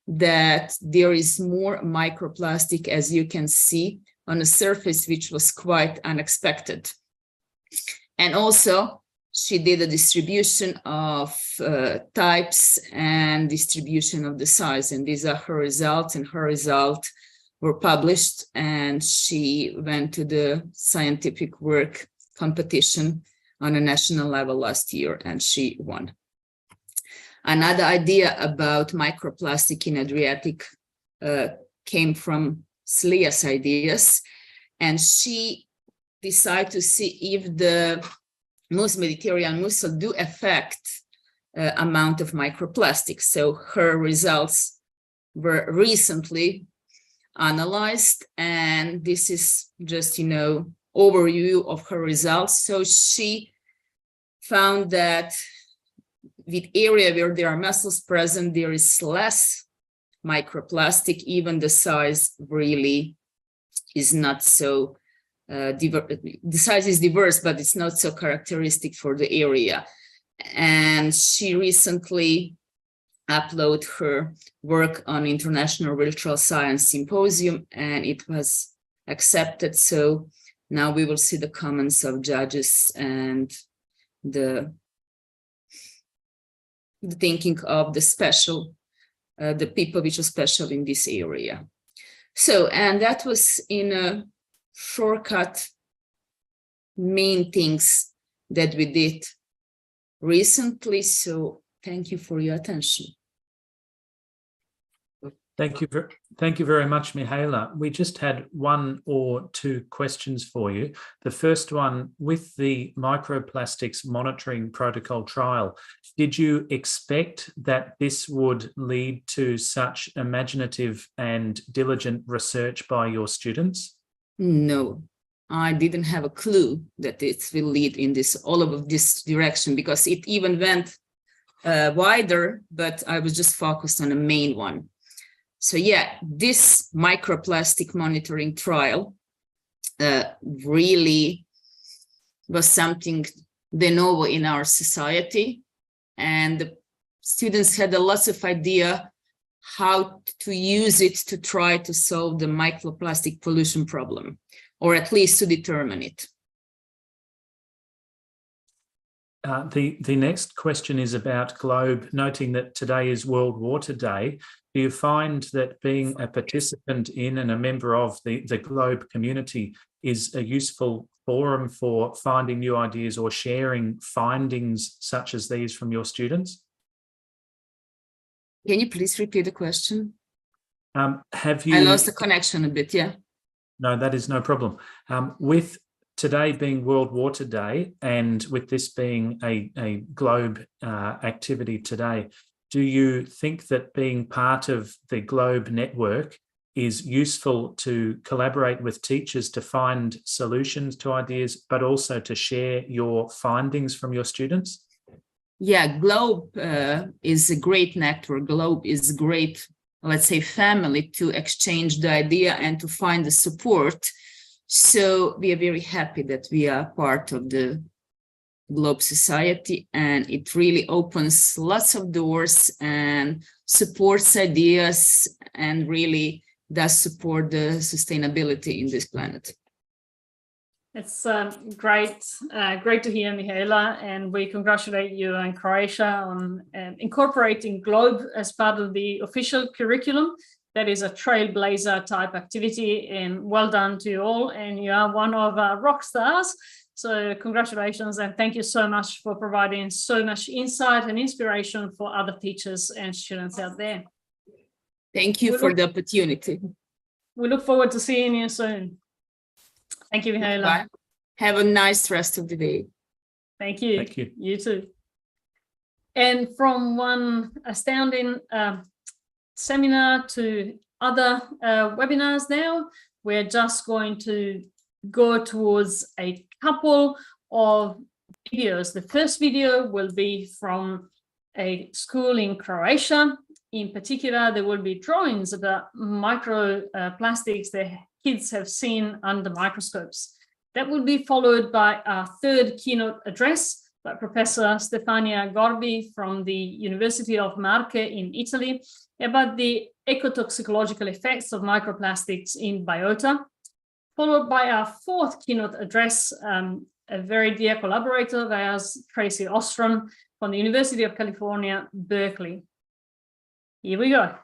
that there is more microplastic, as you can see, on the surface, which was quite unexpected. And also, she did a distribution of types and distribution of the size, and these are her results, and her results were published, and she went to the scientific work competition on a national level last year, and she won. Another idea about microplastic in Adriatic came from Slia's ideas, and she decided to see if the Mediterranean mussel do affect amount of microplastics. So her results were recently analyzed, and this is just, you know, overview of her results. So she found that with area where there are mussels present, there is less microplastic, even the size really is not so the size is diverse, but it's not so characteristic for the area. And she recently uploaded her work on International Virtual Science Symposium, and it was accepted. So now we will see the comments of judges and the thinking of the special, the people which are special in this area. So, and that was in a shortcut main things that we did recently. So thank you for your attention. Thank you very much, Mihaela. We just had one or two questions for you. The first one, with the microplastics monitoring protocol trial, did you expect that this would lead to such imaginative and diligent research by your students? No, I didn't have a clue that it will lead in all of this direction, because it even went wider, but I was just focused on the main one. So yeah, this microplastic monitoring trial really was something de novo in our society, and the students had a lot of idea how to use it to try to solve the microplastic pollution problem, or at least to determine it. The next question is about GLOBE, noting that today is World Water Day. Do you find that being a participant in and a member of the GLOBE community is a useful forum for finding new ideas or sharing findings such as these from your students? Can you please repeat the question? Have you? I lost the connection a bit, yeah. No, that is no problem. With today being World Water Day, and with this being a GLOBE activity today, do you think that being part of the GLOBE network is useful to collaborate with teachers to find solutions to ideas, but also to share your findings from your students? Yeah, GLOBE is a great network. GLOBE is a great, let's say, family to exchange the idea and to find the support. So we are very happy that we are part of the GLOBE Society, and it really opens lots of doors and supports ideas and really does support the sustainability in this planet. It's great to hear, Mihaela, and we congratulate you and Croatia on incorporating GLOBE as part of the official curriculum. That is a trailblazer type activity, and well done to you all. And you are one of our rock stars So congratulations and thank you so much for providing so much insight and inspiration for other teachers and students out there. Thank you for the opportunity. We look forward to seeing you soon. Thank you, Mihaela. Bye. Have a nice rest of the day. Thank you. Thank you. You too. And from one astounding seminar to other webinars now, we're just going to go towards a couple of videos. The first video will be from a school in Croatia. In particular, there will be drawings about microplastics that kids have seen under microscopes. That will be followed by our third keynote address by Professor Stefania Gorbi from the University of Marche in Italy about the ecotoxicological effects of microplastics in biota, followed by our fourth keynote address, a very dear collaborator of ours, Tracy Ostrom from the University of California, Berkeley. Here we go.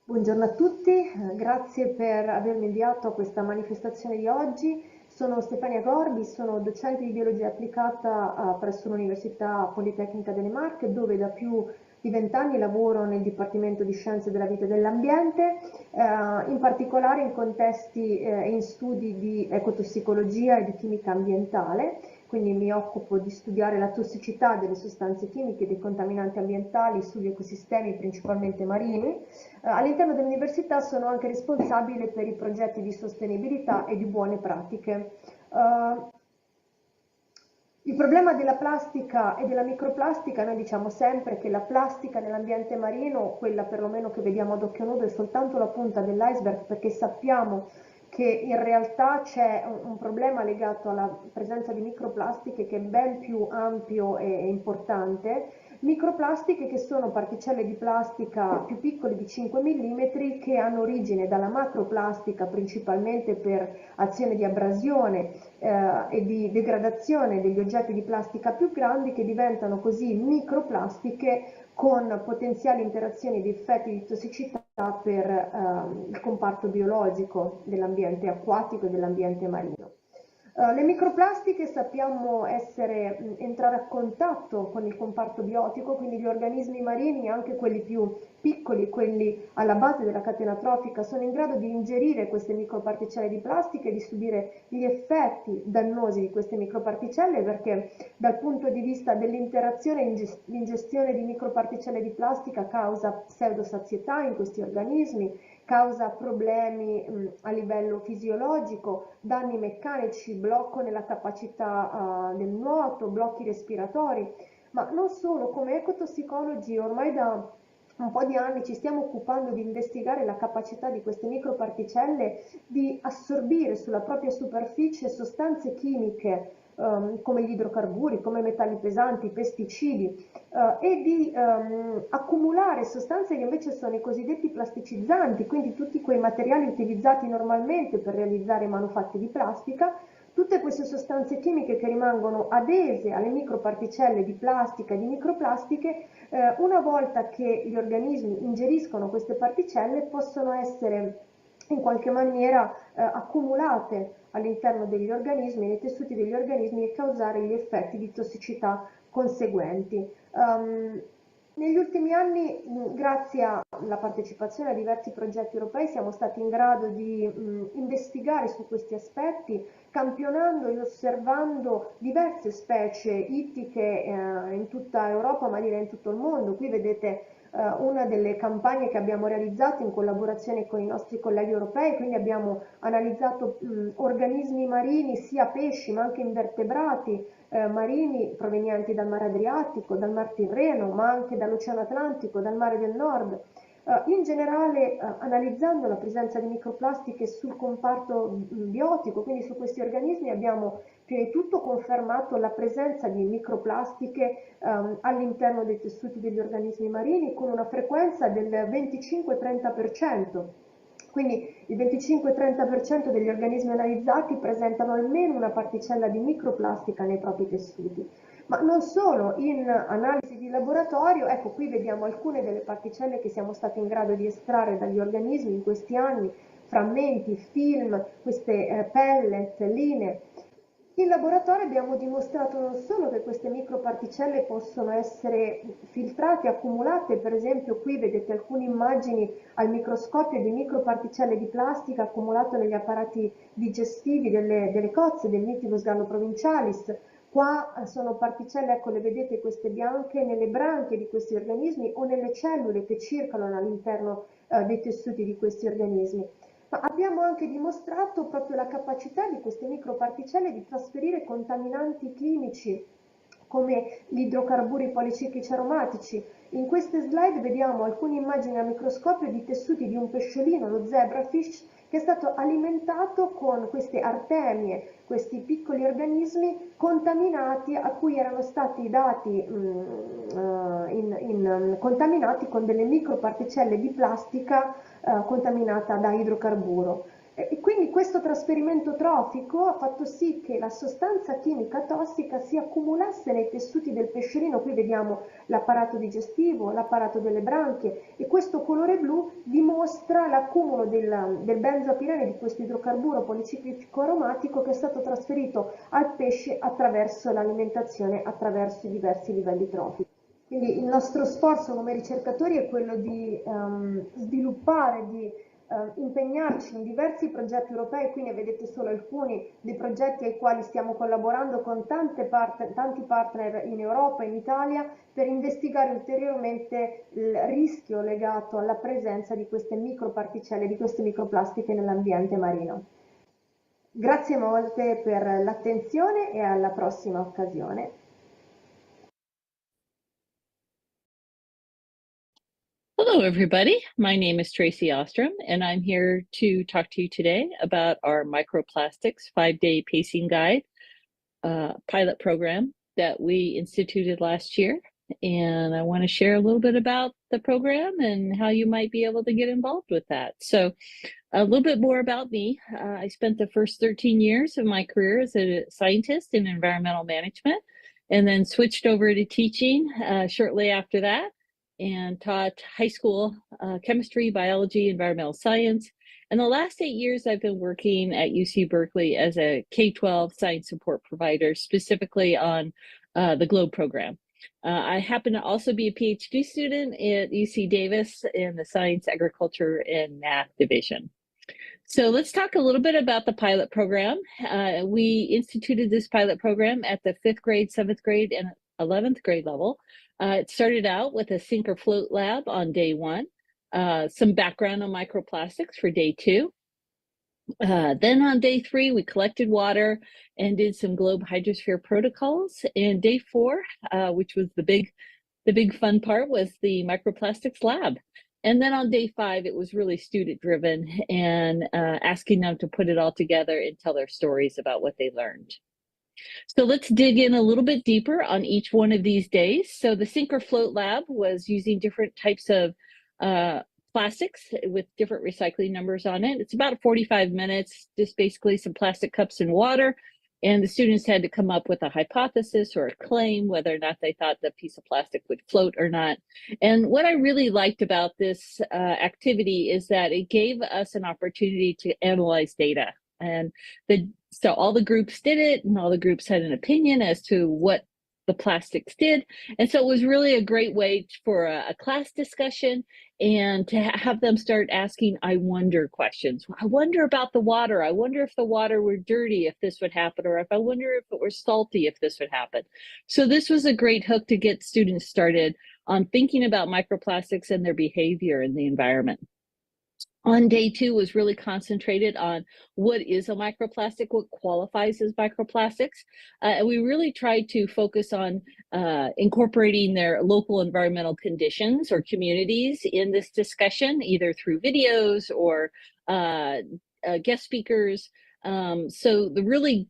Buongiorno a tutti, grazie per avermi inviato a questa manifestazione di oggi. Sono Stefania Gorbi, sono docente di biologia applicata presso l'Università Politecnica delle Marche, dove da più di 20 anni lavoro nel Dipartimento di Scienze della Vita e dell'Ambiente, in particolare in contesti e in studi di ecotossicologia e di chimica ambientale. Quindi mi occupo di studiare la tossicità delle sostanze chimiche e dei contaminanti ambientali sugli ecosistemi principalmente marini. All'interno dell'università sono anche responsabile per i progetti di sostenibilità e di buone pratiche. Il problema della plastica e della microplastica, noi diciamo sempre che la plastica nell'ambiente marino, quella perlomeno che vediamo ad occhio nudo, è soltanto la punta dell'iceberg, perché sappiamo che in realtà c'è un problema legato alla presenza di microplastiche che è ben più ampio e importante. Microplastiche che sono particelle di plastica più piccole di 5 mm che hanno origine dalla macroplastica, principalmente per azione di abrasione e di degradazione degli oggetti di plastica più grandi, che diventano così microplastiche con potenziali interazioni di effetti di tossicità per il comparto biologico dell'ambiente acquatico e dell'ambiente marino. Le microplastiche sappiamo entrare a contatto con il comparto biotico, quindi gli organismi marini, anche quelli più piccoli, quelli alla base della catena trofica, sono in grado di ingerire queste microparticelle di plastica e di subire gli effetti dannosi di queste microparticelle, perché dal punto di vista dell'interazione l'ingestione di microparticelle di plastica causa pseudosazietà in questi organismi, causa problemi a livello fisiologico, danni meccanici, blocco nella capacità del nuoto, blocchi respiratori, ma non solo. Come ecotossicologi ormai da un po' di anni ci stiamo occupando di investigare la capacità di queste microparticelle di assorbire sulla propria superficie sostanze chimiche come gli idrocarburi, come metalli pesanti, pesticidi, e di accumulare sostanze che invece sono i cosiddetti plasticizzanti, quindi tutti quei materiali utilizzati normalmente per realizzare manufatti di plastica, Tutte queste sostanze chimiche che rimangono adese alle microparticelle di plastica e di microplastiche, una volta che gli organismi ingeriscono queste particelle, possono essere in qualche maniera accumulate all'interno degli organismi, nei tessuti degli organismi, e causare gli effetti di tossicità conseguenti. Negli ultimi anni, grazie alla partecipazione a diversi progetti europei, siamo stati in grado di investigare su questi aspetti, campionando e osservando diverse specie ittiche in tutta Europa, ma direi in tutto il mondo. Qui vedete una delle campagne che abbiamo realizzato in collaborazione con i nostri colleghi europei, quindi abbiamo analizzato organismi marini, sia pesci ma anche invertebrati marini provenienti dal mare Adriatico, dal mar Tirreno, ma anche dall'Oceano Atlantico, dal mare del Nord. In generale, analizzando la presenza di microplastiche sul comparto biotico, quindi su questi organismi, abbiamo prima di tutto confermato la presenza di microplastiche all'interno dei tessuti degli organismi marini con una frequenza del 25-30%. Quindi il 25-30% degli organismi analizzati presentano almeno una particella di microplastica nei propri tessuti. Ma non solo, in analisi di laboratorio, ecco qui vediamo alcune delle particelle che siamo stati in grado di estrarre dagli organismi in questi anni, frammenti, film, queste pellet, linee. In laboratorio abbiamo dimostrato non solo che queste microparticelle possono essere filtrate, accumulate, per esempio qui vedete alcune immagini al microscopio di microparticelle di plastica accumulate negli apparati digestivi delle cozze, del Nitibus galloprovincialis. Qua sono particelle, ecco le vedete queste bianche, nelle branchie di questi organismi o nelle cellule che circolano all'interno dei tessuti di questi organismi. Ma abbiamo anche dimostrato proprio la capacità di queste microparticelle di trasferire contaminanti chimici come gli idrocarburi policiclici aromatici. In queste slide vediamo alcune immagini a microscopio di tessuti di un pesciolino, lo zebrafish, che è stato alimentato con queste artemie, questi piccoli organismi contaminati a cui erano stati dati contaminati con delle microparticelle di plastica contaminata da idrocarburo. E quindi questo trasferimento trofico ha fatto sì che la sostanza chimica tossica si accumulasse nei tessuti del pesciolino. Qui vediamo l'apparato digestivo, l'apparato delle branchie, e questo colore blu dimostra l'accumulo del benzopirene, di questo idrocarburo policiclico aromatico, che è stato trasferito al pesce attraverso l'alimentazione, attraverso i diversi livelli trofici. Quindi il nostro sforzo come ricercatori è quello di sviluppare, di impegnarci in diversi progetti europei. Qui ne vedete solo alcuni dei progetti ai quali stiamo collaborando con tanti partner in Europa e in Italia, per investigare ulteriormente il rischio legato alla presenza di queste microparticelle, di queste microplastiche nell'ambiente marino. Grazie molte per l'attenzione e alla prossima occasione. Hello, everybody. My name is Tracy Ostrom, and I'm here to talk to you today about our Microplastics 5-Day Pacing Guide pilot program that we instituted last year. And I want to share a little bit about the program and how you might be able to get involved with that. So a little bit more about me. I spent the first 13 years of my career as a scientist in environmental management, and then switched over to teaching shortly after that, and taught high school chemistry, biology, environmental science. And the last 8 years, I've been working at UC Berkeley as a K-12 science support provider, specifically on the GLOBE program. I happen to also be a PhD student at UC Davis in the Science, Agriculture, and Math division. So let's talk a little bit about the pilot program. We instituted this pilot program at the 5th grade, 7th grade, and 11th grade level. It started out with a sink or float lab on day 1, some background on microplastics for day 2. Then on day 3, we collected water and did some globe hydrosphere protocols. And day 4, which was the big fun part, was the microplastics lab. And then on day 5, it was really student driven and asking them to put it all together and tell their stories about what they learned. So let's dig in a little bit deeper on each one of these days. So the sink or float lab was using different types of plastics with different recycling numbers on it. It's about 45 minutes, just basically some plastic cups and water. And the students had to come up with a hypothesis or a claim, whether or not they thought the piece of plastic would float or not. And what I really liked about this activity is that it gave us an opportunity to analyze data. And so all the groups did it, and all the groups had an opinion as to what the plastics did. And so it was really a great way for a class discussion and to have them start asking I wonder questions. I wonder about the water. I wonder if the water were dirty, if this would happen, or if I wonder if it were salty, if this would happen. So this was a great hook to get students started on thinking about microplastics and their behavior in the environment. On day 2 was really concentrated on what is a microplastic, what qualifies as microplastics. And we really tried to focus on incorporating their local environmental conditions or communities in this discussion, either through videos or guest speakers. So the really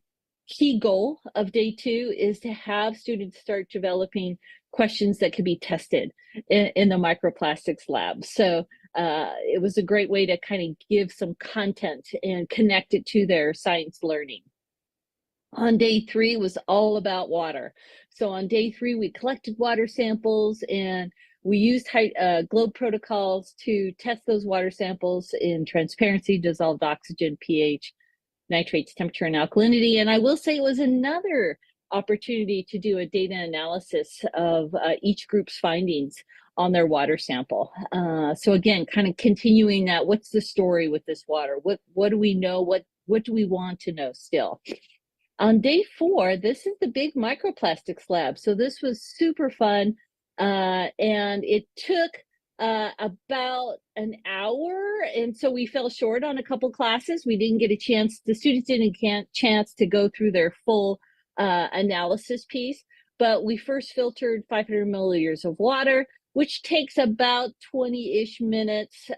key goal of day 2 is to have students start developing questions that could be tested in the microplastics lab. So it was a great way to kind of give some content and connect it to their science learning. On day 3 was all about water. So on day 3, we collected water samples and we used globe protocols to test those water samples in transparency, dissolved oxygen, pH, nitrates, temperature, and alkalinity. And I will say it was another opportunity to do a data analysis of each group's findings on their water sample. So again, kind of continuing that, what's the story with this water? What do we know? What do we want to know still? On day 4, this is the big microplastics lab. So this was super fun. And it took about an hour. And so we fell short on a couple classes. We didn't get a chance, the students didn't get a chance to go through their full analysis piece, but we first filtered 500 milliliters of water, which takes about 20-ish minutes,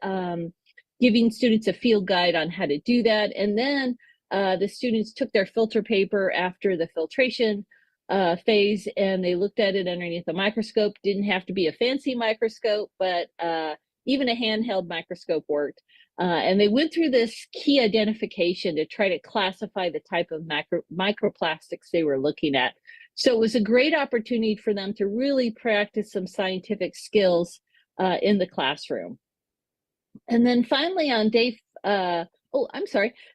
giving students a field guide on how to do that. And then the students took their filter paper after the filtration phase and they looked at it underneath the microscope. Didn't have to be a fancy microscope, but even a handheld microscope worked. And they went through this key identification to try to classify the type of microplastics they were looking at. So it was a great opportunity for them to really practice some scientific skills in the classroom. And then finally on day,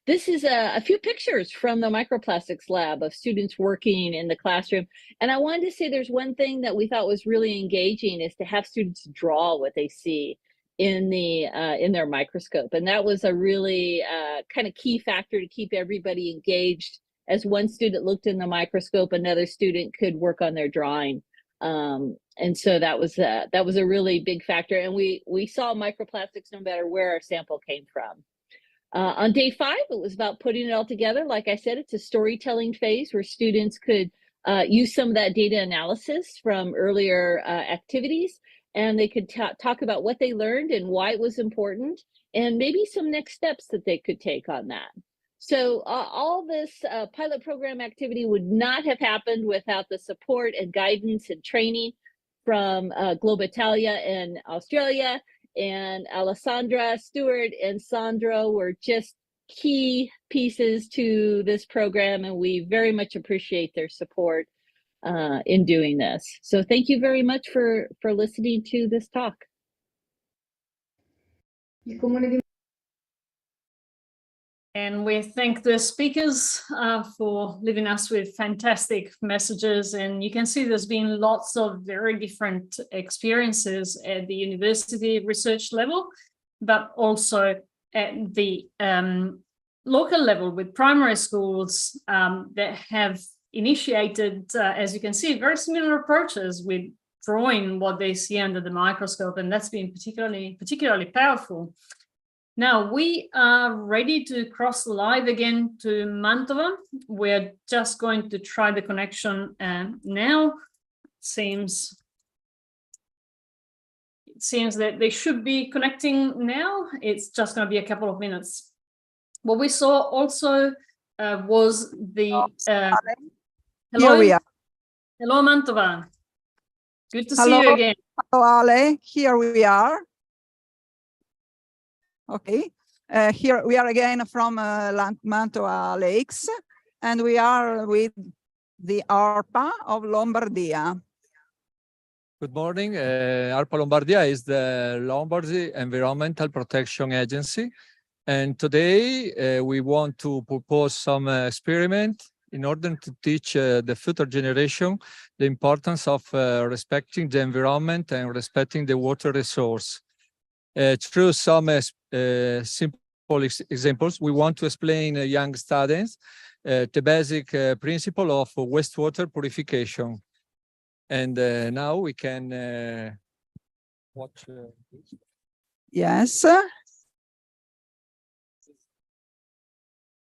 this is a few pictures from the microplastics lab of students working in the classroom. And I wanted to say there's one thing that we thought was really engaging is to have students draw what they see in their microscope. And that was a really kind of key factor to keep everybody engaged. As one student looked in the microscope, another student could work on their drawing. And so that was a really big factor. And we saw microplastics no matter where our sample came from. On day 5, it was about putting it all together. Like I said, it's a storytelling phase where students could use some of that data analysis from earlier activities, and they could talk about what they learned and why it was important, and maybe some next steps that they could take on that. So all this pilot program activity would not have happened without the support and guidance and training from Globe Italia in Australia. And Alessandra, Stuart, and Sandro were just key pieces to this program, and we very much appreciate their support in doing this. So thank you very much for listening to this talk. And we thank the speakers for leaving us with fantastic messages. And you can see there's been lots of very different experiences at the university research level, but also at the local level with primary schools that have initiated, as you can see, very similar approaches with drawing what they see under the microscope. And that's been particularly powerful. Now we are ready to cross live again to Mantova. We're just going to try the connection now. It seems that they should be connecting now. It's just going to be a couple of minutes. What we saw also was the hello. Here we are. Hello, Mantova. Good to see you again. Hello, Ale. Here we are. Okay, here we are again from Mantova Lakes, and we are with the ARPA of Lombardia. Good morning. ARPA Lombardia is the Lombardy Environmental Protection Agency. And today we want to propose some experiment in order to teach the future generation the importance of respecting the environment and respecting the water resource. Through some simple examples, we want to explain young students the basic principle of wastewater purification. And now we can watch. Yes.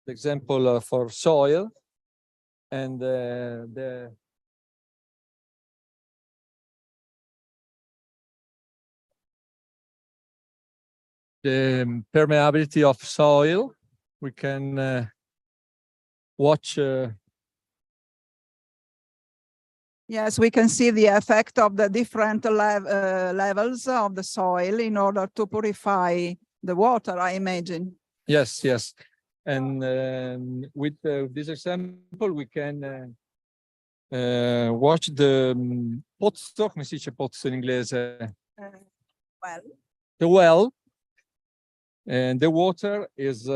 The example for soil and the permeability of soil. We can watch. Yes, we can see the effect of the different levels of the soil in order to purify the water, I imagine. Yes, yes. And with this example, we can watch the pozzo, come si dice pozzo in inglese? Well. The well. And the water is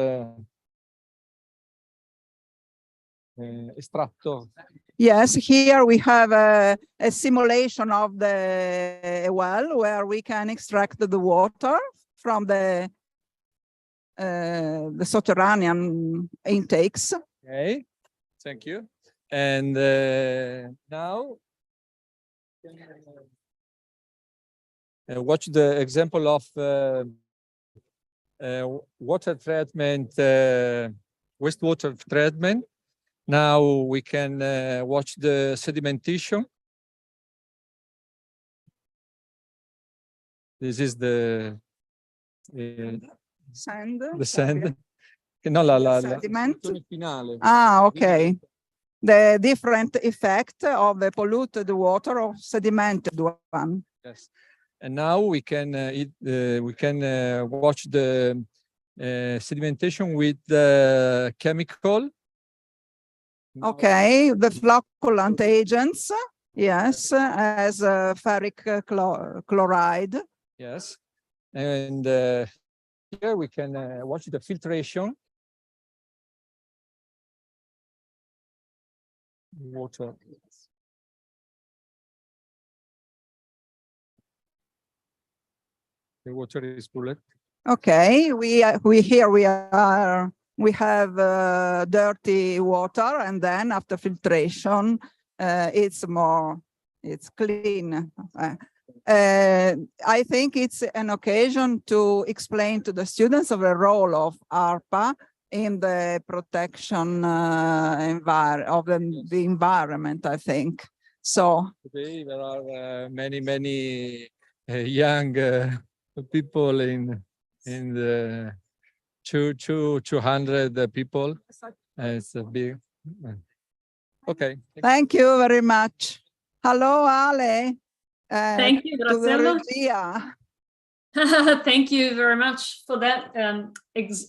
estratto. Yes, here we have a simulation of the well where we can extract the water from the subterranean intakes. Okay, thank you. And now watch the example of water treatment, wastewater treatment. Now we can watch the sedimentation. This is the sand. The sand. No, la sediment. finale. Ah, okay. The different effect of the polluted water or sedimented one. Yes. And now we can watch the sedimentation with the chemical. Okay, the flocculant agents, yes, as ferric chloride. Yes, and here we can watch the filtration. Water. The water is bullet. Okay, we have dirty water, and then after filtration, it's clean. I think it's an occasion to explain to the students of the role of ARPA in the protection of the environment, I think. So today there are many young people in the 200 people. It's a big. Okay. Thank you very much. Hello, Ale. Thank you, Graziella. Thank you very much for that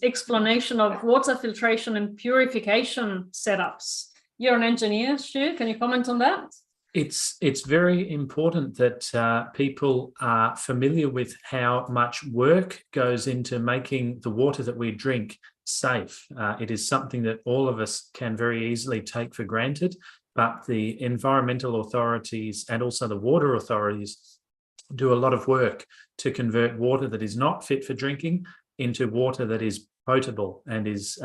explanation of water filtration and purification setups. You're an engineer, Stu. Can you comment on that? It's very important that people are familiar with how much work goes into making the water that we drink safe. It is something that all of us can very easily take for granted, but the environmental authorities and also the water authorities do a lot of work to convert water that is not fit for drinking into water that is potable and is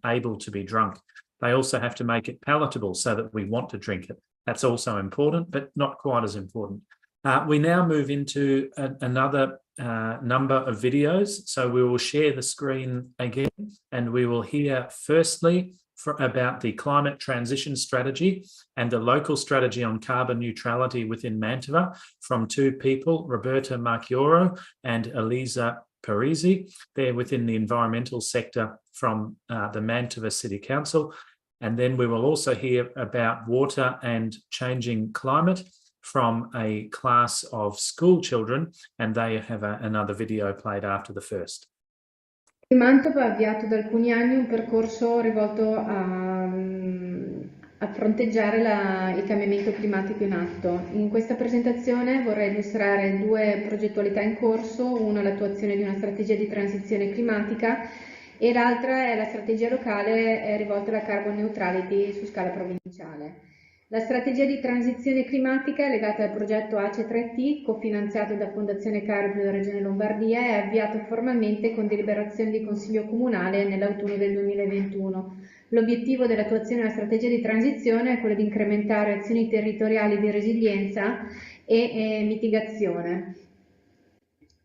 able to be drunk. They also have to make it palatable so that we want to drink it. That's also important, but not quite as important. We now move into another number of videos. So we will share the screen again, and we will hear firstly about the climate transition strategy and the local strategy on carbon neutrality within Mantova from two people, Roberta Marchioro and Elisa Parisi. They're within the environmental sector from the Mantova City Council. And then we will also hear about water and changing climate from a class of school children, and they have another video played after the first. Mantova ha avviato da alcuni anni un percorso rivolto a fronteggiare il cambiamento climatico in atto. In questa presentazione vorrei illustrare due progettualità in corso, una l'attuazione di una strategia di transizione climatica e l'altra è la strategia locale rivolta alla carbon neutrality su scala provinciale. La strategia di transizione climatica è legata al progetto ACE3T, cofinanziato da Fondazione Cariplo della Regione Lombardia e avviato formalmente con deliberazione di Consiglio Comunale nell'autunno del 2021. L'obiettivo dell'attuazione della strategia di transizione è quello di incrementare azioni territoriali di resilienza e mitigazione.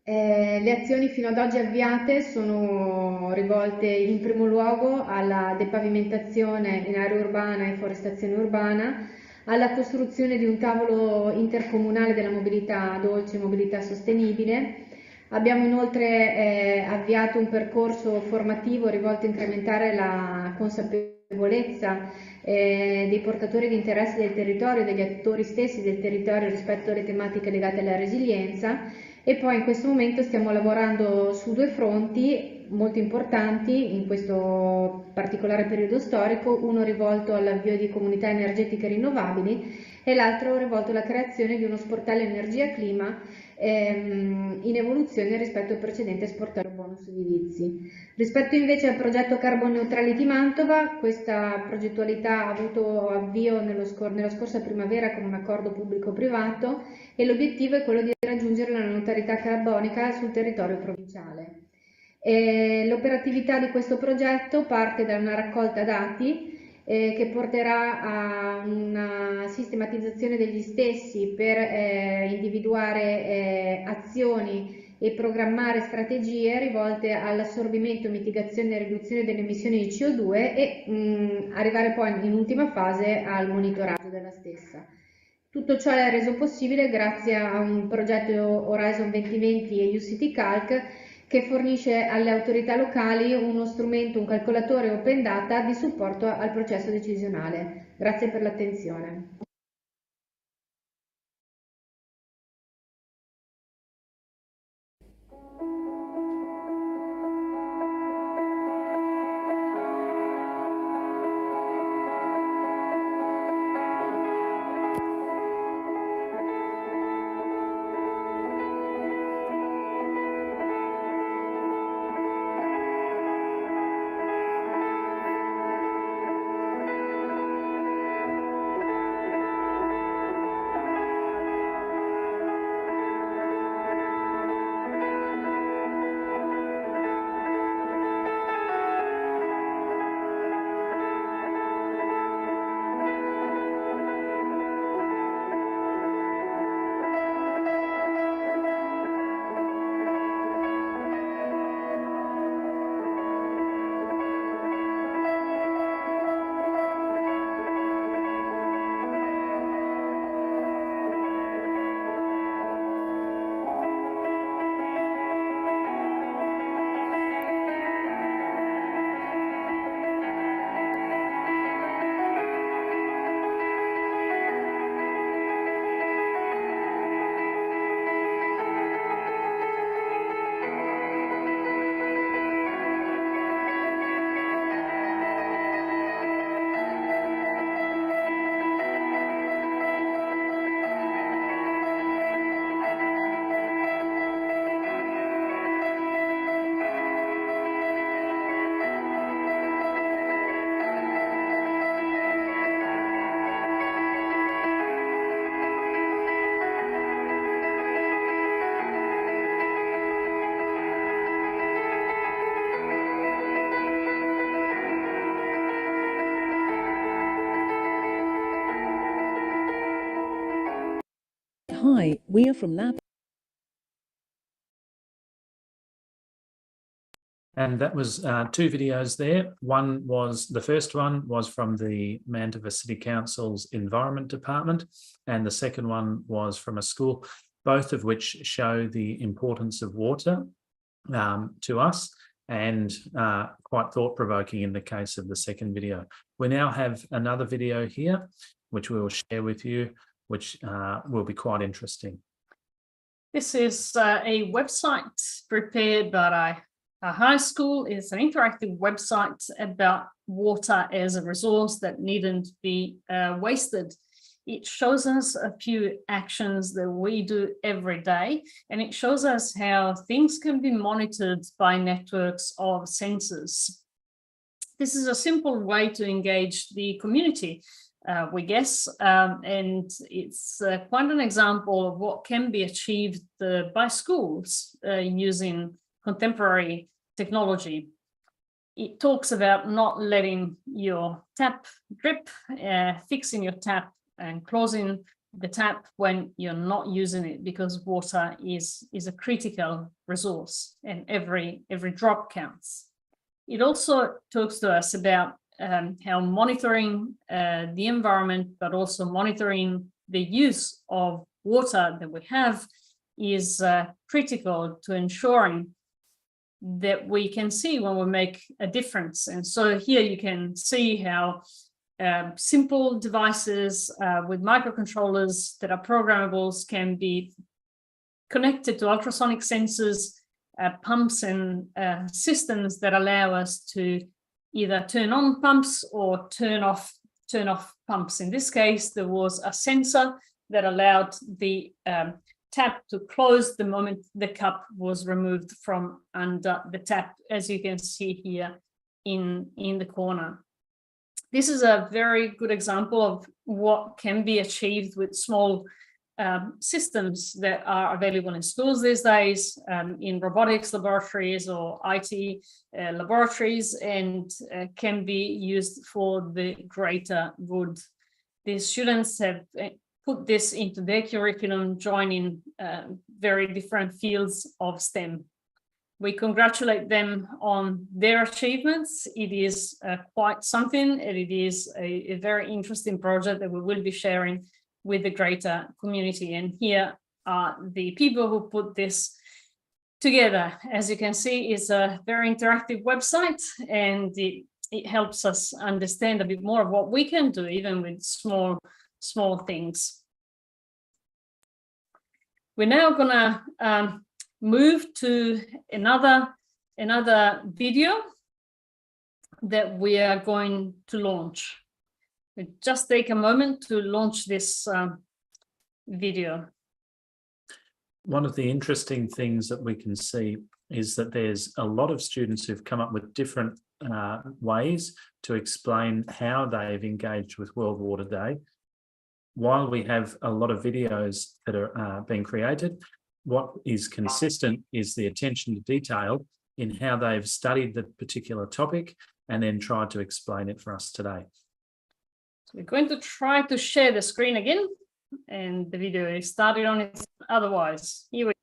Le azioni fino ad oggi avviate sono rivolte in primo luogo alla depavimentazione in area urbana e forestazione urbana, alla costruzione di un tavolo intercomunale della mobilità dolce e mobilità sostenibile. Abbiamo inoltre avviato un percorso formativo rivolto a incrementare la consapevolezza dei portatori di interesse del territorio, degli attori stessi del territorio rispetto alle tematiche legate alla resilienza. E poi in questo momento stiamo lavorando su due fronti molto importanti in questo particolare periodo storico, uno rivolto all'avvio di comunità energetiche rinnovabili e l'altro rivolto alla creazione di uno sportello energia-clima in evoluzione rispetto al precedente sportello bonus edilizi. Rispetto invece al progetto Carbon Neutrality Mantova, questa progettualità ha avuto avvio nella scorsa primavera con un accordo pubblico-privato e l'obiettivo è quello di raggiungere la neutralità carbonica sul territorio provinciale. L'operatività di questo progetto parte da una raccolta dati che porterà a una sistematizzazione degli stessi per individuare azioni e programmare strategie rivolte all'assorbimento, mitigazione e riduzione delle emissioni di CO2 e arrivare poi in ultima fase al monitoraggio della stessa. Tutto ciò è reso possibile grazie a un progetto Horizon 2020 e UCT Calc che fornisce alle autorità locali uno strumento, un calcolatore open data di supporto al processo decisionale. Grazie per l'attenzione. Hi, we are from Lab. And that was two videos there. The first one was from the Mantova City Council's Environment Department, and the second one was from a school, both of which show the importance of water to us and quite thought-provoking in the case of the second video. We now have another video here, which we will share with you, which will be quite interesting. This is a website prepared by A high school is an interactive website about water as a resource that needn't be wasted. It shows us a few actions that we do every day, and it shows us how things can be monitored by networks of sensors. This is a simple way to engage the community, we guess, and it's quite an example of what can be achieved by schools using contemporary technology. It talks about not letting your tap drip, fixing your tap and closing the tap when you're not using it, because water is a critical resource and every drop counts. It also talks to us about how monitoring the environment, but also monitoring the use of water that we have is critical to ensuring that we can see when we make a difference. And so here you can see how simple devices with microcontrollers that are programmables can be connected to ultrasonic sensors, pumps and systems that allow us to either turn on pumps or turn off pumps. In this case, there was a sensor that allowed the tap to close the moment the cup was removed from under the tap, as you can see here in the corner. This is a very good example of what can be achieved with small systems that are available in schools these days, in robotics laboratories or IT laboratories, and can be used for the greater good. The students have put this into their curriculum, joining very different fields of STEM. We congratulate them on their achievements. It is quite something, and it is a very interesting project that we will be sharing with the greater community. And here are the people who put this together. As you can see, it's a very interactive website, and it helps us understand a bit more of what we can do, even with small things. We're now gonna move to another video that we are going to launch. We just take a moment to launch this video. One of the interesting things that we can see is that there's a lot of students who've come up with different ways to explain how they've engaged with World Water Day. While we have a lot of videos that are being created, what is consistent is the attention to detail in how they've studied the particular topic and then tried to explain it for us today. So we're going to try to share the screen again, and the video is started on its otherwise. Here we go.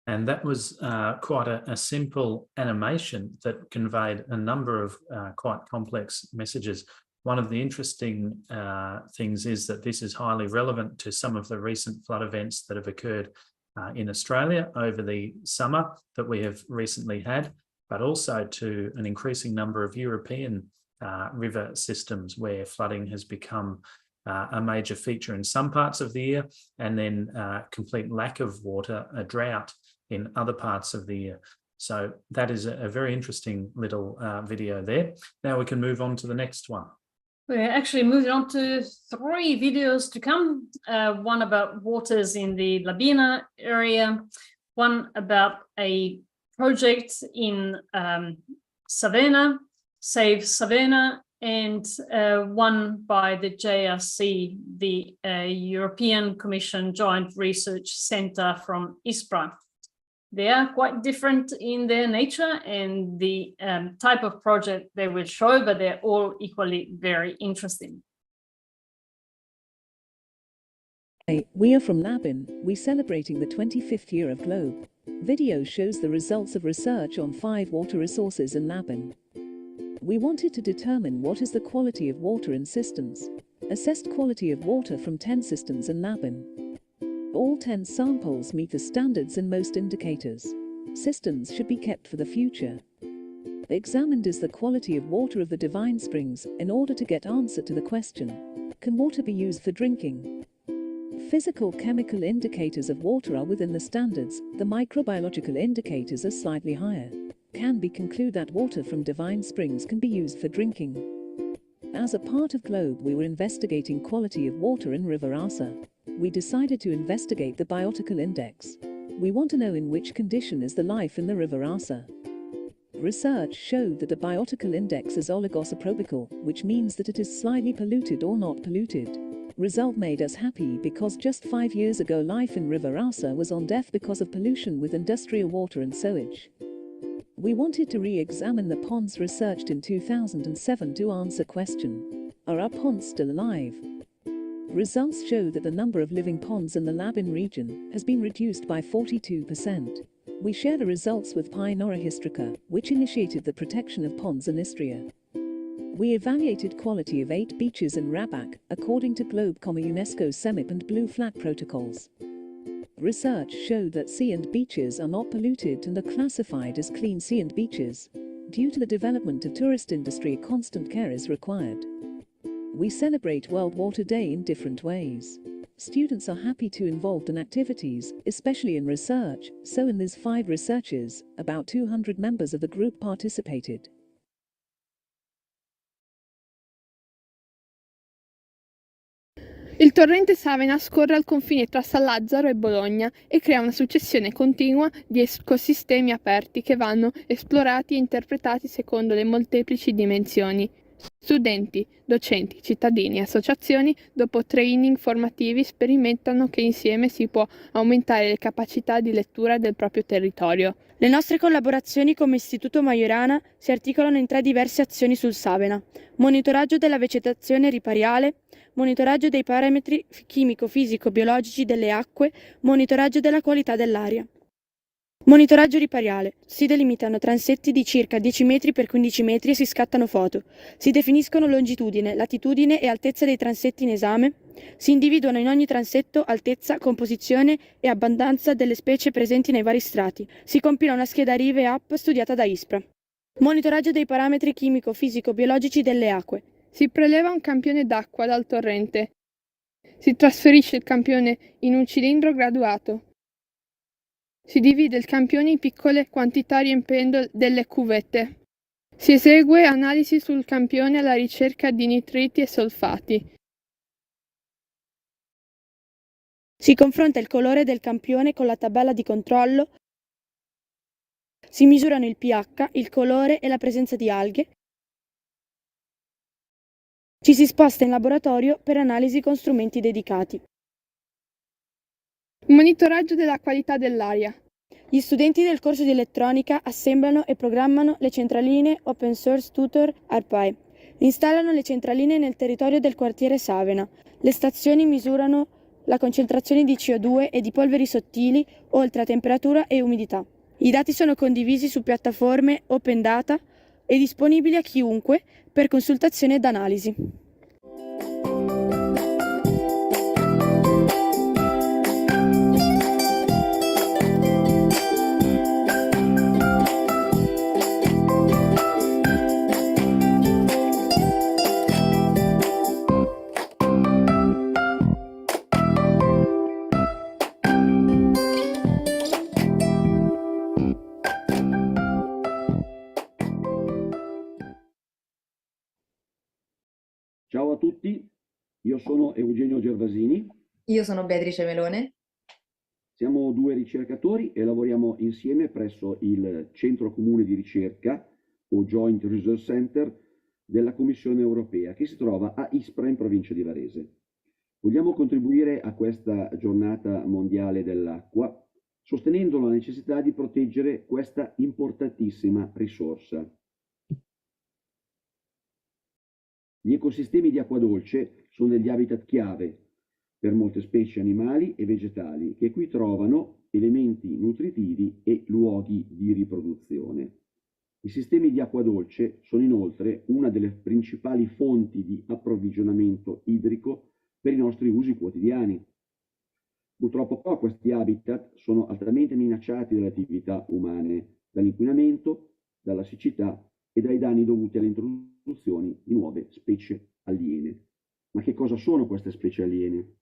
And that was quite a simple animation that conveyed a number of quite complex messages. One of the interesting things is that this is highly relevant to some of the recent flood events that have occurred in Australia over the summer that we have recently had, but also to an increasing number of European river systems where flooding has become a major feature in some parts of the year, and then complete lack of water, a drought in other parts of the year. So that is a very interesting little video there. Now we can move on to the next one. We're actually moving on to 3 videos to come. One about waters in the Labina area, one about a project in Savannah, Save Savannah, and one by the JRC, the European Commission Joint Research Centre from ISPRA. They are quite different in their nature and the type of project they will show, but they're all equally very interesting. Hi, we are from Labin. We're celebrating the 25th year of Globe. Video shows the results of research on 5 water resources in Labin. We wanted to determine what is the quality of water in cisterns. Assessed quality of water from 10 cisterns in Labin. All 10 samples meet the standards in most indicators. Cisterns should be kept for the future. Examined is the quality of water of the divine springs in order to get answer to the question, can water be used for drinking? Physical chemical indicators of water are within the standards, the microbiological indicators are slightly higher. Can be conclude that water from divine springs can be used for drinking. As a part of Globe, we were investigating quality of water in River Asa. We decided to investigate the biotical index. We want to know in which condition is the life in the River Asa. Research showed that the biotical index is oligosaprobical, which means that it is slightly polluted or not polluted. Result made us happy because just 5 years ago life in River Asa was on death because of pollution with industrial water and sewage. We wanted to re-examine the ponds researched in 2007 to answer question, are our ponds still alive? Results show that the number of living ponds in the Labin region has been reduced by 42%. We share the results with Pi Nora Hystrica, which initiated the protection of ponds in Istria. We evaluated quality of 8 beaches in Rabac, according to Globe, UNESCO CEMIP and Blue Flag protocols. Research showed that sea and beaches are not polluted and are classified as clean sea and beaches. Due to the development of tourist industry, constant care is required. We celebrate World Water Day in different ways. Students are happy to involved in activities, especially in research, so in these 5 researches, about 200 members of the group participated. Il torrente Savena scorre al confine tra San Lazzaro e Bologna e crea una successione continua di ecosistemi aperti che vanno esplorati e interpretati secondo le molteplici dimensioni. Studenti, docenti, cittadini e associazioni, dopo training formativi, sperimentano che insieme si può aumentare le capacità di lettura del proprio territorio. Le nostre collaborazioni come Istituto Majorana si articolano in 3 diverse azioni sul Savena: monitoraggio della vegetazione ripariale, monitoraggio dei parametri chimico-fisico-biologici delle acque, monitoraggio della qualità dell'aria. Monitoraggio ripariale. Si delimitano transetti di circa 10 metri per 15 metri e si scattano foto. Si definiscono longitudine, latitudine e altezza dei transetti in esame. Si individuano in ogni transetto altezza, composizione e abbondanza delle specie presenti nei vari strati. Si compila una scheda Rive App studiata da ISPRA. Monitoraggio dei parametri chimico-fisico-biologici delle acque. Si preleva un campione d'acqua dal torrente. Si trasferisce il campione in un cilindro graduato. Si divide il campione in piccole quantità riempendo delle cuvette. Si esegue analisi sul campione alla ricerca di nitriti e solfati. Si confronta il colore del campione con la tabella di controllo. Si misurano il pH, il colore e la presenza di alghe. Ci si sposta in laboratorio per analisi con strumenti dedicati. Monitoraggio della qualità dell'aria. Gli studenti del corso di elettronica assemblano e programmano le centraline Open Source Tutor ARPAE. Installano le centraline nel territorio del quartiere Savena. Le stazioni misurano la concentrazione di CO2 e di polveri sottili, oltre a temperatura e umidità. I dati sono condivisi su piattaforme Open Data e disponibili a chiunque per consultazione ed analisi. Ciao a tutti, io sono Eugenio Gervasini. Io sono Beatrice Melone. Siamo 2 ricercatori e lavoriamo insieme presso il Centro Comune di Ricerca o Joint Research Center della Commissione Europea che si trova a Ispra in provincia di Varese. Vogliamo contribuire a questa giornata mondiale dell'acqua sostenendo la necessità di proteggere questa importantissima risorsa. Gli ecosistemi di acqua dolce sono degli habitat chiave per molte specie animali e vegetali che qui trovano elementi nutritivi e luoghi di riproduzione. I sistemi di acqua dolce sono inoltre una delle principali fonti di approvvigionamento idrico per i nostri usi quotidiani. Purtroppo però questi habitat sono altamente minacciati dalle attività umane, dall'inquinamento, dalla siccità e dai danni dovuti alle introduzioni di nuove specie aliene. Ma che cosa sono queste specie aliene?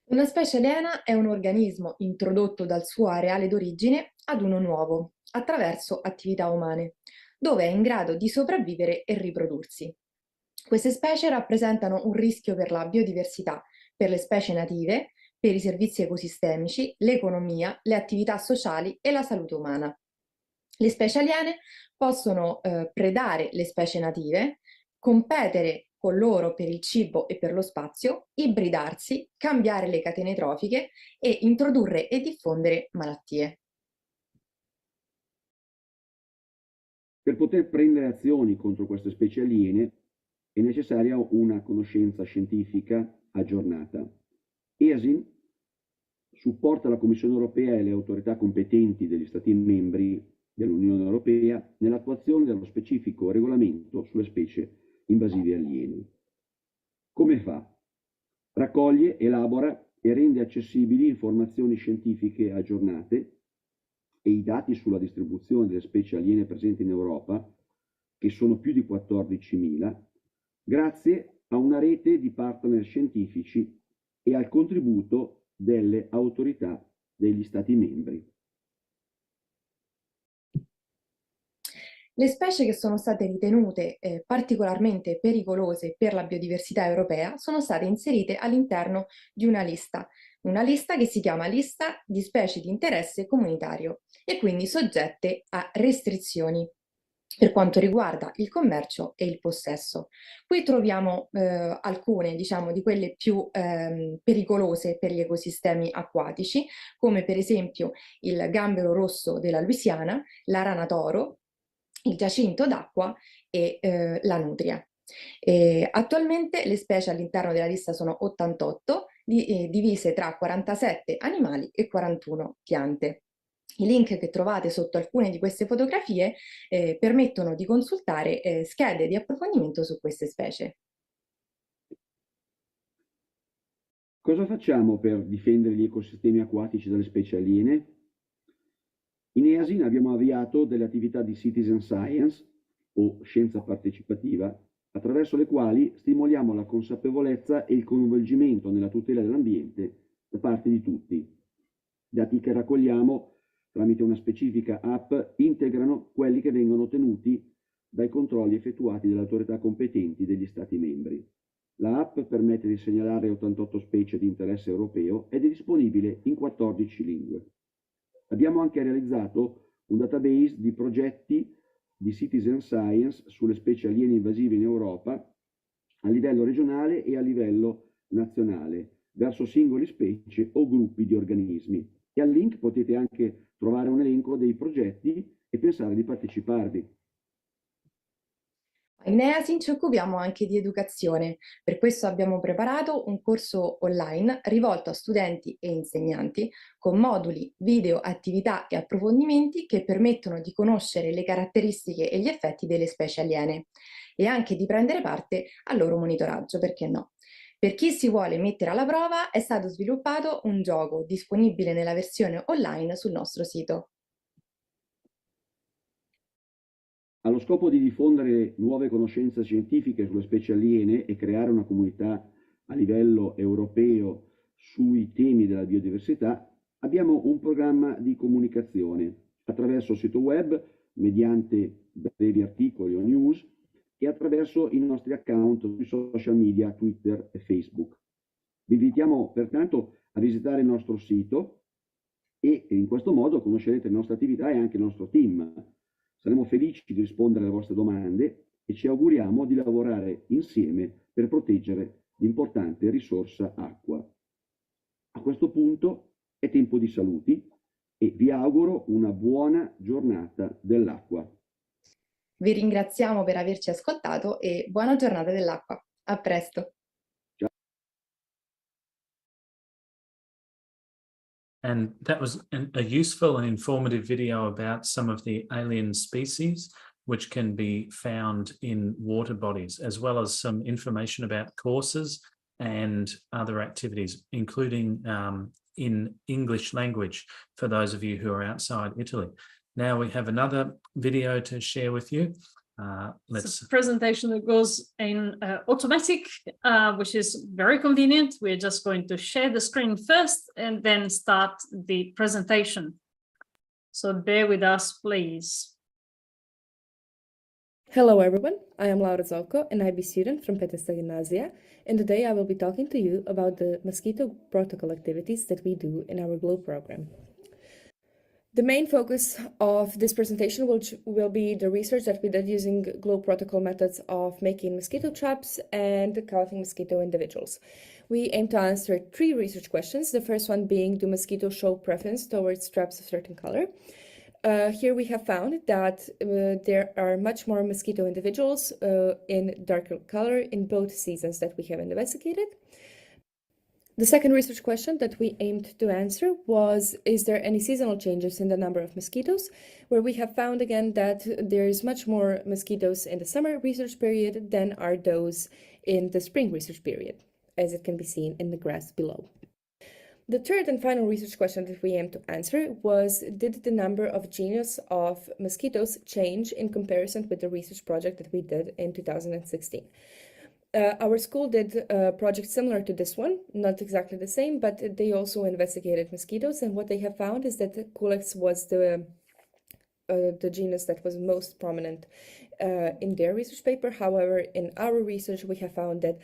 Una specie aliena è un organismo introdotto dal suo areale d'origine ad uno nuovo, attraverso attività umane, dove è in grado di sopravvivere e riprodursi. Queste specie rappresentano un rischio per la biodiversità, per le specie native, per i servizi ecosistemici, l'economia, le attività sociali e la salute umana. Le specie aliene possono predare le specie native, competere con loro per il cibo e per lo spazio, ibridarsi, cambiare le catene trofiche e introdurre e diffondere malattie. Per poter prendere azioni contro queste specie aliene è necessaria una conoscenza scientifica aggiornata. EASIN supporta la Commissione europea e le autorità competenti degli Stati membri dell'Unione Europea nell'attuazione dello specifico regolamento sulle specie invasive aliene. Come fa? Raccoglie, elabora e rende accessibili informazioni scientifiche aggiornate e i dati sulla distribuzione delle specie aliene presenti in Europa, che sono più di 14.000, grazie a una rete di partner scientifici e al contributo delle autorità degli Stati membri. Le specie che sono state ritenute particolarmente pericolose per la biodiversità europea sono state inserite all'interno di una lista che si chiama lista di specie di interesse comunitario e quindi soggette a restrizioni. per quanto riguarda il commercio e il possesso. Qui troviamo alcune, diciamo, di quelle più pericolose per gli ecosistemi acquatici, come per esempio il gambero rosso della Louisiana, la rana toro, il giacinto d'acqua e la nutria. Attualmente le specie all'interno della lista sono 88, divise tra 47 animali e 41 piante. I link che trovate sotto alcune di queste fotografie permettono di consultare schede di approfondimento su queste specie. Cosa facciamo per difendere gli ecosistemi acquatici dalle specie aliene? In EASIN abbiamo avviato delle attività di citizen science o scienza partecipativa, attraverso le quali stimoliamo la consapevolezza e il coinvolgimento nella tutela dell'ambiente da parte di tutti. I dati che raccogliamo tramite una specifica app integrano quelli che vengono ottenuti dai controlli effettuati dalle autorità competenti degli Stati membri. La app permette di segnalare 88 specie di interesse europeo ed è disponibile in 14 lingue. Abbiamo anche realizzato un database di progetti di citizen science sulle specie aliene invasive in Europa a livello regionale e a livello nazionale, verso singole specie o gruppi di organismi. E al link potete anche trovare un elenco dei progetti e pensare di parteciparvi. In EASIN ci occupiamo anche di educazione, per questo abbiamo preparato un corso online rivolto a studenti e insegnanti con moduli, video, attività e approfondimenti che permettono di conoscere le caratteristiche e gli effetti delle specie aliene e anche di prendere parte al loro monitoraggio, perché no? Per chi si vuole mettere alla prova è stato sviluppato un gioco disponibile nella versione online sul nostro sito. Allo scopo di diffondere nuove conoscenze scientifiche sulle specie aliene e creare una comunità a livello europeo sui temi della biodiversità, abbiamo un programma di comunicazione attraverso il sito web, mediante brevi articoli o news e attraverso i nostri account sui social media, Twitter e Facebook. Vi invitiamo pertanto a visitare il nostro sito e in questo modo conoscerete le nostre attività e anche il nostro team. Saremo felici di rispondere alle vostre domande e ci auguriamo di lavorare insieme per proteggere l'importante risorsa acqua. A questo punto è tempo di saluti e vi auguro una buona giornata dell'acqua. Vi ringraziamo per averci ascoltato e buona giornata dell'acqua. A presto! And that was a useful and informative video about some of the alien species which can be found in water bodies, as well as some information about courses and other activities, including in English language for those of you who are outside Italy. Now we have another video to share with you. It's a presentation that goes in automatic, which is very convenient. We're just going to share the screen first and then start the presentation. So bear with us, please. Hello everyone, I am Laura Zocco, an IB student from Petesta Gymnasia, and today I will be talking to you about the mosquito protocol activities that we do in our GLOW program. The main focus of this presentation will be the research that we did using GLOW protocol methods of making mosquito traps and counting mosquito individuals. We aim to answer 3 research questions, the first one being, do mosquitoes show preference towards traps of certain color? Here we have found that there are much more mosquito individuals in darker color in both seasons that we have investigated. The second research question that we aimed to answer was, is there any seasonal changes in the number of mosquitoes? Where we have found again that there is much more mosquitoes in the summer research period than are those in the spring research period, as it can be seen in the graph below. The third and final research question that we aimed to answer was, did the number of genus of mosquitoes change in comparison with the research project that we did in 2016? Our school did a project similar to this one, not exactly the same, but they also investigated mosquitoes, and what they have found is that Culex was the genus that was most prominent in their research paper. However, in our research, we have found that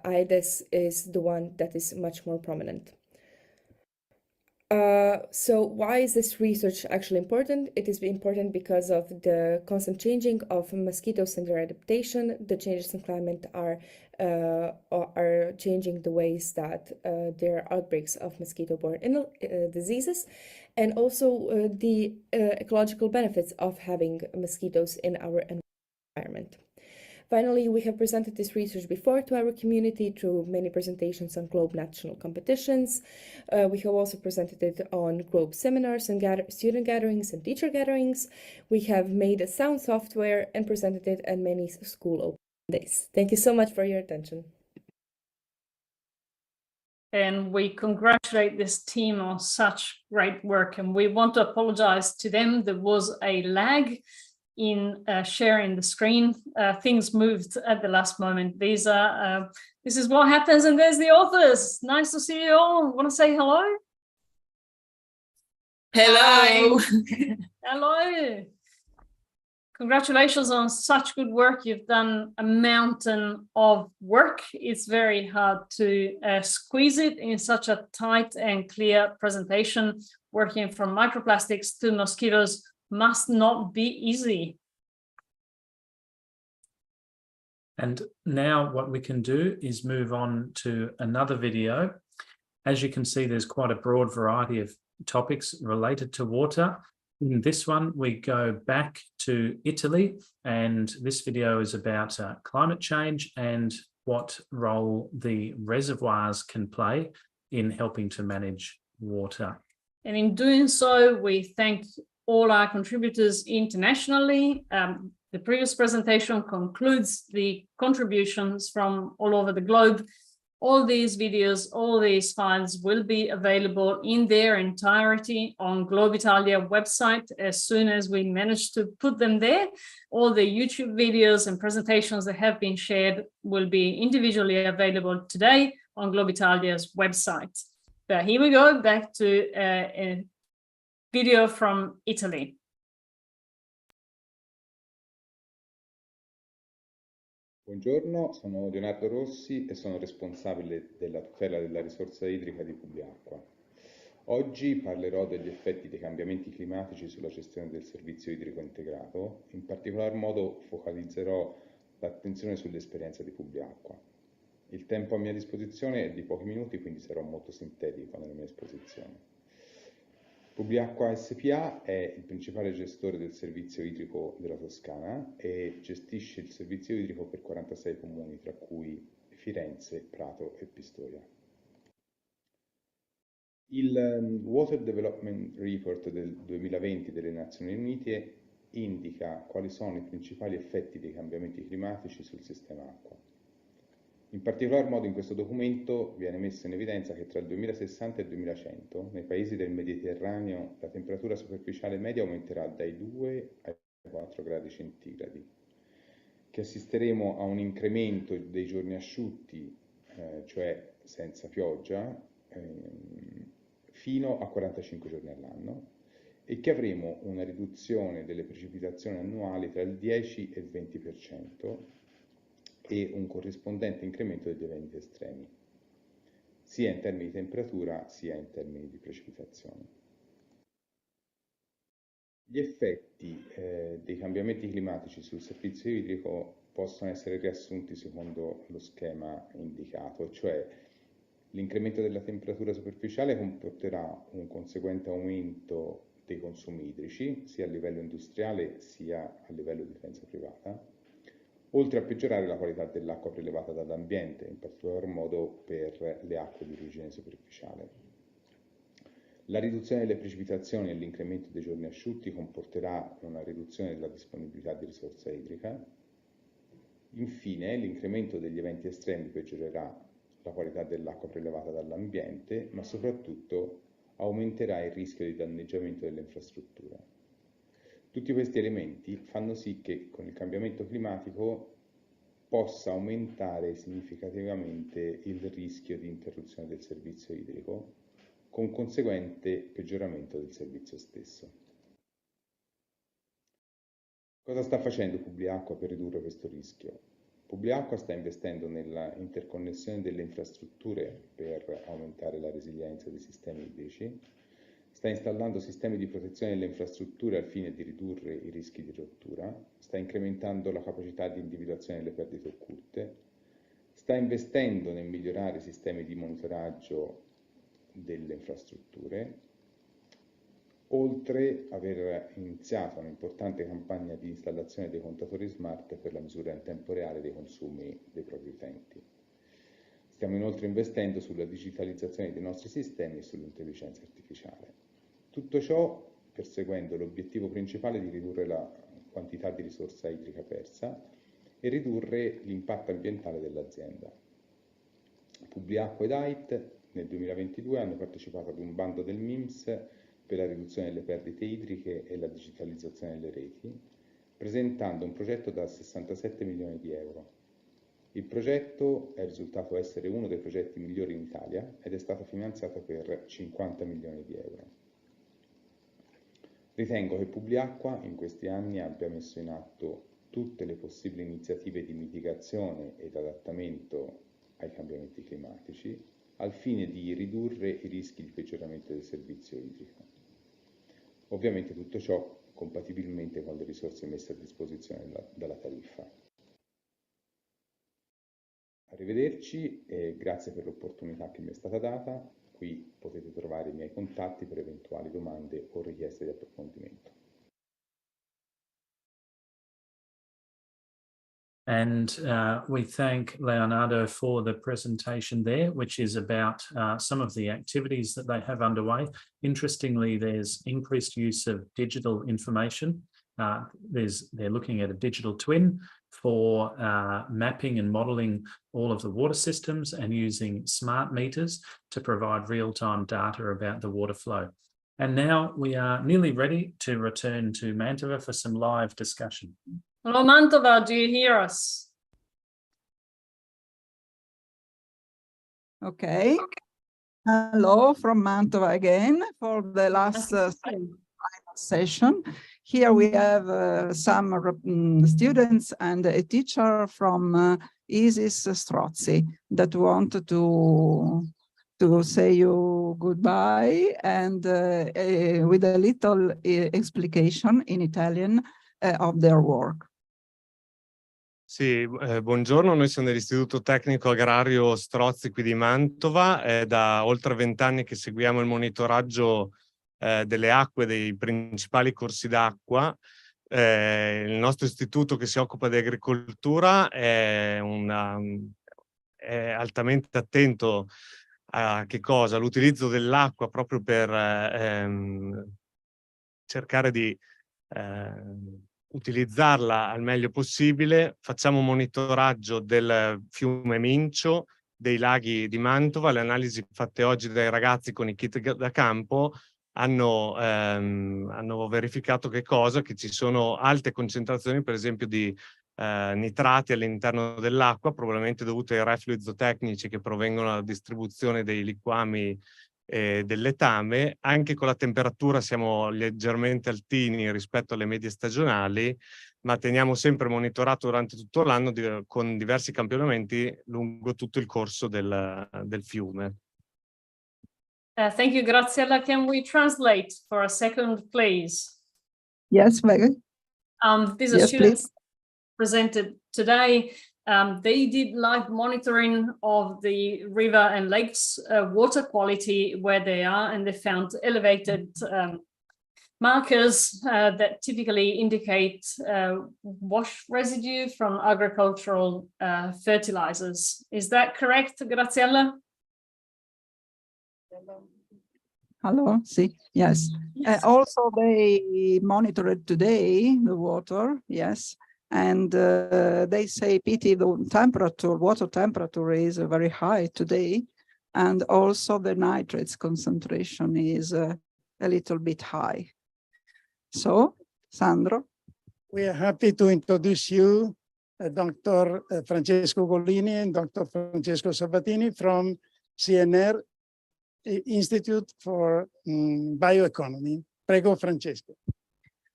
Aedes is the one that is much more prominent. So why is this research actually important? It is important because of the constant changing of mosquitoes and their adaptation. The changes in climate are changing the ways that there are outbreaks of mosquito-borne diseases, and also the ecological benefits of having mosquitoes in our environment. Finally, we have presented this research before to our community through many presentations on Globe national competitions. We have also presented it on Globe seminars and student gatherings and teacher gatherings. We have made a sound software and presented it at many school open days. Thank you so much for your attention. And we congratulate this team on such great work. And we want to apologize to them. There was a lag in sharing the screen. Things moved at the last moment. This is what happens, and there's the authors. Nice to see you all. Want to say hello? Hello. Hello. Congratulations on such good work. You've done a mountain of work. It's very hard to squeeze it in such a tight and clear presentation. Working from microplastics to mosquitoes must not be easy. And now what we can do is move on to another video. As you can see, there's quite a broad variety of topics related to water. In this one, we go back to Italy, and this video is about climate change and what role the reservoirs can play in helping to manage water. And in doing so, we thank all our contributors internationally. The previous presentation concludes the contributions from all over the globe. All these videos, all these files will be available in their entirety on Globe Italia website as soon as we manage to put them there. All the YouTube videos and presentations that have been shared will be individually available today on Globe Italia's website. But here we go, back to a video from Italy. Buongiorno, sono Leonardo Rossi e sono responsabile della tutela della risorsa idrica di Publiacqua. Oggi parlerò degli effetti dei cambiamenti climatici sulla gestione del servizio idrico integrato. In particolar modo focalizzerò l'attenzione sull'esperienza di Publiacqua. Il tempo a mia disposizione è di pochi minuti, quindi sarò molto sintetico nella mia esposizione. Publiacqua SPA è il principale gestore del servizio idrico della Toscana e gestisce il servizio idrico per 46 comuni, tra cui Firenze, Prato e Pistoia. Il Water Development Report del 2020 delle Nazioni Unite indica quali sono i principali effetti dei cambiamenti climatici sul sistema acqua. In particolar modo in questo documento viene messo in evidenza che tra il 2060 e il 2100 nei paesi del Mediterraneo la temperatura superficiale media aumenterà dai 2 ai 4 gradi centigradi, che assisteremo a un incremento dei giorni asciutti, cioè senza pioggia, fino a 45 giorni all'anno, e che avremo una riduzione delle precipitazioni annuali tra il 10 e il 20%, e un corrispondente incremento degli eventi estremi, sia in termini di temperatura sia in termini di precipitazioni. Gli effetti dei cambiamenti climatici sul servizio idrico possono essere riassunti secondo lo schema indicato, cioè l'incremento della temperatura superficiale comporterà un conseguente aumento dei consumi idrici, sia a livello industriale sia a livello di utenza privata, oltre a peggiorare la qualità dell'acqua prelevata dall'ambiente, in particolar modo per le acque di origine superficiale. La riduzione delle precipitazioni e l'incremento dei giorni asciutti comporterà una riduzione della disponibilità di risorsa idrica. Infine, l'incremento degli eventi estremi peggiorerà la qualità dell'acqua prelevata dall'ambiente, ma soprattutto aumenterà il rischio di danneggiamento delle infrastrutture. Tutti questi elementi fanno sì che con il cambiamento climatico possa aumentare significativamente il rischio di interruzione del servizio idrico, con conseguente peggioramento del servizio stesso. Cosa sta facendo Publiacqua per ridurre questo rischio? Publiacqua sta investendo nella interconnessione delle infrastrutture per aumentare la resilienza dei sistemi idrici, sta installando sistemi di protezione delle infrastrutture al fine di ridurre i rischi di rottura, sta incrementando la capacità di individuazione delle perdite occulte, sta investendo nel migliorare i sistemi di monitoraggio delle infrastrutture, oltre ad aver iniziato un'importante campagna di installazione dei contatori smart per la misura in tempo reale dei consumi dei propri utenti. Stiamo inoltre investendo sulla digitalizzazione dei nostri sistemi e sull'intelligenza artificiale. Tutto ciò perseguendo l'obiettivo principale di ridurre la quantità di risorsa idrica persa e ridurre l'impatto ambientale dell'azienda. Publiacqua ed AIT nel 2022 hanno partecipato ad un bando del MIMS per la riduzione delle perdite idriche e la digitalizzazione delle reti, presentando un progetto da 67 milioni di euro. Il progetto è risultato essere uno dei progetti migliori in Italia ed è stato finanziato per 50 milioni di euro. Ritengo che Publiacqua in questi anni abbia messo in atto tutte le possibili iniziative di mitigazione ed adattamento ai cambiamenti climatici al fine di ridurre i rischi di peggioramento del servizio idrico. Ovviamente tutto ciò compatibilmente con le risorse messe a disposizione dalla tariffa. Arrivederci e grazie per l'opportunità che mi è stata data. Qui potete trovare i miei contatti per eventuali domande o richieste di approfondimento. And we thank Leonardo for the presentation there, which is about some of the activities that they have underway. Interestingly, there's increased use of digital information. They're looking at a digital twin for mapping and modelling all of the water systems and using smart meters to provide real-time data about the water flow. And now we are nearly ready to return to Mantova for some live discussion. Hello, Mantova, do you hear us? Okay. Hello from Mantova again for the last session. Here we have some students and a teacher from Isis Strozzi that want to say you goodbye and with a little explication in Italian of their work. Sì, buongiorno, noi siamo dell'Istituto Tecnico Agrario Strozzi qui di Mantova, è da oltre 20 anni che seguiamo il monitoraggio delle acque dei principali corsi d'acqua. Il nostro istituto che si occupa di agricoltura è altamente attento a che cosa? All'utilizzo dell'acqua proprio per cercare di utilizzarla al meglio possibile. Facciamo monitoraggio del fiume Mincio, dei laghi di Mantova. Le analisi fatte oggi dai ragazzi con i kit da campo hanno verificato che ci sono alte concentrazioni, per esempio, di nitrati all'interno dell'acqua, probabilmente dovute ai reflui zootecnici che provengono dalla distribuzione dei liquami del letame. Anche con la temperatura siamo leggermente altini rispetto alle medie stagionali, ma teniamo sempre monitorato durante tutto l'anno con diversi campionamenti lungo tutto il corso del fiume. Thank you, Graziella. Can we translate for a second, please? Yes, Megan. These are students presented today. They did live monitoring of the river and lakes water quality where they are, and they found elevated markers that typically indicate wash residue from agricultural fertilizers. Is that correct, Graziella? Hello, see, yes. Also, they monitored today the water, yes. And they say pity the water temperature is very high today. And also the nitrates concentration is a little bit high. So, Sandro. We are happy to introduce you Dr. Francesco Gollini and Dr. Francesco Sabatini from CNR Institute for Bioeconomy. Prego, Francesco.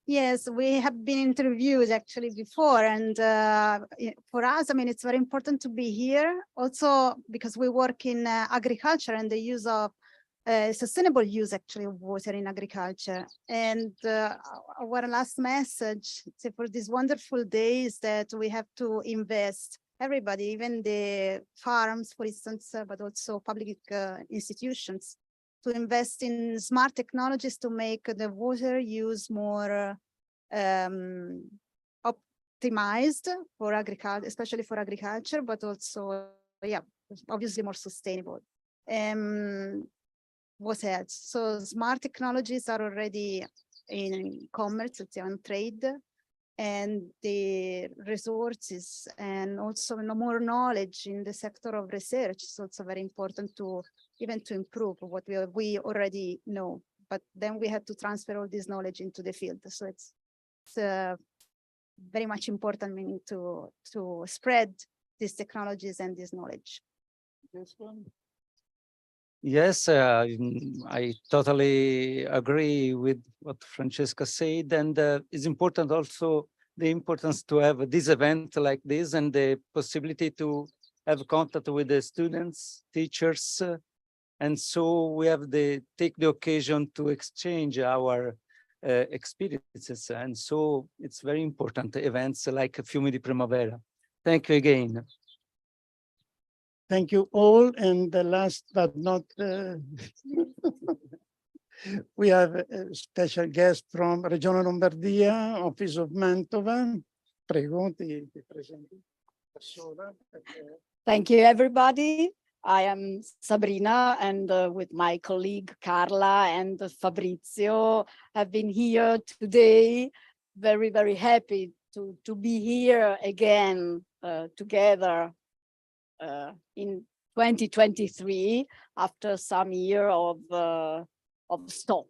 Yes, we have been interviewed actually before, and for us, I mean, it's very important to be here also because we work in agriculture and the use of sustainable use actually of water in agriculture. And our last message for this wonderful day is that we have to invest, everybody, even the farms, for instance, but also public institutions, to invest in smart technologies to make the water use more optimized for agriculture, especially for agriculture, but also, yeah, obviously more sustainable. What else? So smart technologies are already in commerce, it's on trade, and the resources and also more knowledge in the sector of research is also very important to even to improve what we already know. But then we have to transfer all this knowledge into the field. So it's very much important. We need to spread these technologies and this knowledge. This one. Yes, I totally agree with what Francesca said, and it's important also the importance to have this event like this and the possibility to have contact with the students, teachers, and so we have take the occasion to exchange our experiences, and so it's very important events like Fiumi di Primavera. Thank you again. Thank you all. And the last but not, we have a special guest from Regione Lombardia, Office of Mantova. Prego, ti presenti. Thank you, everybody. I am Sabrina, and with my colleague Carla and Fabrizio, I've been here today. Very, very happy to be here again together in 2023 after some year of stop.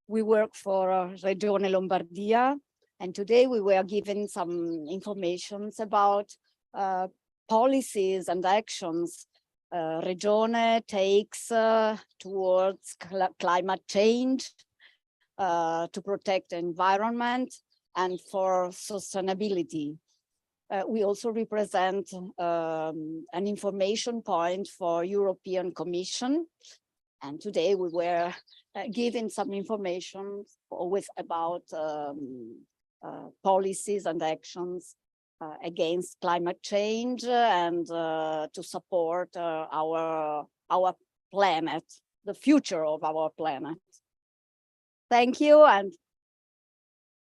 We work for Regione Lombardia, and today we were given some information about policies and actions Regione takes towards climate change, to protect the environment and for sustainability. We also represent an information point for European Commission. And today we were given some information about policies and actions against climate change and to support our planet, the future of our planet. Thank you, and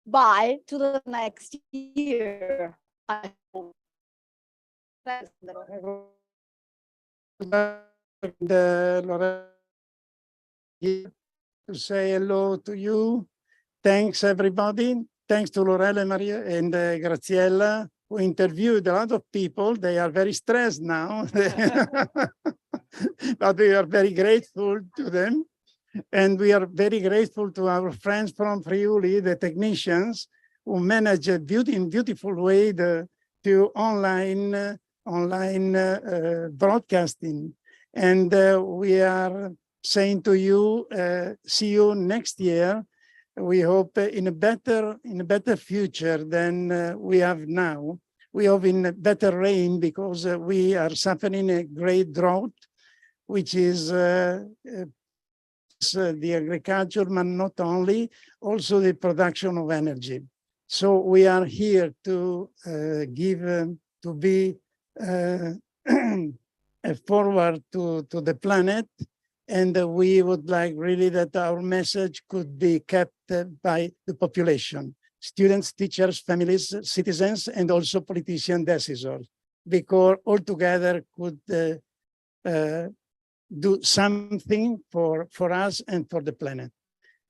bye to the next year. I hope. Thanks. To say hello to you. Thanks, everybody. Thanks to Lorella, Maria, and Graziella, who interviewed a lot of people. They are very stressed now, but we are very grateful to them. And we are very grateful to our friends from Friuli, the technicians, who manage in beautiful way to online broadcasting. And we are saying to you, see you next year. We hope in a better future than we have now. We hope in better rain, because we are suffering a great drought, which is the agriculture, but not only, also the production of energy. So we are here to be forward to the planet, and we would like really that our message could be kept by the population, students, teachers, families, citizens, and also politician decisors, because all together could do something for us and for the planet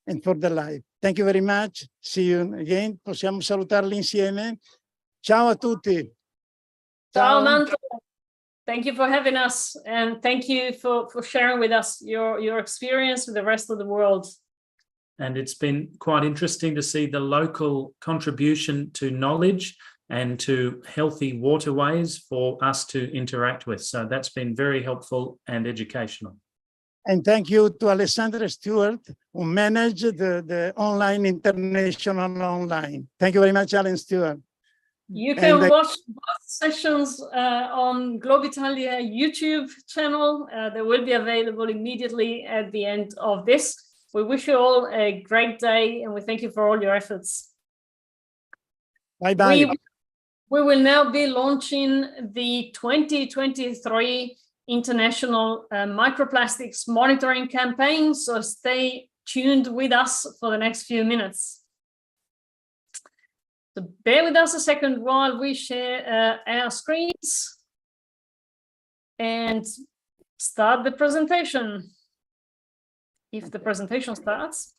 and for the life. Thank you very much. See you again. Possiamo salutarli insieme. Ciao a tutti. Ciao, Mantova. Thank you for having us, and thank you for sharing with us your experience with the rest of the world. And it's been quite interesting to see the local contribution to knowledge and to healthy waterways for us to interact with. So that's been very helpful and educational. And thank you to Alessandra Stewart, who managed the online international online. Thank you very much, Alan Stewart. You can watch both sessions on Globe Italia YouTube channel. They will be available immediately at the end of this. We wish you all a great day and we thank you for all your efforts. Bye-bye. We will now be launching the 2023 International Microplastics Monitoring Campaign, so stay tuned with us for the next few minutes. So bear with us a second while we share our screens and start the presentation. If the presentation starts.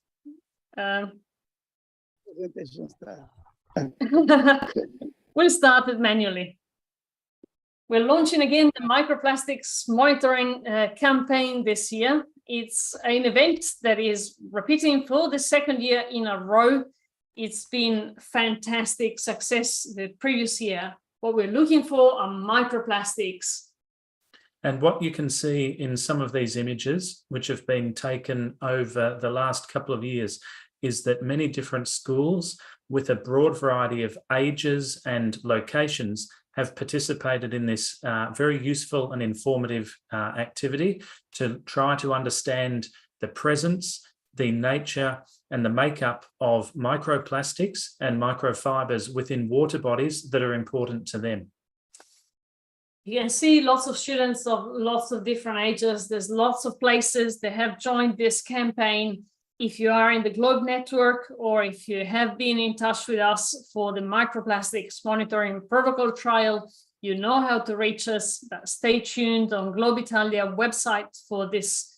We'll start it manually. We're launching again the microplastics monitoring campaign this year. It's an event that is repeating for the second year in a row. It's been fantastic success the previous year. What we're looking for are microplastics. And what you can see in some of these images, which have been taken over the last couple of years, is that many different schools with a broad variety of ages and locations have participated in this very useful and informative activity to try to understand the presence, the nature and the makeup of microplastics and microfibers within water bodies that are important to them. You can see lots of students of lots of different ages. There's lots of places that have joined this campaign. If you are in the Globe network or if you have been in touch with us for the microplastics monitoring protocol trial, you know how to reach us. Stay tuned on Globe Italia website for this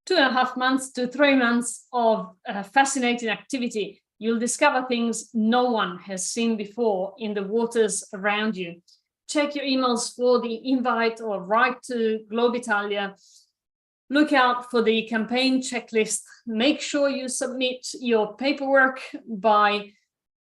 2.5 months to 3 months of fascinating activity. You'll discover things no one has seen before in the waters around you. Check your emails for the invite or write to Globe Italia. Look out for the campaign checklist. Make sure you submit your paperwork by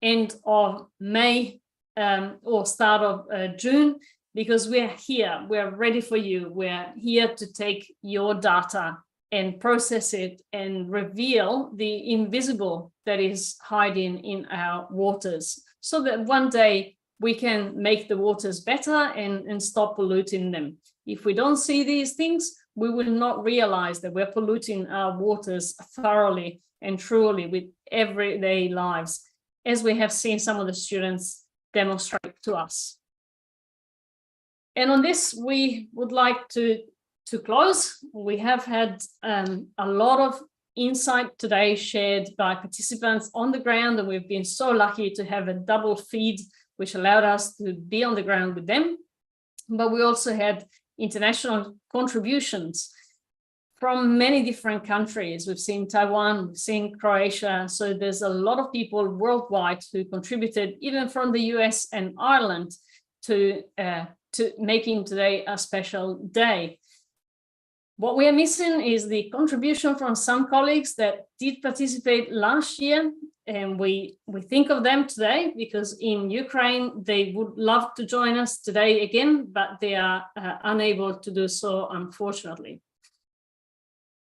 end of May or start of June, because we're here, we're ready for you. We're here to take your data and process it and reveal the invisible that is hiding in our waters, so that one day we can make the waters better and stop polluting them. If we don't see these things, we will not realize that we're polluting our waters thoroughly and truly with everyday lives, as we have seen some of the students demonstrate to us. And on this, we would like to close. We have had a lot of insight today shared by participants on the ground, and we've been so lucky to have a double feed, which allowed us to be on the ground with them. But we also had international contributions from many different countries. We've seen Taiwan, we've seen Croatia. So there's a lot of people worldwide who contributed, even from the US and Ireland, to making today a special day. What we are missing is the contribution from some colleagues that did participate last year. And we think of them today because in Ukraine, they would love to join us today again, but they are unable to do so, unfortunately.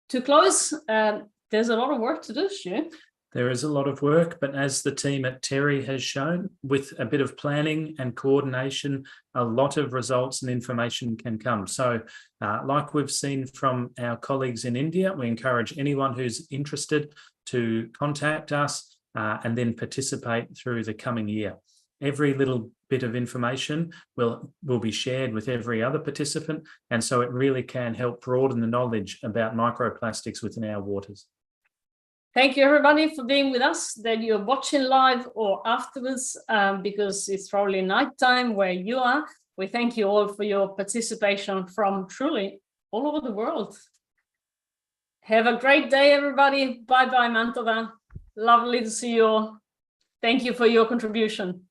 To close, there's a lot of work to do, Stu. There is a lot of work, but as the team at Terry has shown, with a bit of planning and coordination, a lot of results and information can come. So like we've seen from our colleagues in India, we encourage anyone who's interested to contact us and then participate through the coming year. Every little bit of information will be shared with every other participant, and so it really can help broaden the knowledge about microplastics within our waters. Thank you, everybody, for being with us, that you're watching live or afterwards, because it's probably nighttime where you are. We thank you all for your participation from truly all over the world. Have a great day, everybody. Bye-bye, Mantova. Lovely to see you all. Thank you for your contribution.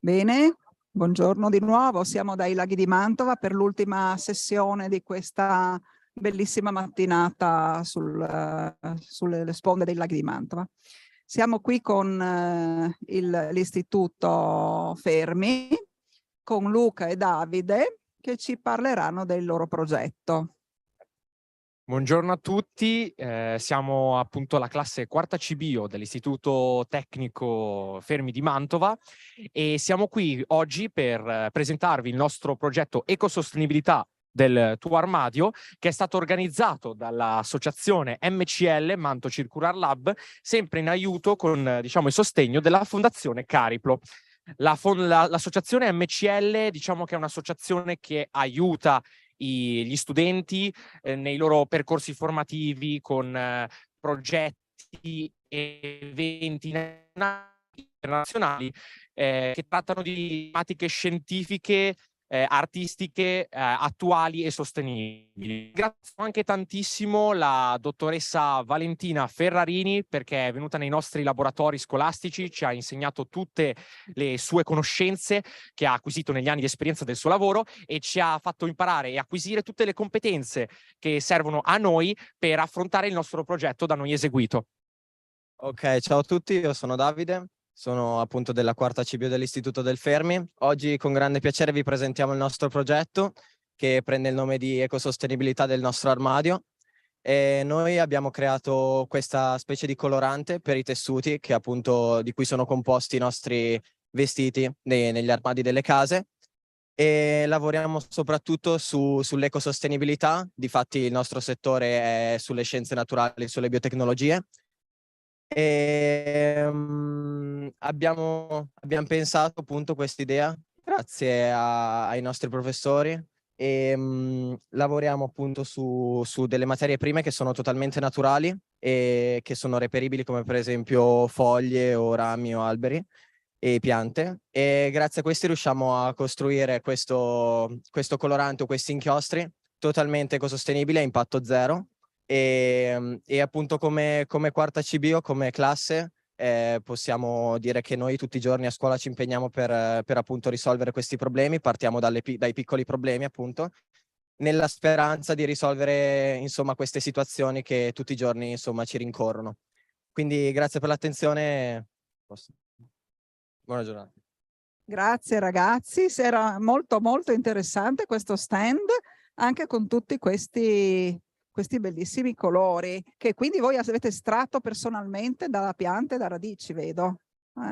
Bene, buongiorno di nuovo. Siamo dai laghi di Mantova per l'ultima sessione di questa bellissima mattinata sulle sponde dei laghi di Mantova. Siamo qui con l'Istituto Fermi, con Luca e Davide, che ci parleranno del loro progetto. Buongiorno a tutti, siamo appunto la classe quarta CBio dell'Istituto Tecnico Fermi di Mantova e siamo qui oggi per presentarvi il nostro progetto Ecosostenibilità del tuo armadio, che è stato organizzato dall'associazione MCL Manto Circular Lab, sempre in aiuto con diciamo, il sostegno della Fondazione Cariplo. L'associazione MCL diciamo che è un'associazione che aiuta gli studenti nei loro percorsi formativi con progetti e eventi internazionali che trattano di tematiche scientifiche, artistiche, attuali e sostenibili. Ringrazio anche tantissimo la dottoressa Valentina Ferrarini perché è venuta nei nostri laboratori scolastici, ci ha insegnato tutte le sue conoscenze che ha acquisito negli anni di esperienza del suo lavoro e ci ha fatto imparare e acquisire tutte le competenze che servono a noi per affrontare il nostro progetto da noi eseguito. Ok, ciao a tutti, io sono Davide, sono appunto della quarta CBio dell'Istituto del Fermi. Oggi con grande piacere vi presentiamo il nostro progetto che prende il nome di Ecosostenibilità del nostro armadio. E noi abbiamo creato questa specie di colorante per i tessuti che appunto di cui sono composti i nostri vestiti negli armadi delle case e lavoriamo soprattutto sull'ecosostenibilità. Difatti il nostro settore è sulle scienze naturali, sulle biotecnologie. Abbiamo pensato appunto quest'idea grazie ai nostri professori e lavoriamo appunto su delle materie prime che sono totalmente naturali e che sono reperibili come per esempio foglie o rami o alberi e piante e grazie a questi riusciamo a costruire questo colorante o questi inchiostri totalmente ecosostenibili a impatto zero. E appunto come quarta CBio, come classe, possiamo dire che noi tutti i giorni a scuola ci impegniamo per appunto risolvere questi problemi, partiamo dai piccoli problemi appunto, nella speranza di risolvere insomma queste situazioni che tutti i giorni insomma ci rincorrono. Quindi grazie per l'attenzione, buona giornata. Grazie ragazzi, era molto molto interessante questo stand, anche con tutti questi bellissimi colori che quindi voi avete estratto personalmente dalla pianta e da radici, vedo.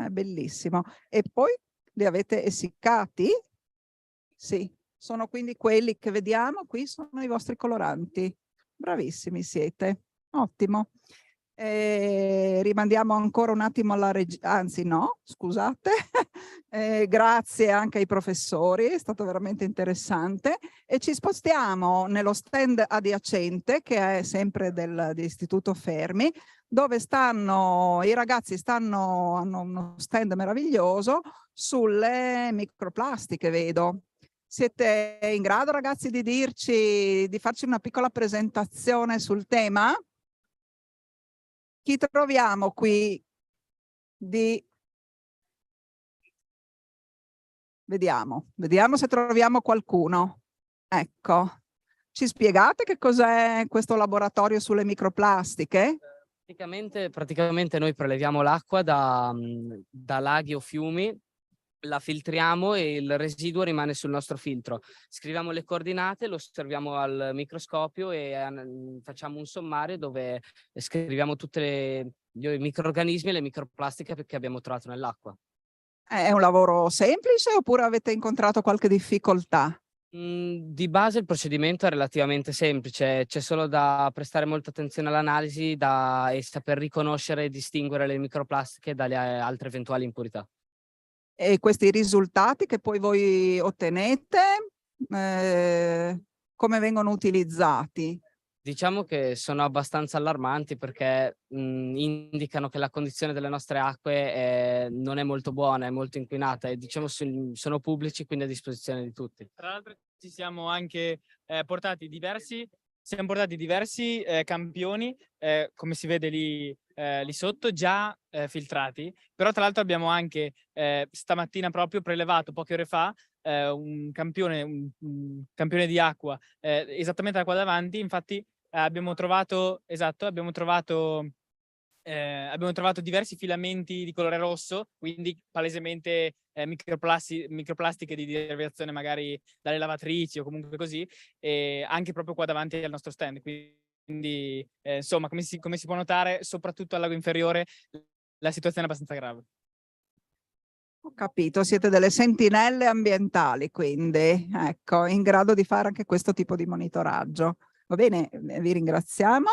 Bellissimo. E poi li avete essiccati? Sì, sono quindi quelli che vediamo qui, sono i vostri coloranti. Bravissimi siete, ottimo. Rimandiamo ancora un attimo alla regia, anzi no, scusate, grazie anche ai professori, è stato veramente interessante e ci spostiamo nello stand adiacente che è sempre dell'Istituto Fermi, dove i ragazzi hanno uno stand meraviglioso sulle microplastiche, vedo. Siete in grado ragazzi di farci una piccola presentazione sul tema? Chi troviamo qui Vediamo se troviamo qualcuno. Ecco, ci spiegate che cos'è questo laboratorio sulle microplastiche? Praticamente noi preleviamo l'acqua da laghi o fiumi, la filtriamo e il residuo rimane sul nostro filtro. Scriviamo le coordinate, lo osserviamo al microscopio e facciamo un sommario dove scriviamo tutti i microrganismi e le microplastiche che abbiamo trovato nell'acqua. È un lavoro semplice oppure avete incontrato qualche difficoltà? Di base il procedimento è relativamente semplice, c'è solo da prestare molta attenzione all'analisi e saper riconoscere e distinguere le microplastiche dalle altre eventuali impurità. E questi risultati che poi voi ottenete, come vengono utilizzati? Diciamo che sono abbastanza allarmanti perché indicano che la condizione delle nostre acque non è molto buona, è molto inquinata e diciamo sono pubblici, quindi a disposizione di tutti. Tra l'altro ci siamo anche portati diversi siamo portati diversi campioni, come si vede lì sotto, già filtrati, però tra l'altro abbiamo anche stamattina proprio prelevato poche ore fa un campione di acqua esattamente da qua davanti. Infatti abbiamo trovato diversi filamenti di colore rosso, quindi palesemente microplastiche di derivazione magari dalle lavatrici o comunque così, anche proprio qua davanti al nostro stand. Quindi insomma, come si può notare, soprattutto al lago inferiore la situazione è abbastanza grave. Ho capito, siete delle sentinelle ambientali, quindi ecco, in grado di fare anche questo tipo di monitoraggio. Va bene, vi ringraziamo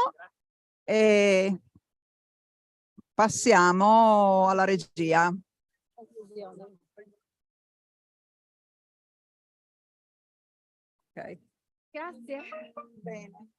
e passiamo alla regia. Ok. Grazie. Bene.